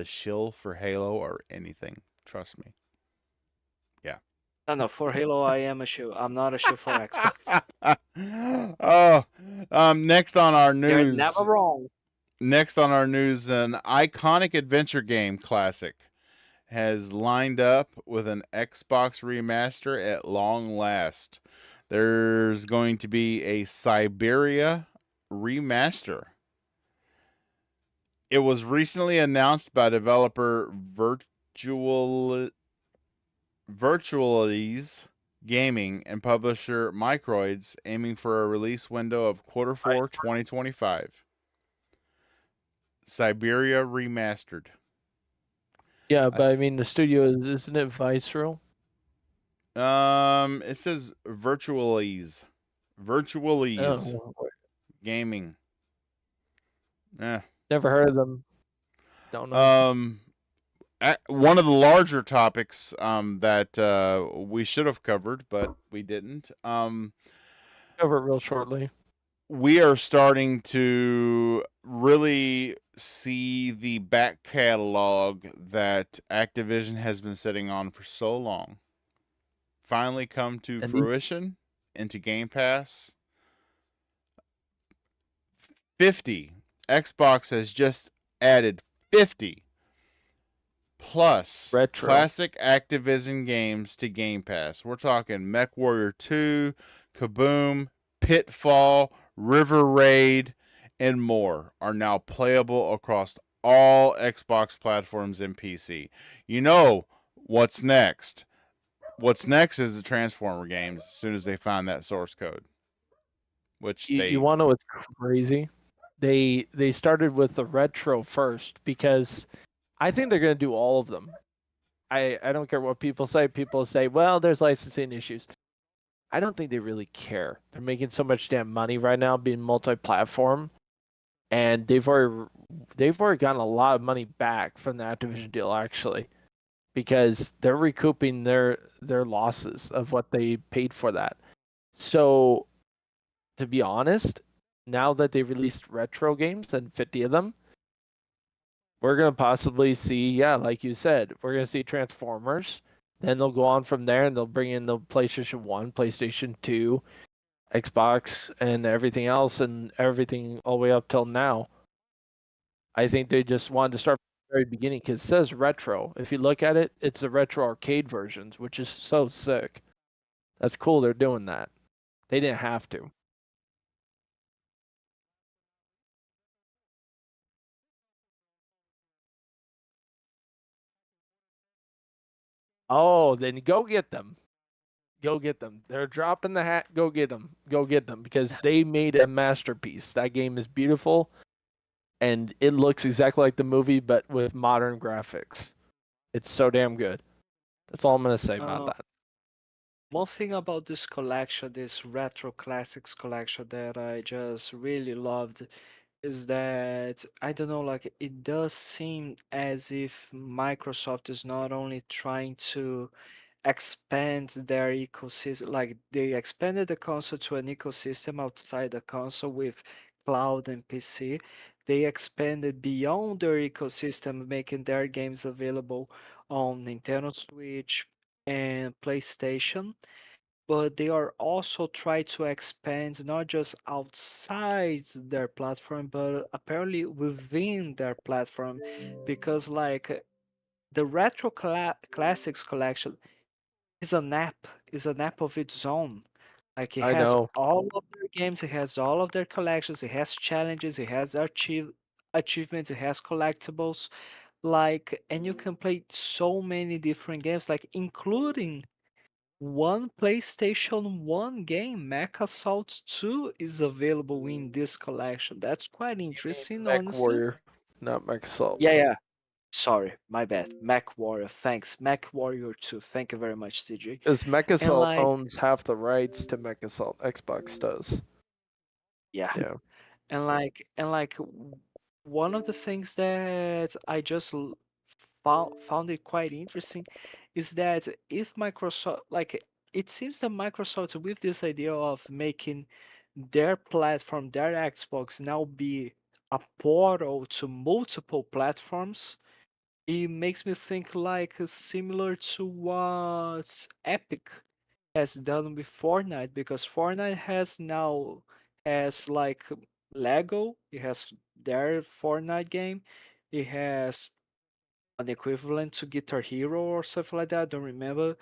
[SPEAKER 1] shill for Halo or anything. Trust me. Yeah.
[SPEAKER 5] No, for Halo I am a shoe. I'm not a shoe for Xbox.
[SPEAKER 1] Next on our
[SPEAKER 5] You're
[SPEAKER 1] news.
[SPEAKER 5] never wrong.
[SPEAKER 1] Next on our news, an iconic adventure game classic has lined up with an Xbox remaster at long last. There's going to be a Siberia remaster. It was recently announced by developer Virtualize Gaming and publisher Microids, aiming for a release window of Q4 2025. Siberia remastered.
[SPEAKER 2] Yeah, but I mean the studio isn't it Visceral?
[SPEAKER 1] It says Virtualize
[SPEAKER 2] Oh,
[SPEAKER 1] Gaming.
[SPEAKER 2] never heard of them. Don't know.
[SPEAKER 1] One of the larger topics that we should have covered, but we didn't.
[SPEAKER 2] Cover it real shortly.
[SPEAKER 1] We are starting to really see the back catalog that Activision has been sitting on for so long finally come to fruition into Game Pass. 50. Xbox has just added 50 plus
[SPEAKER 2] Retro.
[SPEAKER 1] classic Activision games to Game Pass. We're talking MechWarrior 2, Kaboom, Pitfall, River Raid, and more are now playable across all Xbox platforms and PC. You know what's next. What's next is the Transformer games as soon as they find that source code. Which
[SPEAKER 2] you want to know what's crazy? They started with the retro first because I think they're going to do all of them. I don't care what people say. People say, well, there's licensing issues. I don't think they really care. They're making so much damn money right now being multi-platform, and they've already gotten a lot of money back from the Activision deal actually, because they're recouping their losses of what they paid for that. So, to be honest, now that they released retro games and 50 of them, we're gonna possibly see, yeah, like you said, we're gonna see Transformers. Then they'll go on from there and they'll bring in the PlayStation 1, PlayStation 2, Xbox, and everything else, and everything all the way up till now. I think they just wanted to start from the very beginning because it says retro. If you look at it, it's the retro arcade versions, which is so sick. That's cool they're doing that. They didn't have to. Oh, then go get them. Go get them. They're dropping the hat. Go get them. Go get them because they made a masterpiece. That game is beautiful and it looks exactly like the movie but with modern graphics. It's so damn good. That's all I'm going to say about
[SPEAKER 5] Uh,
[SPEAKER 2] that.
[SPEAKER 5] One thing about this collection, this retro classics collection that I just really loved is that I don't know, like it does seem as if Microsoft is not only trying to expand their ecosystem, like they expanded the console to an ecosystem outside the console with cloud and PC. They expanded beyond their ecosystem, making their games available on Nintendo Switch and PlayStation, but they are also trying to expand not just outside their platform, but apparently within their platform, because like the Classics collection is an app of its own. Like it
[SPEAKER 2] I
[SPEAKER 5] has
[SPEAKER 2] know.
[SPEAKER 5] all of their games, it has all of their collections, it has challenges, it has achievements, it has collectibles, like, and you can play so many different games, like including one PlayStation 1 game, Mech Assault 2, is available in this collection. That's quite
[SPEAKER 2] You mean
[SPEAKER 5] interesting,
[SPEAKER 2] Mech
[SPEAKER 5] honestly.
[SPEAKER 2] Warrior, not Mech Assault.
[SPEAKER 5] Yeah, yeah. Sorry, my bad. Mech Warrior, thanks. Mech Warrior 2. Thank you very much, TJ.
[SPEAKER 2] Because Mech
[SPEAKER 5] And
[SPEAKER 2] Assault
[SPEAKER 5] like,
[SPEAKER 2] owns half the rights to Mech Assault. Xbox does.
[SPEAKER 5] yeah.
[SPEAKER 2] Yeah.
[SPEAKER 5] One of the things that I just found it quite interesting is that if Microsoft, like, it seems that Microsoft, with this idea of making their platform, their Xbox, now be a portal to multiple platforms, it makes me think like similar to what Epic has done with Fortnite, because Fortnite has like Lego, it has their Fortnite game, it has an equivalent to Guitar Hero or something like that, I don't remember.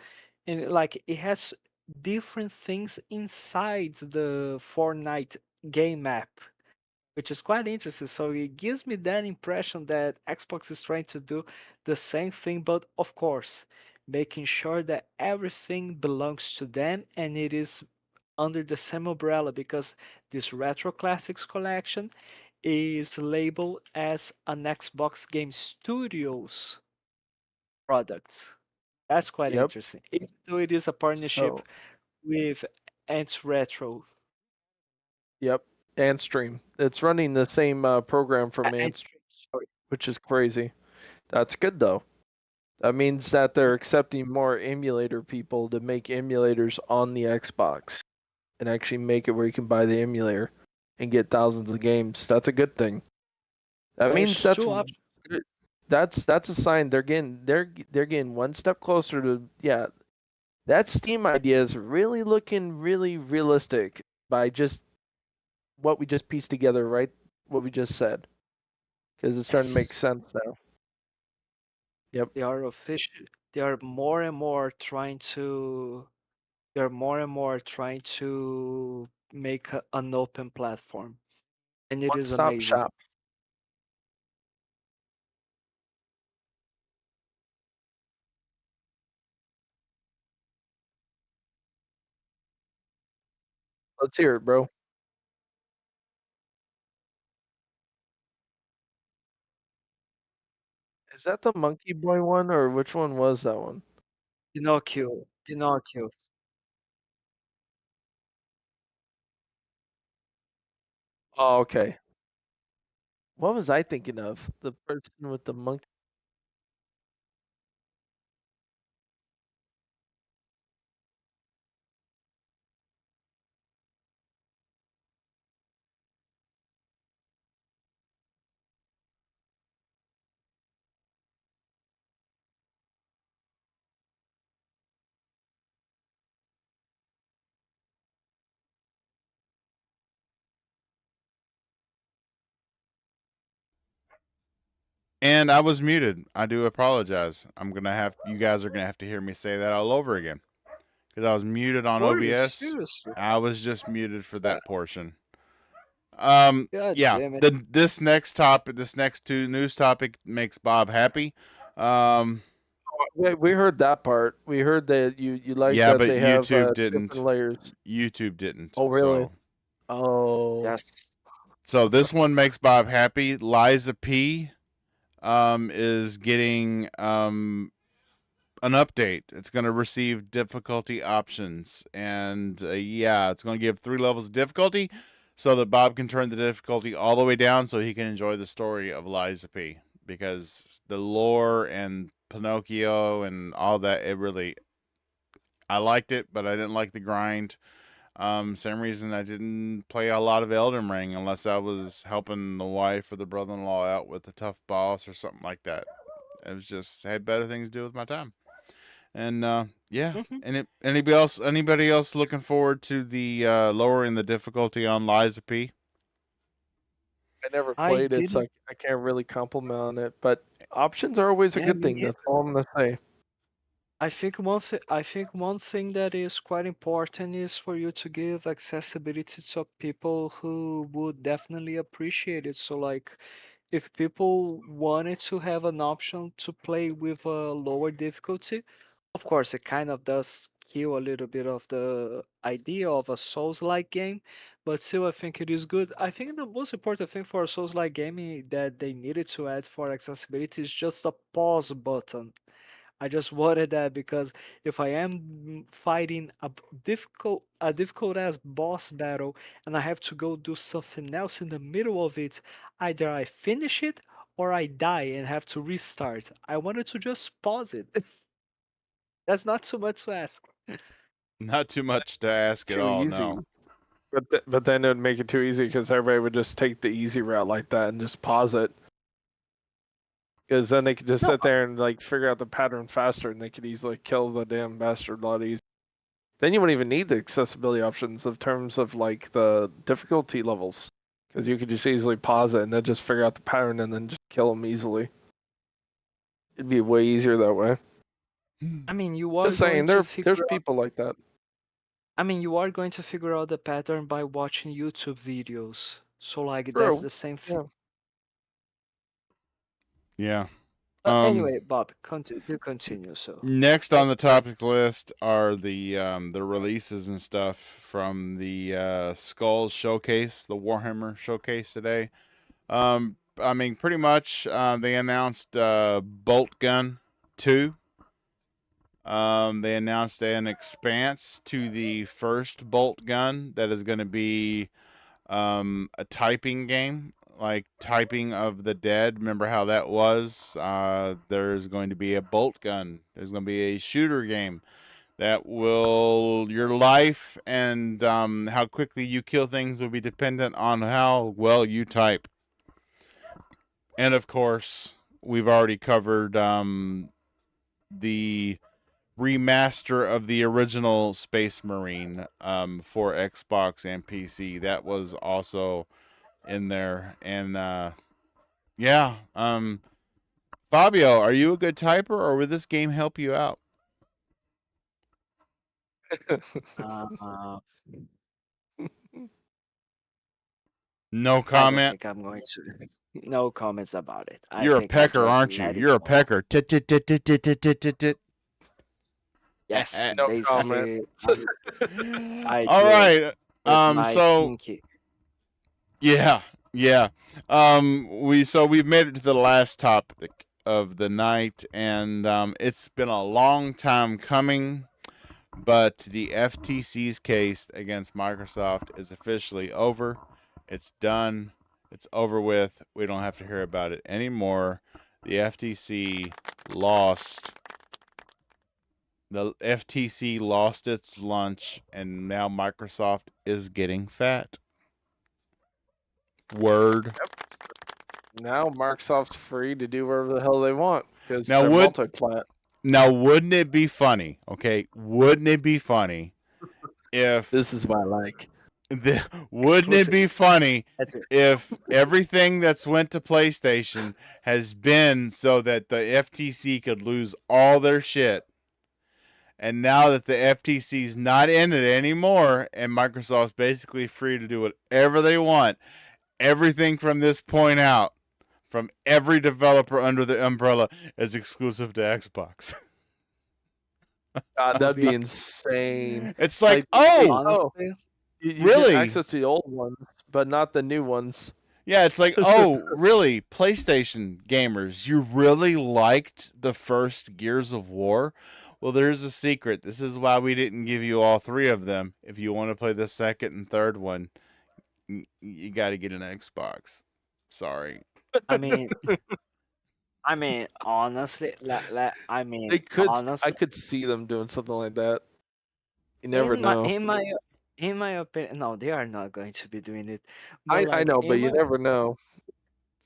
[SPEAKER 5] And like it has different things inside the Fortnite game app, which is quite interesting. So it gives me that impression that Xbox is trying to do the same thing, but of course, making sure that everything belongs to them and it is under the same umbrella, because this Retro Classics collection is labeled as an Xbox Game Studios products. That's quite
[SPEAKER 2] Yep.
[SPEAKER 5] interesting. Even though it is a partnership
[SPEAKER 2] So,
[SPEAKER 5] with Ants Retro.
[SPEAKER 2] yep. Antstream. It's running the same program from Ant,
[SPEAKER 5] Sorry.
[SPEAKER 2] which is crazy. That's good though. That means that they're accepting more emulator people to make emulators on the Xbox and actually make it where you can buy the emulator and get thousands of games. That's a good thing. That means
[SPEAKER 5] There's two options.
[SPEAKER 2] that's a sign they're getting one step closer to, yeah. That Steam idea is really looking really realistic by just what we just pieced together, right? What we just said, because it's starting to
[SPEAKER 5] Yes.
[SPEAKER 2] make sense now. Yep.
[SPEAKER 5] They are official. They are more and more trying to. They're more and more trying to make an open platform, and it
[SPEAKER 2] One
[SPEAKER 5] is
[SPEAKER 2] stop
[SPEAKER 5] amazing.
[SPEAKER 2] shop. Let's hear it, bro. Is that the Monkey Boy one, or which one was that one?
[SPEAKER 5] Pinocchio. Pinocchio.
[SPEAKER 2] Oh, okay. What was I thinking of? The person with the monkey.
[SPEAKER 1] And I was muted. I do apologize. You guys are gonna have to hear me say that all over again because I was muted on
[SPEAKER 5] Were you?
[SPEAKER 1] OBS.
[SPEAKER 5] Seriously?
[SPEAKER 1] I was just muted for that portion.
[SPEAKER 5] God
[SPEAKER 1] Yeah.
[SPEAKER 5] damn it.
[SPEAKER 1] This next two news topic makes Bob happy.
[SPEAKER 2] We heard that part. We heard that you like
[SPEAKER 1] Yeah,
[SPEAKER 2] that
[SPEAKER 1] but
[SPEAKER 2] they have
[SPEAKER 1] YouTube didn't.
[SPEAKER 2] different layers.
[SPEAKER 1] YouTube didn't.
[SPEAKER 2] Oh, really?
[SPEAKER 1] So,
[SPEAKER 2] Oh.
[SPEAKER 5] Yes.
[SPEAKER 1] so this one makes Bob happy. Liza P. Is getting an update. It's going to receive difficulty options, and yeah, it's going to give 3 levels of difficulty, so that Bob can turn the difficulty all the way down, so he can enjoy the story of Liza P. Because the lore and Pinocchio and all that, I liked it, but I didn't like the grind. Same reason I didn't play a lot of Elden Ring unless I was helping the wife or the brother-in-law out with a tough boss or something like that. It was just had better things to do with my time. And yeah,
[SPEAKER 5] Mhm.
[SPEAKER 1] anybody else looking forward to the lowering the difficulty on Liza P?
[SPEAKER 2] I never
[SPEAKER 5] I
[SPEAKER 2] played it, so
[SPEAKER 5] didn't.
[SPEAKER 2] I can't really compliment on it. But options are always a
[SPEAKER 5] Yeah,
[SPEAKER 2] good
[SPEAKER 5] me
[SPEAKER 2] thing.
[SPEAKER 5] neither.
[SPEAKER 2] That's all I'm gonna say.
[SPEAKER 5] I think one thing that is quite important is for you to give accessibility to people who would definitely appreciate it. So like if people wanted to have an option to play with a lower difficulty, of course it kind of does kill a little bit of the idea of a Souls-like game, but still I think it is good. I think the most important thing for a Souls-like game that they needed to add for accessibility is just a pause button. I just wanted that because if I am fighting a difficult as boss battle and I have to go do something else in the middle of it, either I finish it or I die and have to restart. I wanted to just pause it. That's not too much to ask.
[SPEAKER 1] Not too much to ask at
[SPEAKER 2] Too
[SPEAKER 1] all.
[SPEAKER 2] easy.
[SPEAKER 1] No.
[SPEAKER 2] But then it would make it too easy because everybody would just take the easy route like that and just pause it. Because then they could just
[SPEAKER 5] No,
[SPEAKER 2] sit there and like figure out the pattern faster, and they could easily kill the damn bastard a lot easier. Then you wouldn't even need the accessibility options in terms of like the difficulty levels, because you could just easily pause it and then just figure out the pattern and then just kill them easily. It'd be way easier that way.
[SPEAKER 5] I mean you are
[SPEAKER 2] Just
[SPEAKER 5] going
[SPEAKER 2] saying,
[SPEAKER 5] to
[SPEAKER 2] there's
[SPEAKER 5] figure out.
[SPEAKER 2] people like that.
[SPEAKER 5] I mean you are going to figure out the pattern by watching YouTube videos. So like that's
[SPEAKER 2] True.
[SPEAKER 5] the same thing.
[SPEAKER 2] Yeah.
[SPEAKER 1] Yeah.
[SPEAKER 5] But anyway, Bob, continue. So
[SPEAKER 1] Next on the topic list are the releases and stuff from the Skulls showcase, the Warhammer showcase today. I mean, pretty much they announced Bolt Gun 2. They announced an expanse to the first Bolt Gun that is going to be a typing game, like Typing of the Dead. Remember how that was? There's going to be a Bolt Gun. There's going to be a shooter game that will your life and how quickly you kill things will be dependent on how well you type. And of course, we've already covered the remaster of the original Space Marine for Xbox and PC. That was also in there. And yeah, Fabio, are you a good typer, or would this game help you out?
[SPEAKER 5] uh,
[SPEAKER 1] No
[SPEAKER 5] I don't
[SPEAKER 1] comment.
[SPEAKER 5] think I'm going to. No comments about it. I
[SPEAKER 1] You're a
[SPEAKER 5] think I'll
[SPEAKER 1] pecker,
[SPEAKER 5] just
[SPEAKER 1] aren't you?
[SPEAKER 5] let it
[SPEAKER 1] You're a
[SPEAKER 5] go.
[SPEAKER 1] pecker. Tit, tit, tit, tit, tit, tit, tit, tit, tit.
[SPEAKER 5] Yes,
[SPEAKER 2] No
[SPEAKER 5] basically, I
[SPEAKER 1] All
[SPEAKER 5] do it
[SPEAKER 1] right.
[SPEAKER 5] with my
[SPEAKER 1] So
[SPEAKER 5] pinky.
[SPEAKER 1] yeah. We've made it to the last topic of the night, and it's been a long time coming, but the FTC's case against Microsoft is officially over. It's done. It's over with. We don't have to hear about it anymore. The FTC lost. The FTC lost its lunch, and now Microsoft is getting fat. Word.
[SPEAKER 2] Now Microsoft's free to do whatever the hell they want because
[SPEAKER 1] Now
[SPEAKER 2] they're
[SPEAKER 1] would-
[SPEAKER 2] multi-plat.
[SPEAKER 1] Now, wouldn't it be funny? Okay, wouldn't it be funny if
[SPEAKER 2] This is what I like.
[SPEAKER 1] wouldn't it be funny
[SPEAKER 5] That's it.
[SPEAKER 1] if everything that's went to PlayStation has been so that the FTC could lose all their shit, and now that the FTC's not in it anymore, and Microsoft's basically free to do whatever they want, everything from this point out, from every developer under the umbrella, is exclusive to Xbox.
[SPEAKER 2] God, that'd be insane.
[SPEAKER 1] It's like,
[SPEAKER 2] Like,
[SPEAKER 1] oh,
[SPEAKER 5] Honestly,
[SPEAKER 2] You
[SPEAKER 1] Really?
[SPEAKER 2] get access to the old ones, but not the new ones.
[SPEAKER 1] yeah, it's like, oh, really? PlayStation gamers, you really liked the first Gears of War? Well, there's a secret. This is why we didn't give you all three of them. If you want to play the second and third one, you got to get an Xbox. Sorry.
[SPEAKER 5] I mean, honestly, I mean,
[SPEAKER 2] They could.
[SPEAKER 5] honestly,
[SPEAKER 2] I could see them doing something like that. You never
[SPEAKER 5] in
[SPEAKER 2] know.
[SPEAKER 5] in my opinion, no, they are not going to be doing it.
[SPEAKER 2] I
[SPEAKER 5] like,
[SPEAKER 2] know,
[SPEAKER 5] in
[SPEAKER 2] but you
[SPEAKER 5] my-
[SPEAKER 2] never know.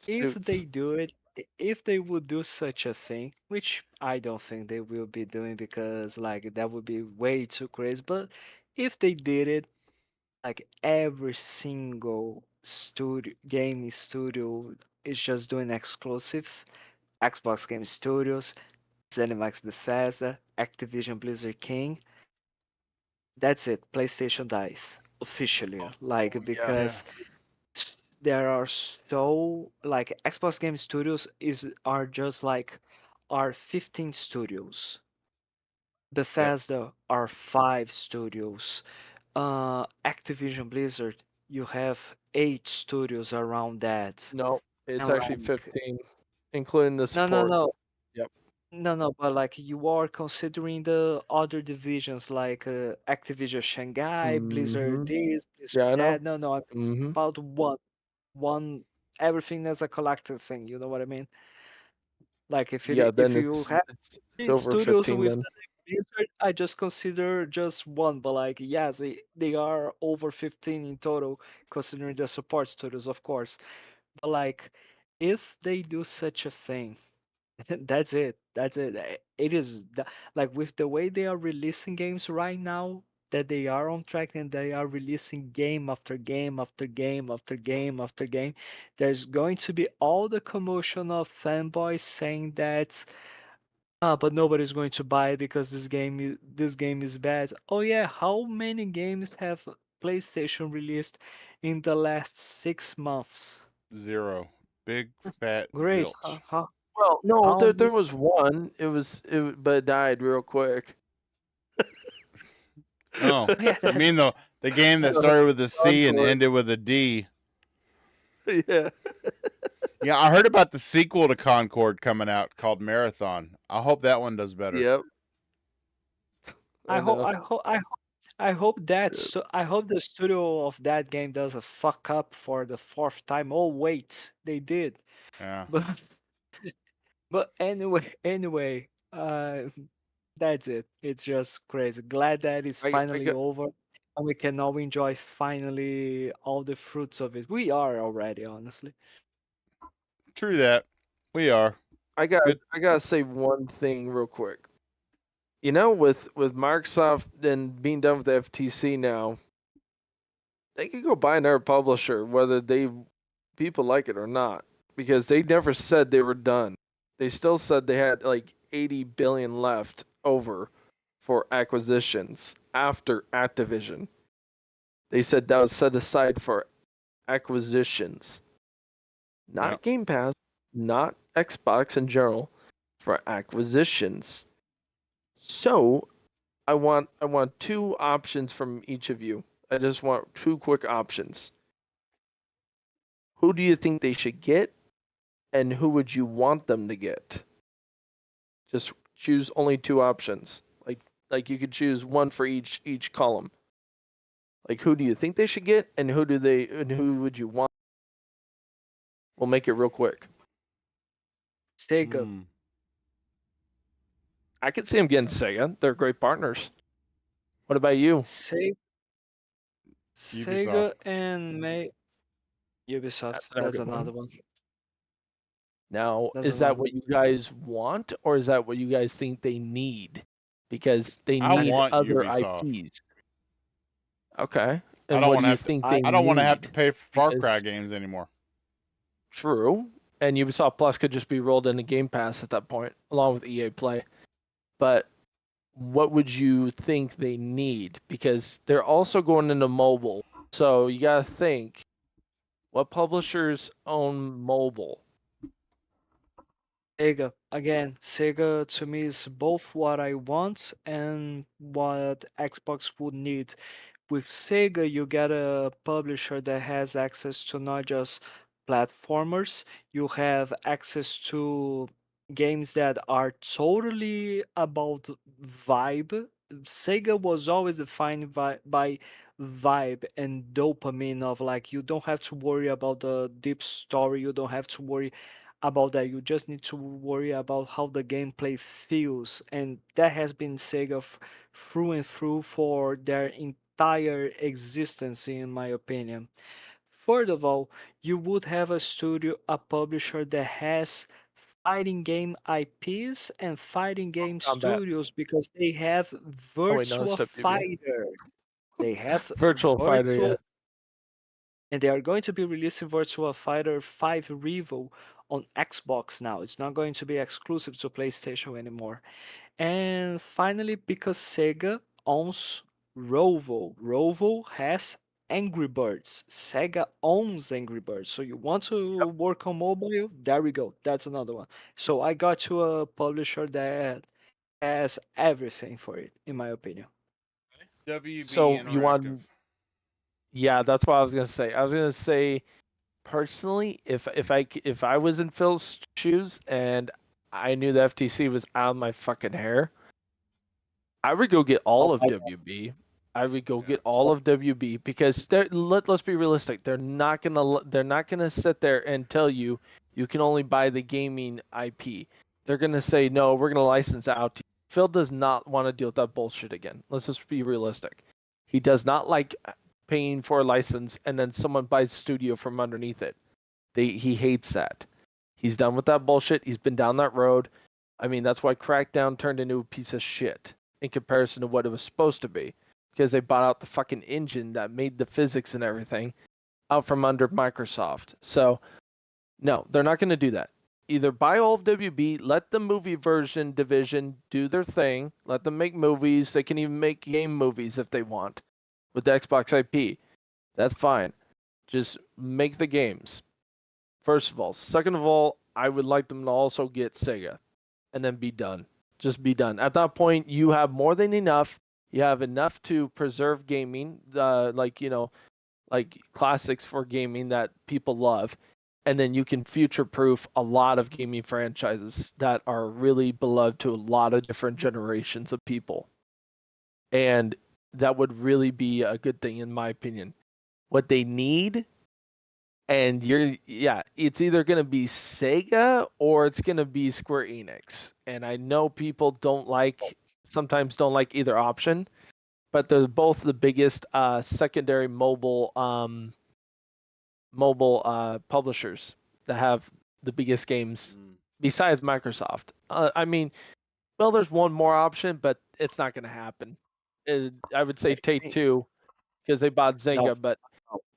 [SPEAKER 5] if
[SPEAKER 2] Suits.
[SPEAKER 5] they do it, if they would do such a thing, which I don't think they will be doing because like that would be way too crazy. But if they did it, like every single gaming studio is just doing exclusives. Xbox Game Studios, ZeniMax Bethesda, Activision Blizzard King. That's it. PlayStation dies officially. Like because there are so like Xbox Game Studios are just like are 15 studios. Bethesda are 5 studios. Activision Blizzard, you have 8 studios around that.
[SPEAKER 2] No, it's
[SPEAKER 5] And,
[SPEAKER 2] actually
[SPEAKER 5] like-
[SPEAKER 2] 15, including the
[SPEAKER 5] No,
[SPEAKER 2] support.
[SPEAKER 5] no.
[SPEAKER 2] Yep.
[SPEAKER 5] No, but like you are considering the other divisions like Activision Shanghai, Blizzard
[SPEAKER 2] Mhm.
[SPEAKER 5] this, Blizzard
[SPEAKER 2] Yeah, I know.
[SPEAKER 5] that. No, I'm
[SPEAKER 2] Mm-hmm.
[SPEAKER 5] about one, everything as a collective thing. You know what I mean? Like if
[SPEAKER 2] Yeah, then
[SPEAKER 5] you have
[SPEAKER 2] it's
[SPEAKER 5] three
[SPEAKER 2] over
[SPEAKER 5] studios
[SPEAKER 2] 15
[SPEAKER 5] with
[SPEAKER 2] then.
[SPEAKER 5] Blizzard, I just consider just one. But like yes, they are over 15 in total, considering the support studios, of course. But like if they do such a thing. That's it. That's it. It is like with the way they are releasing games right now, that they are on track and they are releasing game after game after game after game after game. There's going to be all the commotion of fanboys saying that, but nobody's going to buy it because this game is bad. Oh yeah, how many games have PlayStation released in the last 6 months?
[SPEAKER 1] 0. Big fat
[SPEAKER 5] Great.
[SPEAKER 1] zilch.
[SPEAKER 2] Well, no,
[SPEAKER 5] How
[SPEAKER 2] there was one. But it died real quick.
[SPEAKER 1] Oh,
[SPEAKER 5] Yeah,
[SPEAKER 1] I mean the game that started with a C and
[SPEAKER 2] Concord.
[SPEAKER 1] ended with a D.
[SPEAKER 2] Yeah.
[SPEAKER 1] Yeah, I heard about the sequel to Concord coming out called Marathon. I hope that one does better.
[SPEAKER 2] Yep.
[SPEAKER 5] I
[SPEAKER 2] know.
[SPEAKER 5] hope I hope the studio of that game does a fuck up for the 4th time. Oh wait, they did.
[SPEAKER 1] Yeah.
[SPEAKER 5] But anyway, that's it. It's just crazy. Glad that it's
[SPEAKER 2] I
[SPEAKER 5] finally
[SPEAKER 2] got-
[SPEAKER 5] over and we can now enjoy finally all the fruits of it. We are already, honestly.
[SPEAKER 1] True that. We are.
[SPEAKER 2] I gotta say one thing real quick. You know, with Microsoft and being done with the FTC now, they could go buy another publisher, whether people like it or not, because they never said they were done. They still said they had like 80 billion left over for acquisitions after Activision. They said that was set aside for acquisitions, not
[SPEAKER 1] Yep.
[SPEAKER 2] Game Pass, not Xbox in general, for acquisitions. So, I want 2 options from each of you. I just want 2 quick options. Who do you think they should get, and who would you want them to get? Just choose only 2 options. Like you could choose one for each column. Like who do you think they should get, and who would you want? We'll make it real quick.
[SPEAKER 5] Sega.
[SPEAKER 1] Hmm.
[SPEAKER 2] I could see them getting Sega. They're great partners. What about you?
[SPEAKER 5] Sega.
[SPEAKER 1] Ubisoft.
[SPEAKER 5] Sega and Ubisoft.
[SPEAKER 2] That's
[SPEAKER 5] That's
[SPEAKER 2] another
[SPEAKER 5] another
[SPEAKER 2] one.
[SPEAKER 5] one.
[SPEAKER 2] Now,
[SPEAKER 5] That's
[SPEAKER 2] is that
[SPEAKER 5] another
[SPEAKER 2] what you guys want, or is that what you guys think they need? Because they
[SPEAKER 1] I
[SPEAKER 2] need
[SPEAKER 1] want
[SPEAKER 2] other
[SPEAKER 1] Ubisoft.
[SPEAKER 2] IPs. Okay.
[SPEAKER 1] I
[SPEAKER 2] And
[SPEAKER 1] don't
[SPEAKER 2] what
[SPEAKER 1] want
[SPEAKER 2] do
[SPEAKER 1] to
[SPEAKER 2] you
[SPEAKER 1] have to.
[SPEAKER 2] think they
[SPEAKER 1] I don't want to have to
[SPEAKER 2] need?
[SPEAKER 1] pay for Far Cry
[SPEAKER 2] Because-
[SPEAKER 1] games anymore.
[SPEAKER 2] True. And Ubisoft Plus could just be rolled into Game Pass at that point, along with EA Play. But what would you think they need? Because they're also going into mobile. So you got to think, what publishers own mobile?
[SPEAKER 5] Sega. Again, Sega to me is both what I want and what Xbox would need. With Sega, you get a publisher that has access to not just platformers, you have access to games that are totally about vibe. Sega was always defined by vibe and dopamine of like you don't have to worry about the deep story, you don't have to worry about that. You just need to worry about how the gameplay feels, and that has been Sega through and through for their entire existence, in my opinion. Third of all, you would have a studio, a publisher that has fighting game IPs and fighting game
[SPEAKER 2] Combat.
[SPEAKER 5] studios because they have
[SPEAKER 2] Oh wait, no,
[SPEAKER 5] Virtua
[SPEAKER 2] it's WB.
[SPEAKER 5] Fighter. They have
[SPEAKER 2] Virtual Fighter, yeah.
[SPEAKER 5] and they are going to be releasing Virtua Fighter 5 Revo on Xbox now. It's not going to be exclusive to PlayStation anymore. And finally, because Sega owns Rovo. Rovo has Angry Birds. Sega owns Angry Birds. So you want to work on mobile? There we go. That's another one. So I got to a publisher that has everything for it, in my opinion.
[SPEAKER 1] WB
[SPEAKER 2] So
[SPEAKER 1] Interactive.
[SPEAKER 2] you want? Yeah, that's what I was gonna say. I was gonna say, personally, if I was in Phil's shoes and I knew the FTC was out of my fucking hair, I would go get all of
[SPEAKER 5] my
[SPEAKER 2] WB. I would go
[SPEAKER 1] Yeah.
[SPEAKER 2] get all of WB because let's be realistic. They're not gonna sit there and tell you you can only buy the gaming IP. They're gonna say no, we're gonna license it out to you. Phil does not want to deal with that bullshit again. Let's just be realistic. He does not like paying for a license and then someone buys studio from underneath it. He hates that. He's done with that bullshit. He's been down that road. I mean, that's why Crackdown turned into a piece of shit in comparison to what it was supposed to be, because they bought out the fucking engine that made the physics and everything out from under Microsoft. So, no, they're not going to do that. Either buy all of WB, let the movie version division do their thing, let them make movies. They can even make game movies if they want with the Xbox IP. That's fine. Just make the games. First of all. Second of all, I would like them to also get Sega and then be done. Just be done. At that point, you have more than enough. You have enough to preserve gaming, like classics for gaming that people love, and then you can future-proof a lot of gaming franchises that are really beloved to a lot of different generations of people, and that would really be a good thing in my opinion. What they need, and it's either going to be Sega or it's going to be Square Enix. And I know people sometimes don't like either option, but they're both the biggest secondary mobile publishers that have the biggest games besides Microsoft. I mean, well, there's one more option, but it's not going to happen. I would say Take-Two because they bought Zynga,
[SPEAKER 5] No.
[SPEAKER 2] but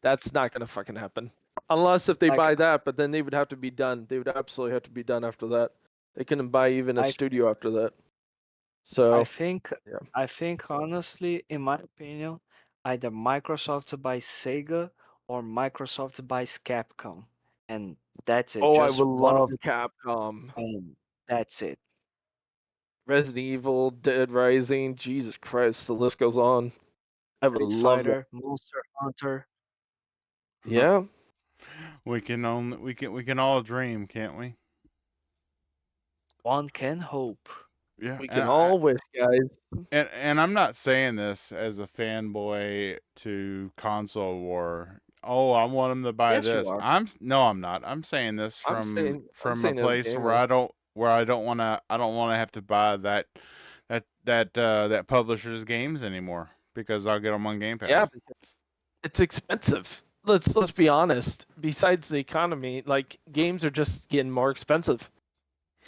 [SPEAKER 2] that's not going to fucking happen. Unless if they
[SPEAKER 5] Like-
[SPEAKER 2] buy that, but then they would have to be done. They would absolutely have to be done after that. They couldn't buy even a
[SPEAKER 5] I-
[SPEAKER 2] studio after that. So
[SPEAKER 5] I think
[SPEAKER 2] yeah.
[SPEAKER 5] I think honestly, in my opinion, either Microsoft buys Sega or Microsoft buys Capcom, and that's it.
[SPEAKER 2] I
[SPEAKER 5] Just
[SPEAKER 2] would
[SPEAKER 5] one of
[SPEAKER 2] love
[SPEAKER 5] the
[SPEAKER 2] Capcom.
[SPEAKER 5] and that's it.
[SPEAKER 2] Resident Evil, Dead Rising, Jesus Christ, the list goes on. I would
[SPEAKER 5] Street
[SPEAKER 2] love that.
[SPEAKER 5] Fighter, Monster Hunter.
[SPEAKER 2] Yeah.
[SPEAKER 1] We can all dream, can't we?
[SPEAKER 5] One can hope.
[SPEAKER 1] Yeah,
[SPEAKER 2] We
[SPEAKER 1] and
[SPEAKER 2] can all wish, guys.
[SPEAKER 1] and I'm not saying this as a fanboy to console war. Oh, I want them to buy
[SPEAKER 5] Yes, you
[SPEAKER 1] this.
[SPEAKER 5] are.
[SPEAKER 1] No, I'm not. I'm saying this
[SPEAKER 2] I'm
[SPEAKER 1] from a
[SPEAKER 2] saying as a
[SPEAKER 1] place where
[SPEAKER 2] gamer.
[SPEAKER 1] I don't want to have to buy that publisher's games anymore because I'll get them on Game Pass.
[SPEAKER 2] Yeah, it's expensive. Let's be honest. Besides the economy, like games are just getting more expensive.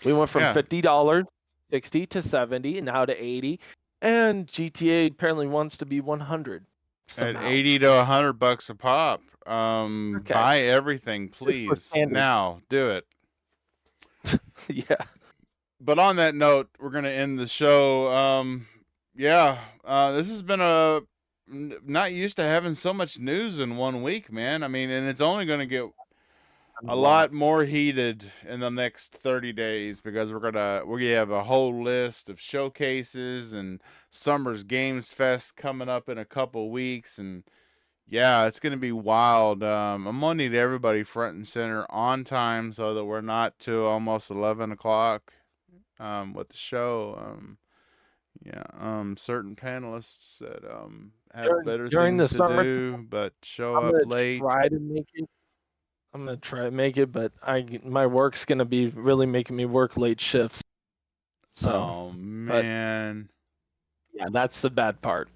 [SPEAKER 2] We went from
[SPEAKER 1] Yeah.
[SPEAKER 2] $50, 60 to 70, and now to 80. And GTA apparently wants to be 100
[SPEAKER 1] At
[SPEAKER 2] somehow.
[SPEAKER 1] $80 to $100 a pop.
[SPEAKER 2] Okay.
[SPEAKER 1] Buy everything,
[SPEAKER 2] for
[SPEAKER 1] please.
[SPEAKER 2] standard.
[SPEAKER 1] Now, do it.
[SPEAKER 2] Yeah.
[SPEAKER 1] But on that note, we're gonna end the show. This has been not used to having so much news in 1 week, man. I mean, and it's only gonna get a lot more heated in the next 30 days because we have a whole list of showcases and Summer's Games Fest coming up in a couple weeks, and yeah, it's gonna be wild. I'm gonna need everybody front and center on time so that we're not to almost 11 o'clock with the show. Certain panelists that have better
[SPEAKER 2] during the
[SPEAKER 1] things to
[SPEAKER 2] summer,
[SPEAKER 1] do, but show
[SPEAKER 2] I'm
[SPEAKER 1] up
[SPEAKER 2] gonna
[SPEAKER 1] late.
[SPEAKER 2] try to make it. I'm gonna try to make it, but my work's gonna be really making me work late shifts. So
[SPEAKER 1] Oh man.
[SPEAKER 2] yeah, that's the bad part.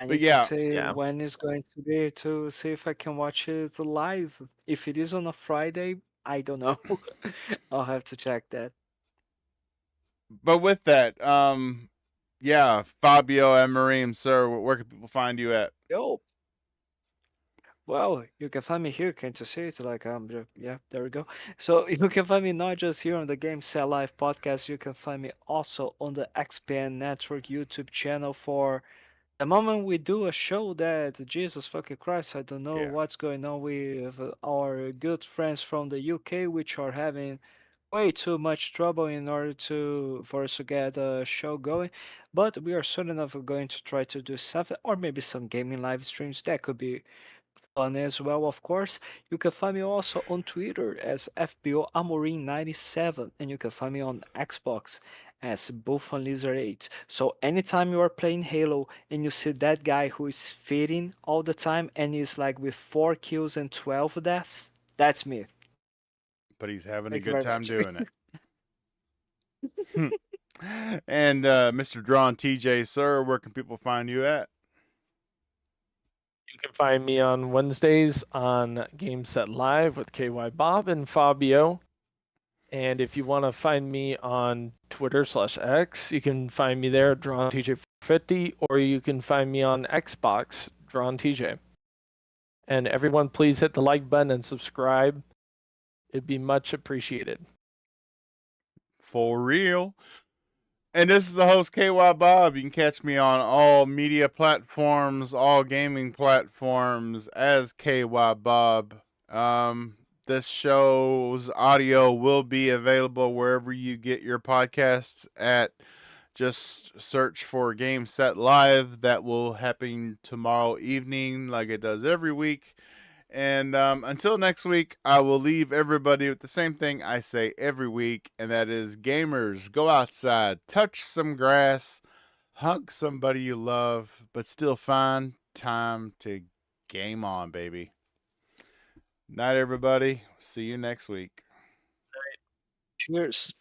[SPEAKER 5] I
[SPEAKER 1] But
[SPEAKER 5] need
[SPEAKER 1] yeah.
[SPEAKER 5] to see
[SPEAKER 2] Yeah.
[SPEAKER 5] when it's going to be to see if I can watch it live. If it is on a Friday, I don't know. I'll have to check that.
[SPEAKER 1] But with that, Fabio and Mareem, sir, where can people find you at?
[SPEAKER 5] Yo. Well, you can find me here. Can't you see? It's like yeah, there we go. So you can find me not just here on the Game Set Live podcast. You can find me also on the XPN Network YouTube channel. For the moment we do a show that Jesus fucking Christ, I don't know
[SPEAKER 1] Yeah.
[SPEAKER 5] what's going on with our good friends from the UK, which are having way too much trouble in order for us to get a show going. But we are soon enough going to try to do something, or maybe some gaming live streams. That could be fun as well, of course. You can find me also on Twitter as FBO Amorim97, and you can find me on Xbox as BuffonLizard8. So anytime you are playing Halo and you see that guy who is fitting all the time and is like with 4 kills and 12 deaths, that's me.
[SPEAKER 1] But he's having
[SPEAKER 5] Thank
[SPEAKER 1] a
[SPEAKER 5] you
[SPEAKER 1] good
[SPEAKER 5] very
[SPEAKER 1] time
[SPEAKER 5] much.
[SPEAKER 1] doing it. And Mr. Drawn TJ, sir, where can people find you at?
[SPEAKER 2] You can find me on Wednesdays on Game Set Live with KY Bob and Fabio. And if you want to find me on Twitter/X, you can find me there, DrawnTJ50, or you can find me on Xbox, DrawnTJ. And everyone, please hit the like button and subscribe. It'd be much appreciated.
[SPEAKER 1] For real. And this is the host, KY Bob. You can catch me on all media platforms, all gaming platforms as KY Bob. This show's audio will be available wherever you get your podcasts at. Just search for Game Set Live. That will happen tomorrow evening like it does every week. And until next week, I will leave everybody with the same thing I say every week, and that is, gamers, go outside, touch some grass, hug somebody you love, but still find time to game on, baby. Night, everybody. See you next week.
[SPEAKER 5] Cheers.